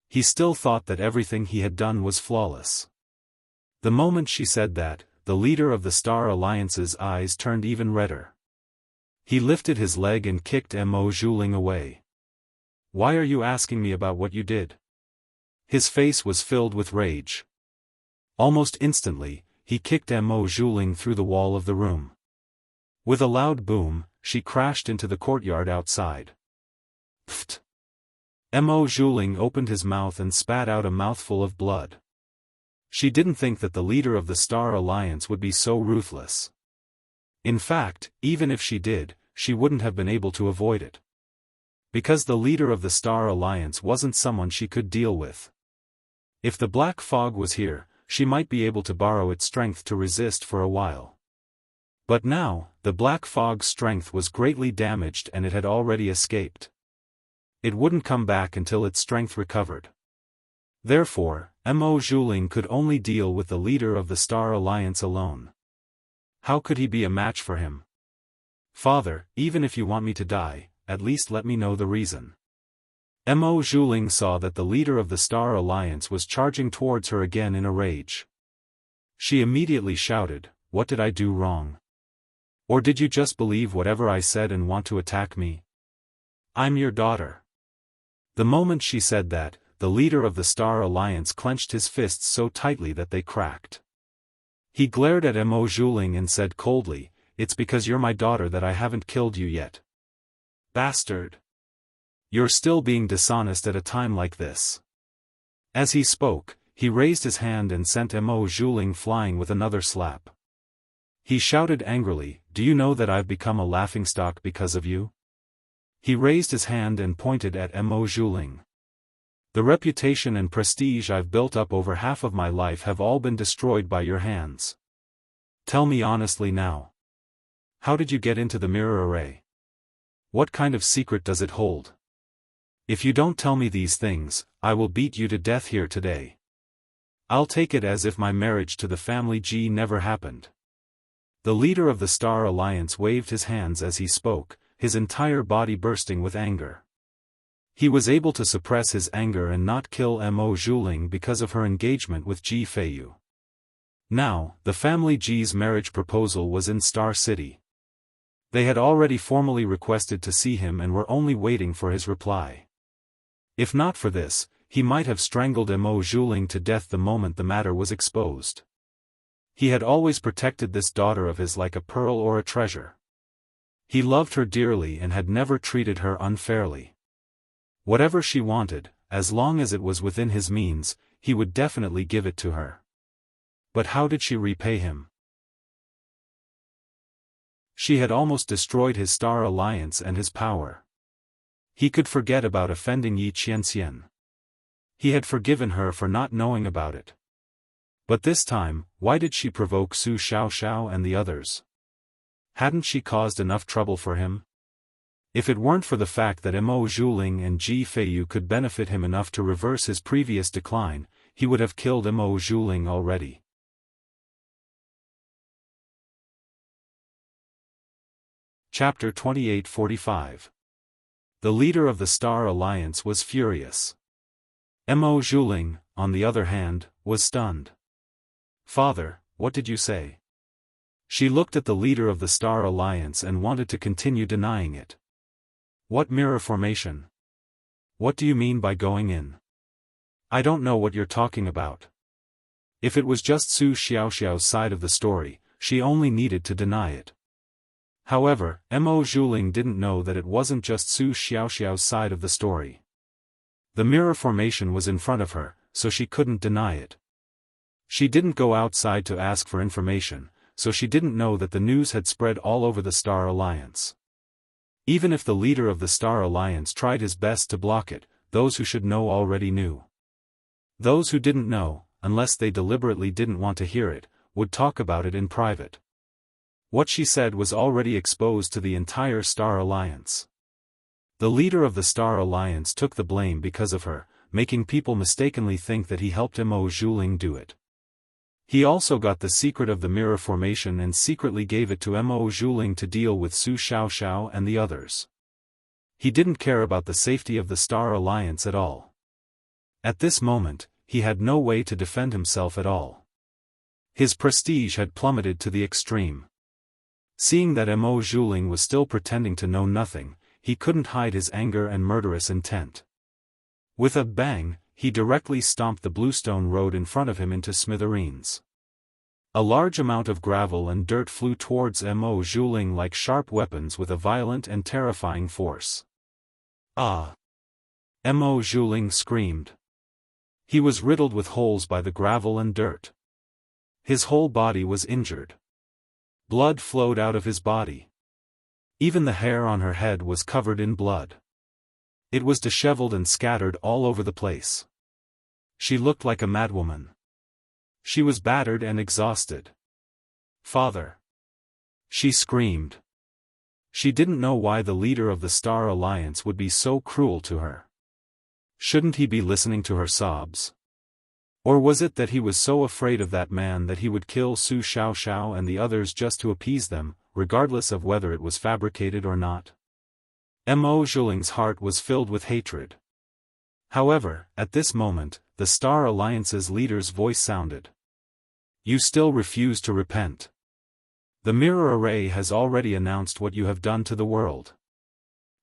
He still thought that everything he had done was flawless. The moment she said that, the leader of the Star Alliance's eyes turned even redder. He lifted his leg and kicked Mo Zhuling away. Why are you asking me about what you did? His face was filled with rage. Almost instantly, he kicked Mo Zhuling through the wall of the room. With a loud boom, she crashed into the courtyard outside. Pfft! Mo Zhuling opened his mouth and spat out a mouthful of blood. She didn't think that the leader of the Star Alliance would be so ruthless. In fact, even if she did, she wouldn't have been able to avoid it. Because the leader of the Star Alliance wasn't someone she could deal with. If the black fog was here, she might be able to borrow its strength to resist for a while. But now, the black fog's strength was greatly damaged and it had already escaped. It wouldn't come back until its strength recovered. Therefore, Mo Zhuling could only deal with the leader of the Star Alliance alone. How could he be a match for him? Father, even if you want me to die, at least let me know the reason. Mo Zhuling saw that the leader of the Star Alliance was charging towards her again in a rage. She immediately shouted, "What did I do wrong? Or did you just believe whatever I said and want to attack me? I'm your daughter." The moment she said that, the leader of the Star Alliance clenched his fists so tightly that they cracked. He glared at Mo Zhuling and said coldly, "It's because you're my daughter that I haven't killed you yet. Bastard! You're still being dishonest at a time like this." As he spoke, he raised his hand and sent Mo Zhuling flying with another slap. He shouted angrily, "Do you know that I've become a laughingstock because of you?" He raised his hand and pointed at Mo Zhuling. "The reputation and prestige I've built up over half of my life have all been destroyed by your hands. Tell me honestly now. How did you get into the mirror array? What kind of secret does it hold? If you don't tell me these things, I will beat you to death here today. I'll take it as if my marriage to the family G never happened." The leader of the Star Alliance waved his hands as he spoke, his entire body bursting with anger. He was able to suppress his anger and not kill Mo Zhuling because of her engagement with Ji Feiyu. Now, the family Ji's marriage proposal was in Star City. They had already formally requested to see him and were only waiting for his reply. If not for this, he might have strangled Mo Zhuling to death the moment the matter was exposed. He had always protected this daughter of his like a pearl or a treasure. He loved her dearly and had never treated her unfairly. Whatever she wanted, as long as it was within his means, he would definitely give it to her. But how did she repay him? She had almost destroyed his star alliance and his power. He could forget about offending Yi Qianxian. He had forgiven her for not knowing about it. But this time, why did she provoke Su Xiaoxiao and the others? Hadn't she caused enough trouble for him? If it weren't for the fact that Mo Zhuling and Ji Feiyu could benefit him enough to reverse his previous decline, he would have killed Mo Zhuling already. Chapter 2845. The leader of the Star Alliance was furious. Mo Zhuling, on the other hand, was stunned. "Father, what did you say?" She looked at the leader of the Star Alliance and wanted to continue denying it. "What mirror formation? What do you mean by going in? I don't know what you're talking about." If it was just Su Xiaoxiao's side of the story, she only needed to deny it. However, Mo Zhuling didn't know that it wasn't just Su Xiaoxiao's side of the story. The mirror formation was in front of her, so she couldn't deny it. She didn't go outside to ask for information, so she didn't know that the news had spread all over the Star Alliance. Even if the leader of the Star Alliance tried his best to block it, those who should know already knew. Those who didn't know, unless they deliberately didn't want to hear it, would talk about it in private. What she said was already exposed to the entire Star Alliance. The leader of the Star Alliance took the blame because of her, making people mistakenly think that he helped Mo Zhuling do it. He also got the secret of the mirror formation and secretly gave it to Mo Zhuling to deal with Su Xiaoxiao and the others. He didn't care about the safety of the Star Alliance at all. At this moment, he had no way to defend himself at all. His prestige had plummeted to the extreme. Seeing that Mo Zhuling was still pretending to know nothing, he couldn't hide his anger and murderous intent. With a bang, he directly stomped the bluestone road in front of him into smithereens. A large amount of gravel and dirt flew towards Mo Zhuling like sharp weapons with a violent and terrifying force. "Ah!" Mo Zhuling screamed. He was riddled with holes by the gravel and dirt. His whole body was injured. Blood flowed out of his body. Even the hair on her head was covered in blood. It was disheveled and scattered all over the place. She looked like a madwoman. She was battered and exhausted. "Father!" she screamed. She didn't know why the leader of the Star Alliance would be so cruel to her. Shouldn't he be listening to her sobs? Or was it that he was so afraid of that man that he would kill Su Xiaoxiao and the others just to appease them, regardless of whether it was fabricated or not? Mo Zhuling's heart was filled with hatred. However, at this moment, the Star Alliance's leader's voice sounded. "You still refuse to repent. The mirror array has already announced what you have done to the world.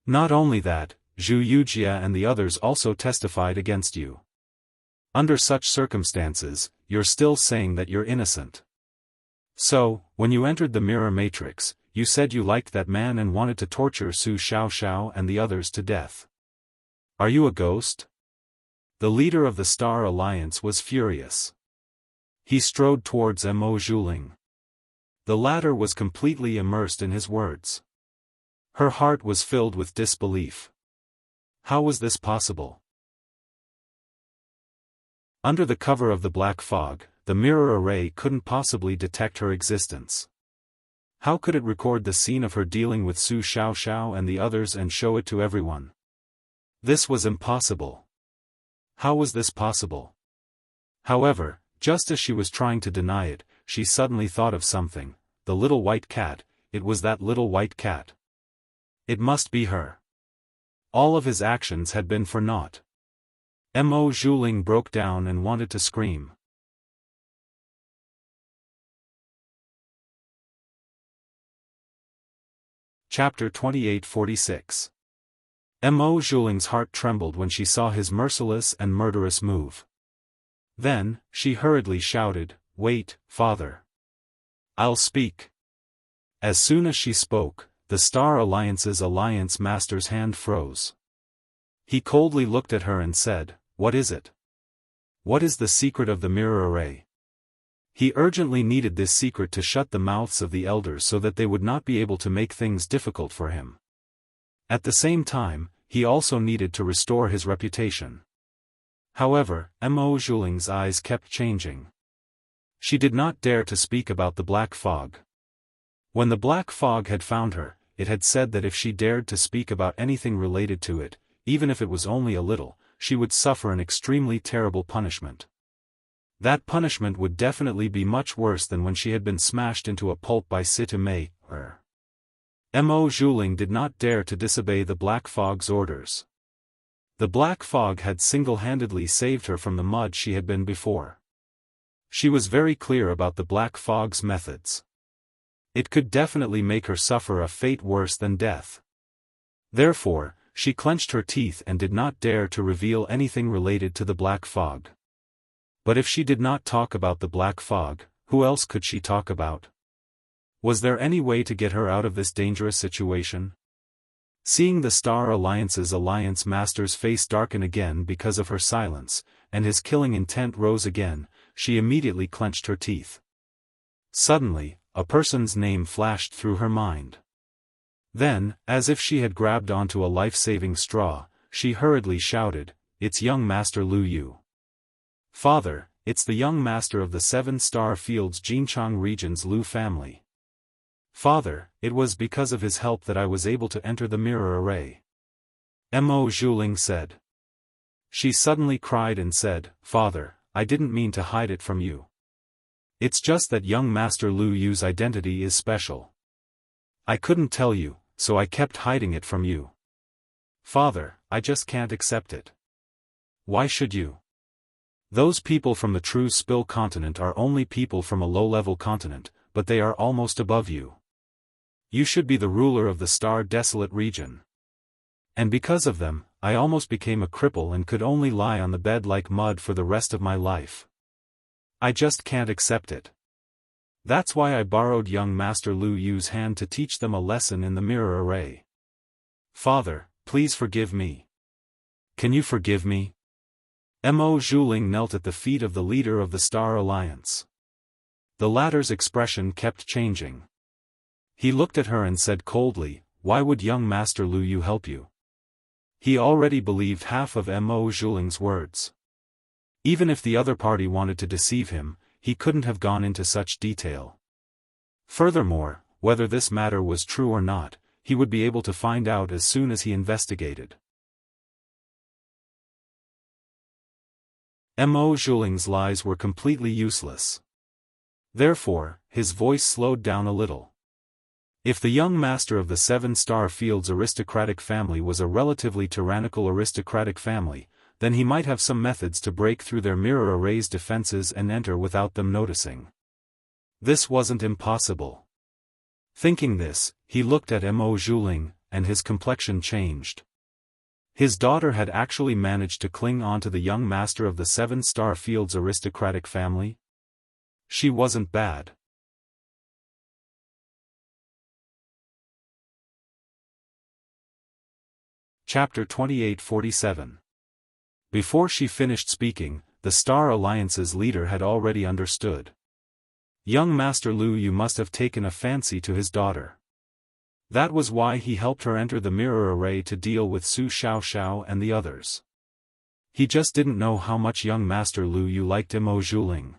Not only that, Zhu Yujia and the others also testified against you. Under such circumstances, you're still saying that you're innocent. So, when you entered the mirror matrix, you said you liked that man and wanted to torture Su Xiaoxiao and the others to death. Are you a ghost?" The leader of the Star Alliance was furious. He strode towards Mo Zhuling. The latter was completely immersed in his words. Her heart was filled with disbelief. How was this possible? Under the cover of the black fog, the mirror array couldn't possibly detect her existence. How could it record the scene of her dealing with Su Xiaoxiao and the others and show it to everyone? This was impossible. How was this possible? However, just as she was trying to deny it, she suddenly thought of something. The little white cat, it was that little white cat. It must be her. all of his actions had been for naught. Mo Zhuling broke down and wanted to scream. Chapter 2846. Mo Zhuling's heart trembled when she saw his merciless and murderous move. Then, she hurriedly shouted, "Wait, father. I'll speak." As soon as she spoke, the Star Alliance's alliance master's hand froze. He coldly looked at her and said, "What is it? What is the secret of the mirror array?" He urgently needed this secret to shut the mouths of the elders so that they would not be able to make things difficult for him. At the same time, he also needed to restore his reputation. However, Mo Zhuling's eyes kept changing. She did not dare to speak about the black fog. When the black fog had found her, it had said that if she dared to speak about anything related to it, even if it was only a little, she would suffer an extremely terrible punishment. That punishment would definitely be much worse than when she had been smashed into a pulp by Sita Mei. Mo Zhuling did not dare to disobey the Black Fog's orders. The Black Fog had single-handedly saved her from the mud she had been before. She was very clear about the Black Fog's methods. It could definitely make her suffer a fate worse than death. Therefore, she clenched her teeth and did not dare to reveal anything related to the Black Fog. But if she did not talk about the Black Fog, who else could she talk about? Was there any way to get her out of this dangerous situation? Seeing the Star Alliance's alliance master's face darken again because of her silence, and his killing intent rose again, she immediately clenched her teeth. Suddenly, a person's name flashed through her mind. Then, as if she had grabbed onto a life-saving straw, she hurriedly shouted, "It's young Master Lu Yu. Father, it's the young master of the 7-star Fields Jinchang region's Lu family. Father, it was because of his help that I was able to enter the mirror array." Mo Zhuling said. She suddenly cried and said, "Father, I didn't mean to hide it from you. It's just that young Master Lu Yu's identity is special. I couldn't tell you, so I kept hiding it from you. Father, I just can't accept it. Why should you? Those people from the true Spill continent are only people from a low-level continent, but they are almost above you. You should be the ruler of the Star Desolate region. And because of them, I almost became a cripple and could only lie on the bed like mud for the rest of my life. I just can't accept it. That's why I borrowed young Master Lu Yu's hand to teach them a lesson in the mirror array. Father, please forgive me. Can you forgive me?" Mo Zhuling knelt at the feet of the leader of the Star Alliance. The latter's expression kept changing. He looked at her and said coldly, "Why would young Master Lu Yu help you?" He already believed half of Mo Zhuling's words. Even if the other party wanted to deceive him, he couldn't have gone into such detail. Furthermore, whether this matter was true or not, he would be able to find out as soon as he investigated. Mo Zhuling's lies were completely useless. Therefore, his voice slowed down a little. If the young master of the 7-star Fields aristocratic family was a relatively tyrannical aristocratic family, then he might have some methods to break through their mirror array's defenses and enter without them noticing. This wasn't impossible. Thinking this, he looked at Mo Zhuling, and his complexion changed. His daughter had actually managed to cling on to the young master of the 7-star Fields aristocratic family. She wasn't bad. Chapter 2847. Before she finished speaking, the Star Alliance's leader had already understood. Young Master Lu Yu must have taken a fancy to his daughter. That was why he helped her enter the mirror array to deal with Su Xiaoxiao and the others. He just didn't know how much young Master Lu Yu liked Mo Zhuling.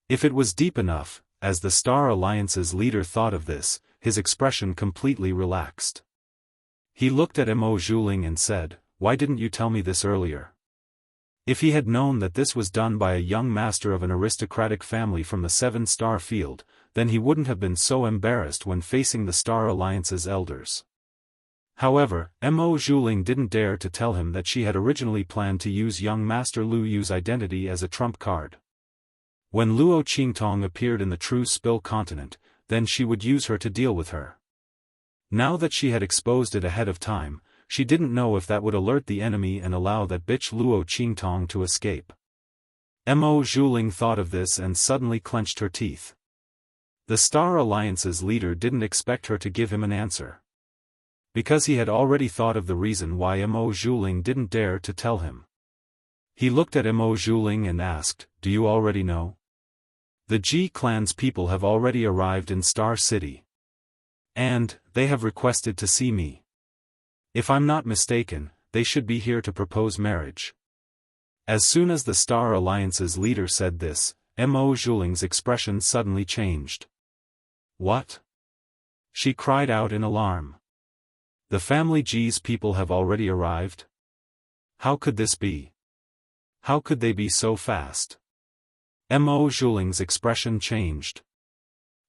If it was deep enough, as the Star Alliance's leader thought of this, his expression completely relaxed. He looked at Mo Zhuling and said, "Why didn't you tell me this earlier?" If he had known that this was done by a young master of an aristocratic family from the 7-star field, then he wouldn't have been so embarrassed when facing the Star Alliance's elders. However, Mo Zhuling didn't dare to tell him that she had originally planned to use young Master Lu Yu's identity as a trump card. When Luo Qingtong appeared in the true Spill continent, then she would use her to deal with her. Now that she had exposed it ahead of time, she didn't know if that would alert the enemy and allow that bitch Luo Qingtong to escape. Mo Zhuling thought of this and suddenly clenched her teeth. The Star Alliance's leader didn't expect her to give him an answer. Because he had already thought of the reason why Mo Zhuling didn't dare to tell him. He looked at Mo Zhuling and asked, "Do you already know? The Ji clan's people have already arrived in Star City. And, they have requested to see me. If I'm not mistaken, they should be here to propose marriage." As soon as the Star Alliance's leader said this, Mo Zhuling's expression suddenly changed. "What?" she cried out in alarm. "The family Ji's people have already arrived? How could this be? How could they be so fast?" Mo Zhuling's expression changed.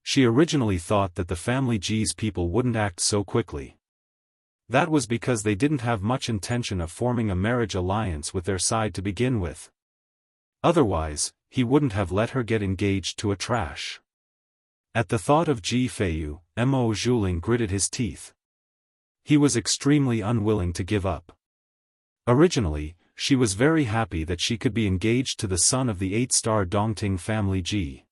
She originally thought that the family Ji's people wouldn't act so quickly. That was because they didn't have much intention of forming a marriage alliance with their side to begin with. Otherwise, he wouldn't have let her get engaged to a trash. At the thought of Ji Feiyu, Mo Zhuling gritted his teeth. He was extremely unwilling to give up. Originally, she was very happy that she could be engaged to the son of the 8-star Dongting family Ji.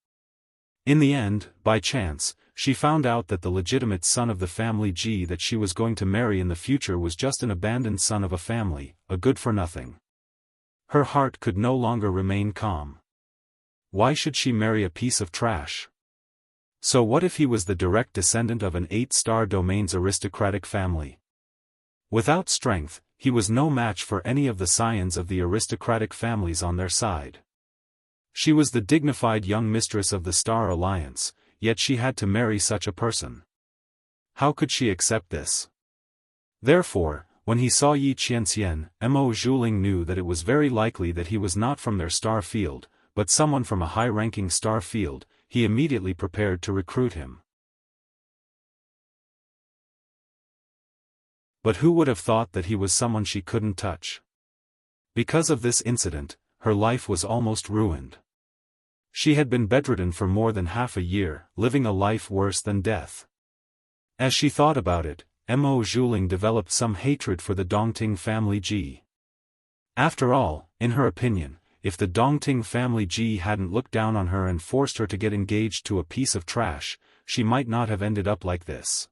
In the end, by chance, she found out that the legitimate son of the family Ji that she was going to marry in the future was just an abandoned son of a family, a good-for-nothing. Her heart could no longer remain calm. Why should she marry a piece of trash? So what if he was the direct descendant of an 8-star domain's aristocratic family? Without strength, he was no match for any of the scions of the aristocratic families on their side. She was the dignified young mistress of the Star Alliance, yet she had to marry such a person. How could she accept this? Therefore, when he saw Yi Qianxian, Mo Zhuling knew that it was very likely that he was not from their star field, but someone from a high-ranking star field. He immediately prepared to recruit him. But who would have thought that he was someone she couldn't touch? Because of this incident, her life was almost ruined. She had been bedridden for more than half a year, living a life worse than death. As she thought about it, Mo Zhuling developed some hatred for the Dongting family Ji. After all, in her opinion, if the Dongting family Ji hadn't looked down on her and forced her to get engaged to a piece of trash, she might not have ended up like this.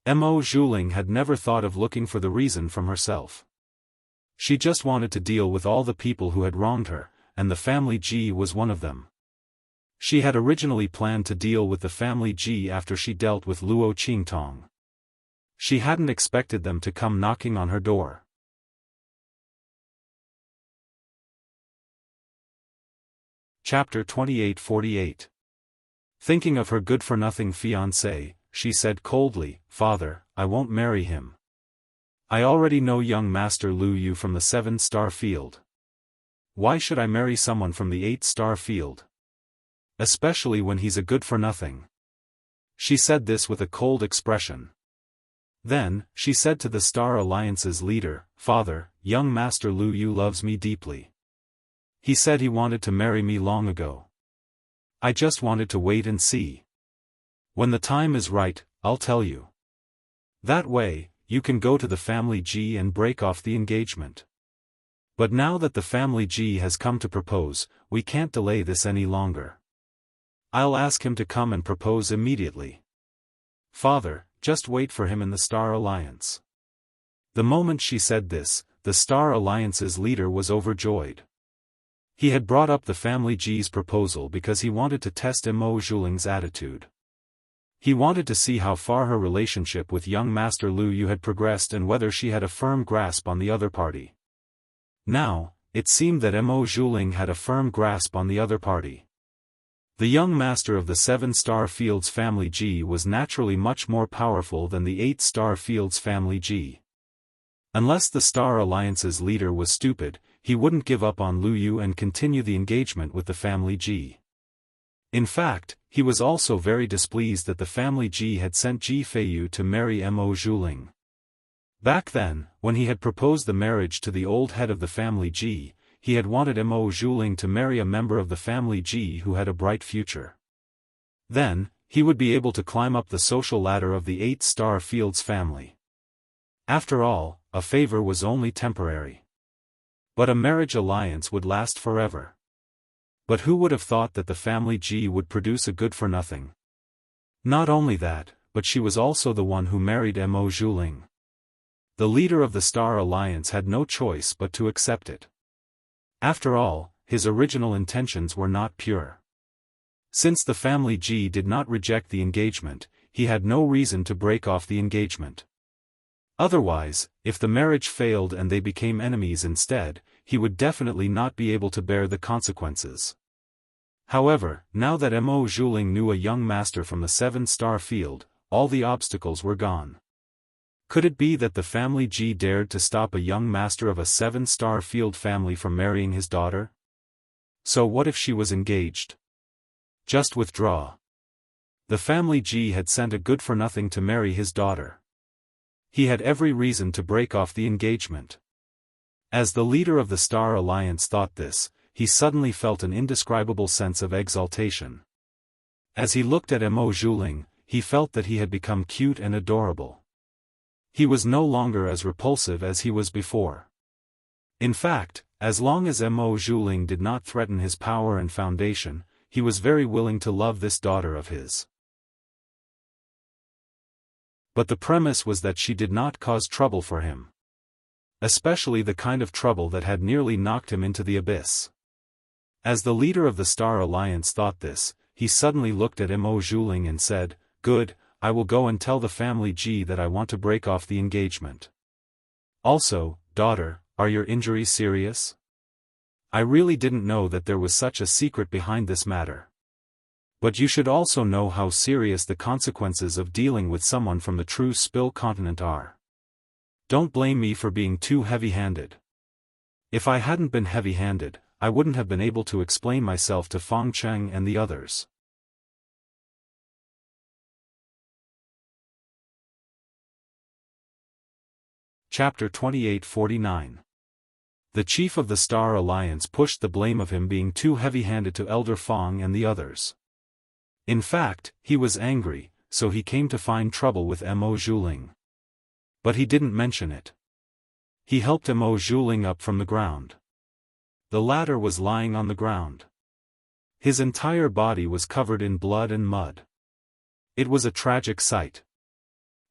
Mo Zhuling had never thought of looking for the reason from herself. She just wanted to deal with all the people who had wronged her, and the family Ji was one of them. She had originally planned to deal with the family Ji after she dealt with Luo Qingtong. She hadn't expected them to come knocking on her door. Chapter 28-48. Thinking of her good-for-nothing fiancé, she said coldly, "Father, I won't marry him. I already know young Master Lu Yu from the 7-star field. Why should I marry someone from the 8-star field? Especially when he's a good-for-nothing." She said this with a cold expression. Then, she said to the Star Alliance's leader, "Father, young Master Lu Yu loves me deeply. He said he wanted to marry me long ago. I just wanted to wait and see. When the time is right, I'll tell you. That way, you can go to the family Ji and break off the engagement. But now that the family Ji has come to propose, we can't delay this any longer. I'll ask him to come and propose immediately. Father, just wait for him in the Star Alliance." The moment she said this, the Star Alliance's leader was overjoyed. He had brought up the family Ji's proposal because he wanted to test Mo Zhuling's attitude. He wanted to see how far her relationship with young Master Lu Yu had progressed and whether she had a firm grasp on the other party. Now, it seemed that Mo Zhuling had a firm grasp on the other party. The young master of the 7-star field's family Ji was naturally much more powerful than the 8-star field's family Ji. Unless the Star Alliance's leader was stupid, he wouldn't give up on Lu Yu and continue the engagement with the family Ji. In fact, he was also very displeased that the family Ji had sent Ji Feiyu to marry Mo Zhuling. Back then, when he had proposed the marriage to the old head of the family Ji, he had wanted Mo Zhuling to marry a member of the family Ji who had a bright future. Then, he would be able to climb up the social ladder of the 8-star Fields family. After all, a favor was only temporary. But a marriage alliance would last forever. But who would have thought that the family Ji would produce a good-for-nothing? Not only that, but she was also the one who married Mo Zhuling. The leader of the Star Alliance had no choice but to accept it. After all, his original intentions were not pure. Since the family Ji did not reject the engagement, he had no reason to break off the engagement. Otherwise, if the marriage failed and they became enemies instead, he would definitely not be able to bear the consequences. However, now that Mo Zhuling knew a young master from the 7-star field, all the obstacles were gone. Could it be that the family Ji dared to stop a young master of a 7-star field family from marrying his daughter? So what if she was engaged? Just withdraw. The family Ji had sent a good-for-nothing to marry his daughter. He had every reason to break off the engagement. As the leader of the Star Alliance thought this, he suddenly felt an indescribable sense of exaltation. As he looked at Mo Zhuling, he felt that he had become cute and adorable. He was no longer as repulsive as he was before. In fact, as long as Mo Zhuling did not threaten his power and foundation, he was very willing to love this daughter of his. But the premise was that she did not cause trouble for him. Especially the kind of trouble that had nearly knocked him into the abyss. As the leader of the Star Alliance thought this, he suddenly looked at Mo Zhuling and said, "Good, I will go and tell the family Ji that I want to break off the engagement. Also, daughter, are your injuries serious? I really didn't know that there was such a secret behind this matter. But you should also know how serious the consequences of dealing with someone from the true Spill continent are. Don't blame me for being too heavy-handed. If I hadn't been heavy-handed, I wouldn't have been able to explain myself to Fang Cheng and the others." Chapter 2849. The chief of the Star Alliance pushed the blame of him being too heavy-handed to Elder Fang and the others. In fact, he was angry, so he came to find trouble with Mo Zhuling. But he didn't mention it. He helped Mo Zhuling up from the ground. The latter was lying on the ground. His entire body was covered in blood and mud. It was a tragic sight.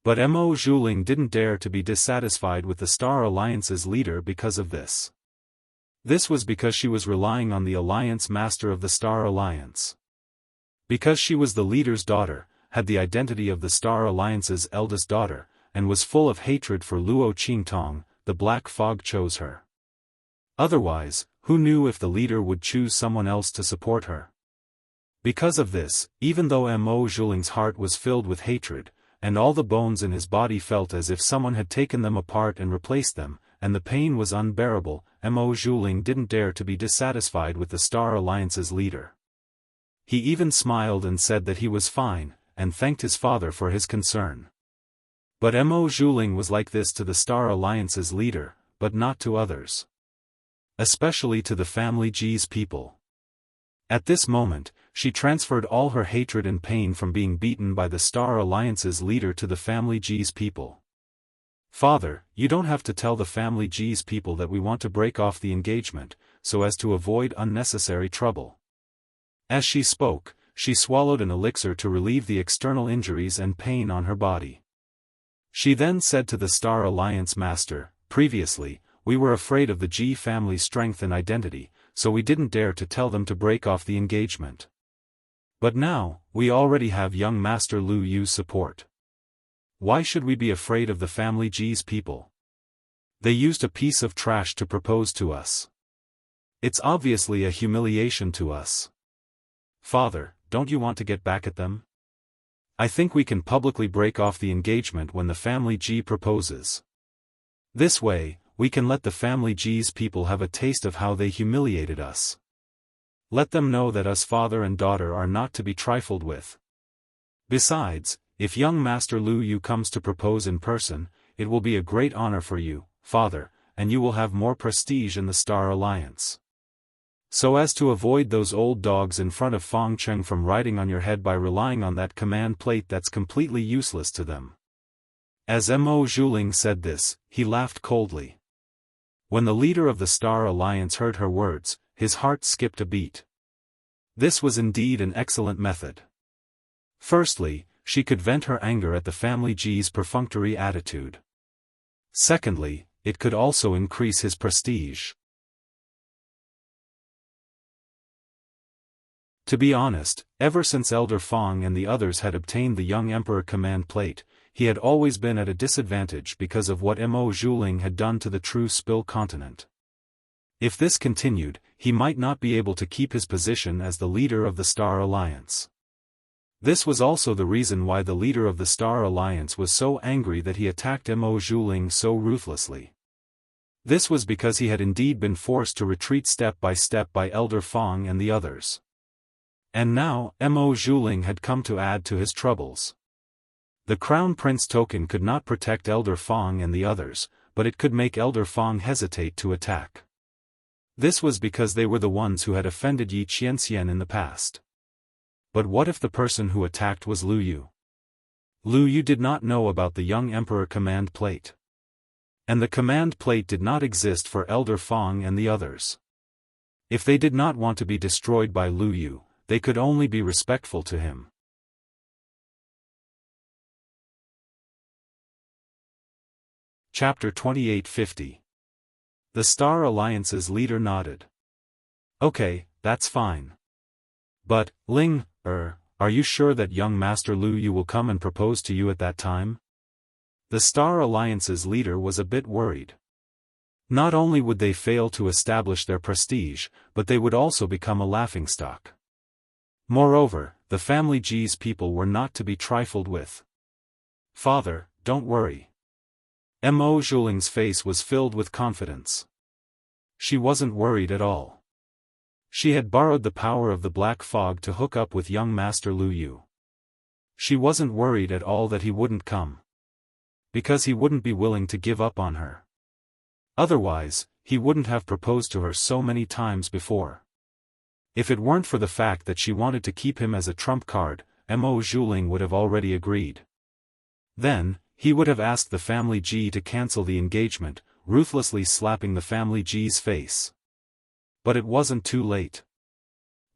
But Mo Zhuling didn't dare to be dissatisfied with the Star Alliance's leader because of this. This was because she was relying on the Alliance Master of the Star Alliance. Because she was the leader's daughter, had the identity of the Star Alliance's eldest daughter, and was full of hatred for Luo Qingtong, the Black Fog chose her. Otherwise, who knew if the leader would choose someone else to support her? Because of this, even though Mo Zhuling's heart was filled with hatred, and all the bones in his body felt as if someone had taken them apart and replaced them, and the pain was unbearable, Mo Zhuling didn't dare to be dissatisfied with the Star Alliance's leader. He even smiled and said that he was fine, and thanked his father for his concern. But Mo Zhuling was like this to the Star Alliance's leader, but not to others. Especially to the family Ji's people. At this moment, she transferred all her hatred and pain from being beaten by the Star Alliance's leader to the family Ji's people. "Father, you don't have to tell the family Ji's people that we want to break off the engagement, so as to avoid unnecessary trouble." As she spoke, she swallowed an elixir to relieve the external injuries and pain on her body. She then said to the Star Alliance Master, "Previously, we were afraid of the Ji family's strength and identity, so we didn't dare to tell them to break off the engagement. But now, we already have young Master Lu Yu's support. Why should we be afraid of the family Ji's people? They used a piece of trash to propose to us. It's obviously a humiliation to us. Father, don't you want to get back at them? I think we can publicly break off the engagement when the family Ji proposes. This way, we can let the family Ji's people have a taste of how they humiliated us. Let them know that us father and daughter are not to be trifled with. Besides, if young Master Lu Yu comes to propose in person, it will be a great honor for you, father, and you will have more prestige in the Star Alliance. So as to avoid those old dogs in front of Feng Cheng from riding on your head by relying on that command plate that's completely useless to them." As Mo Zhuling said this, he laughed coldly. When the leader of the Star Alliance heard her words, his heart skipped a beat. This was indeed an excellent method. Firstly, she could vent her anger at the family G's perfunctory attitude. Secondly, it could also increase his prestige. To be honest, ever since Elder Feng and the others had obtained the young emperor command plate, he had always been at a disadvantage because of what Mo Zhuling had done to the true Spill continent. If this continued, he might not be able to keep his position as the leader of the Star Alliance. This was also the reason why the leader of the Star Alliance was so angry that he attacked Mo Zhuling so ruthlessly. This was because he had indeed been forced to retreat step by Elder Feng and the others. And now, Mo Zhuling had come to add to his troubles. The Crown Prince token could not protect Elder Feng and the others, but it could make Elder Feng hesitate to attack. This was because they were the ones who had offended Yi Qianxian in the past. But what if the person who attacked was Lu Yu? Lu Yu did not know about the young emperor command plate. And the command plate did not exist for Elder Feng and the others. If they did not want to be destroyed by Lu Yu, they could only be respectful to him. Chapter 2850. The Star Alliance's leader nodded. "Okay, that's fine. But, Ling, are you sure that young Master Lu Yu will come and propose to you at that time?" The Star Alliance's leader was a bit worried. Not only would they fail to establish their prestige, but they would also become a laughingstock. Moreover, the family G's people were not to be trifled with. "Father, don't worry." Mo Zhuling's face was filled with confidence. She wasn't worried at all. She had borrowed the power of the black fog to hook up with young Master Lu Yu. She wasn't worried at all that he wouldn't come. Because he wouldn't be willing to give up on her. Otherwise, he wouldn't have proposed to her so many times before. If it weren't for the fact that she wanted to keep him as a trump card, Mo Zhuling would have already agreed. Then, he would have asked the family G to cancel the engagement, ruthlessly slapping the family G's face. But it wasn't too late.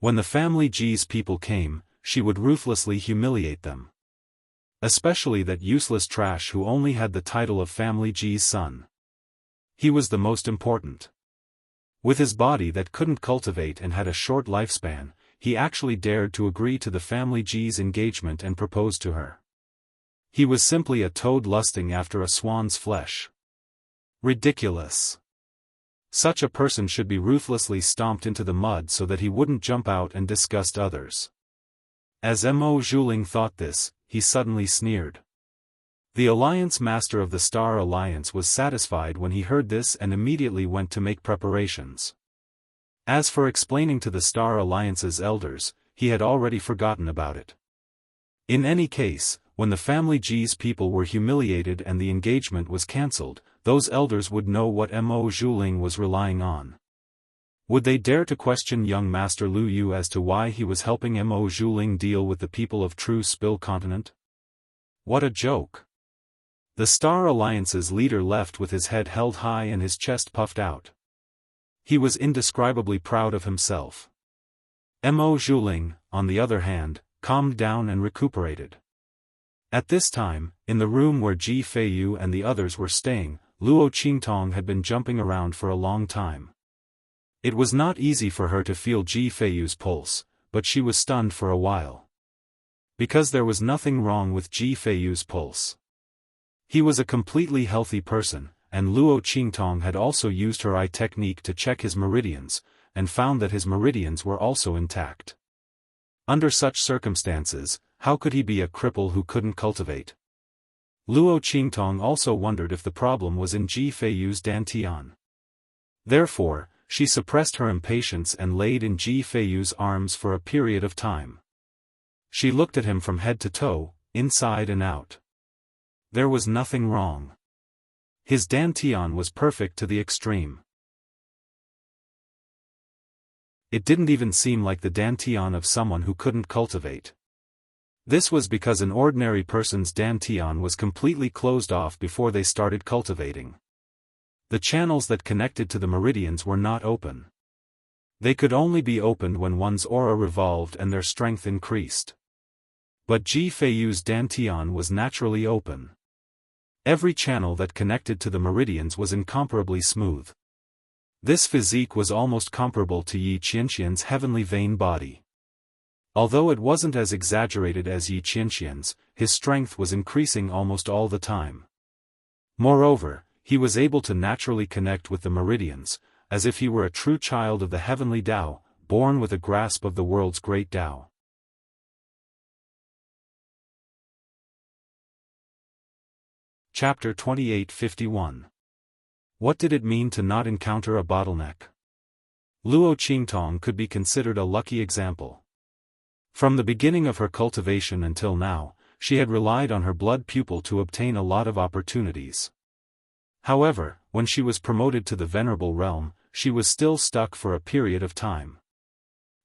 When the family G's people came, she would ruthlessly humiliate them. Especially that useless trash who only had the title of family G's son. He was the most important. With his body that couldn't cultivate and had a short lifespan, he actually dared to agree to the family G's engagement and propose to her. He was simply a toad lusting after a swan's flesh. Ridiculous. Such a person should be ruthlessly stomped into the mud so that he wouldn't jump out and disgust others. As Mo Zhuling thought this, he suddenly sneered. The Alliance Master of the Star Alliance was satisfied when he heard this and immediately went to make preparations. As for explaining to the Star Alliance's elders, he had already forgotten about it. In any case, when the family G's people were humiliated and the engagement was cancelled, those elders would know what Mo Zhuling was relying on. Would they dare to question young Master Lu Yu as to why he was helping Mo Zhuling deal with the people of True Spill Continent? What a joke. The Star Alliance's leader left with his head held high and his chest puffed out. He was indescribably proud of himself. Mo Zhuling, on the other hand, calmed down and recuperated. At this time, in the room where Ji Feiyu and the others were staying, Luo Qingtong had been jumping around for a long time. It was not easy for her to feel Ji Feiyu's pulse, but she was stunned for a while. Because there was nothing wrong with Ji Feiyu's pulse. He was a completely healthy person, and Luo Qingtong had also used her eye technique to check his meridians, and found that his meridians were also intact. Under such circumstances, how could he be a cripple who couldn't cultivate? Luo Qingtong also wondered if the problem was in Ji Feiyu's dantian. Therefore, she suppressed her impatience and laid in Ji Feiyu's arms for a period of time. She looked at him from head to toe, inside and out. There was nothing wrong. His dantian was perfect to the extreme. It didn't even seem like the dantian of someone who couldn't cultivate. This was because an ordinary person's dantian was completely closed off before they started cultivating. The channels that connected to the meridians were not open. They could only be opened when one's aura revolved and their strength increased. But Ji Feiyu's dantian was naturally open. Every channel that connected to the meridians was incomparably smooth. This physique was almost comparable to Yi Qianxian's heavenly vein body. Although it wasn't as exaggerated as Yi Qianxian's, his strength was increasing almost all the time. Moreover, he was able to naturally connect with the meridians, as if he were a true child of the heavenly Tao, born with a grasp of the world's great Tao. Chapter 28:51. What did it mean to not encounter a bottleneck? Luo Qingtong could be considered a lucky example. From the beginning of her cultivation until now, she had relied on her blood pupil to obtain a lot of opportunities. However, when she was promoted to the Venerable Realm, she was still stuck for a period of time.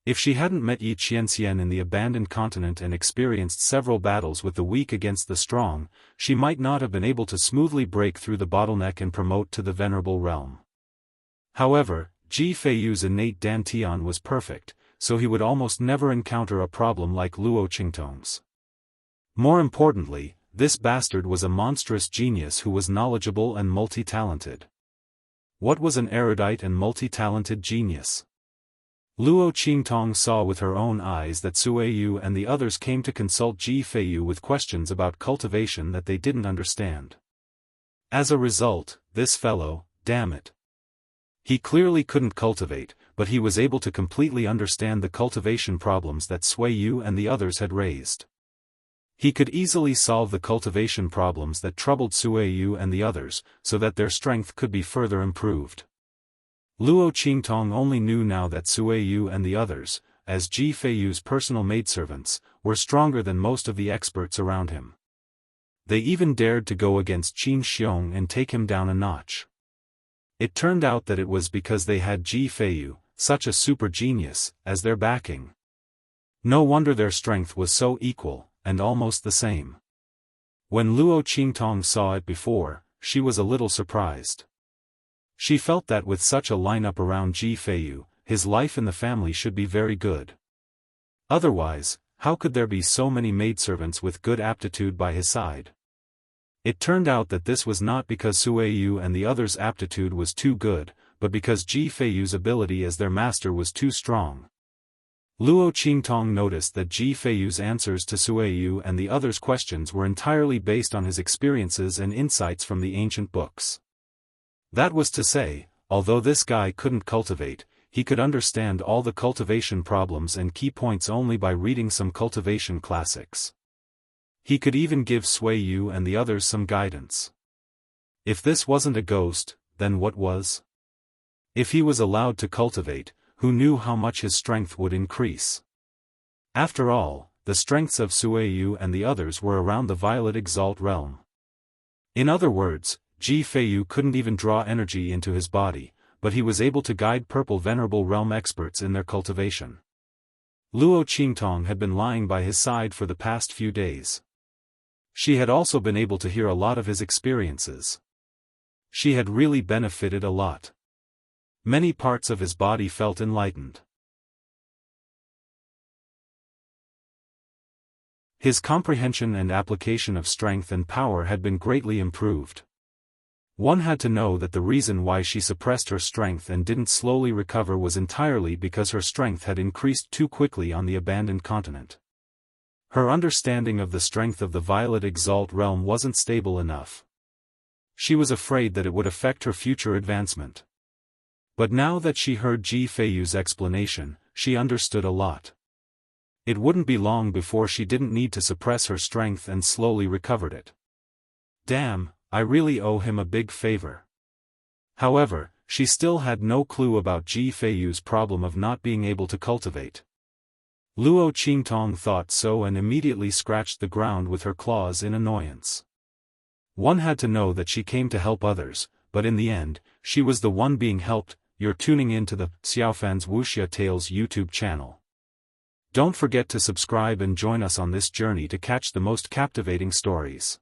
If she hadn't met Yi Qianxian in the abandoned continent and experienced several battles with the weak against the strong, she might not have been able to smoothly break through the bottleneck and promote to the Venerable Realm. However, Ji Feiyu's innate dantian was perfect, so he would almost never encounter a problem like Luo Qingtong's. More importantly, this bastard was a monstrous genius who was knowledgeable and multi-talented. What was an erudite and multi-talented genius? Luo Qingtong saw with her own eyes that Sui Yu and the others came to consult Ji Feiyu with questions about cultivation that they didn't understand. As a result, this fellow, damn it. He clearly couldn't cultivate, but he was able to completely understand the cultivation problems that Sui Yu and the others had raised. He could easily solve the cultivation problems that troubled Sui Yu and the others, so that their strength could be further improved. Luo Qingtong only knew now that Sui Yu and the others, as Ji Feiyu's personal maidservants, were stronger than most of the experts around him. They even dared to go against Qin Xiong and take him down a notch. It turned out that it was because they had Ji Feiyu, such a super genius, as their backing. No wonder their strength was so equal, and almost the same. When Luo Qingtong saw it before, she was a little surprised. She felt that with such a lineup around Ji Feiyu, his life in the family should be very good. Otherwise, how could there be so many maidservants with good aptitude by his side? It turned out that this was not because Sui Yu and the others' aptitude was too good, but because Ji Feiyu's ability as their master was too strong. Luo Qingtong noticed that Ji Feiyu's answers to Sui Yu and the others' questions were entirely based on his experiences and insights from the ancient books. That was to say, although this guy couldn't cultivate, he could understand all the cultivation problems and key points only by reading some cultivation classics. He could even give Sui Yu and the others some guidance. If this wasn't a ghost, then what was? If he was allowed to cultivate, who knew how much his strength would increase? After all, the strengths of Sui Yu and the others were around the Violet Exalt realm. In other words, Ji Feiyu couldn't even draw energy into his body, but he was able to guide Purple Venerable Realm experts in their cultivation. Luo Qingtong had been lying by his side for the past few days. She had also been able to hear a lot of his experiences. She had really benefited a lot. Many parts of his body felt enlightened. His comprehension and application of strength and power had been greatly improved. One had to know that the reason why she suppressed her strength and didn't slowly recover was entirely because her strength had increased too quickly on the abandoned continent. Her understanding of the strength of the Violet Exalt realm wasn't stable enough. She was afraid that it would affect her future advancement. But now that she heard Ji Feiyu's explanation, she understood a lot. It wouldn't be long before she didn't need to suppress her strength and slowly recovered it. Damn, I really owe him a big favor. However, she still had no clue about Ji Feiyu's problem of not being able to cultivate. Luo Qingtong thought so and immediately scratched the ground with her claws in annoyance. One had to know that she came to help others, but in the end, she was the one being helped. You're tuning in to the Xiaofan's Wuxia Tales YouTube channel. Don't forget to subscribe and join us on this journey to catch the most captivating stories.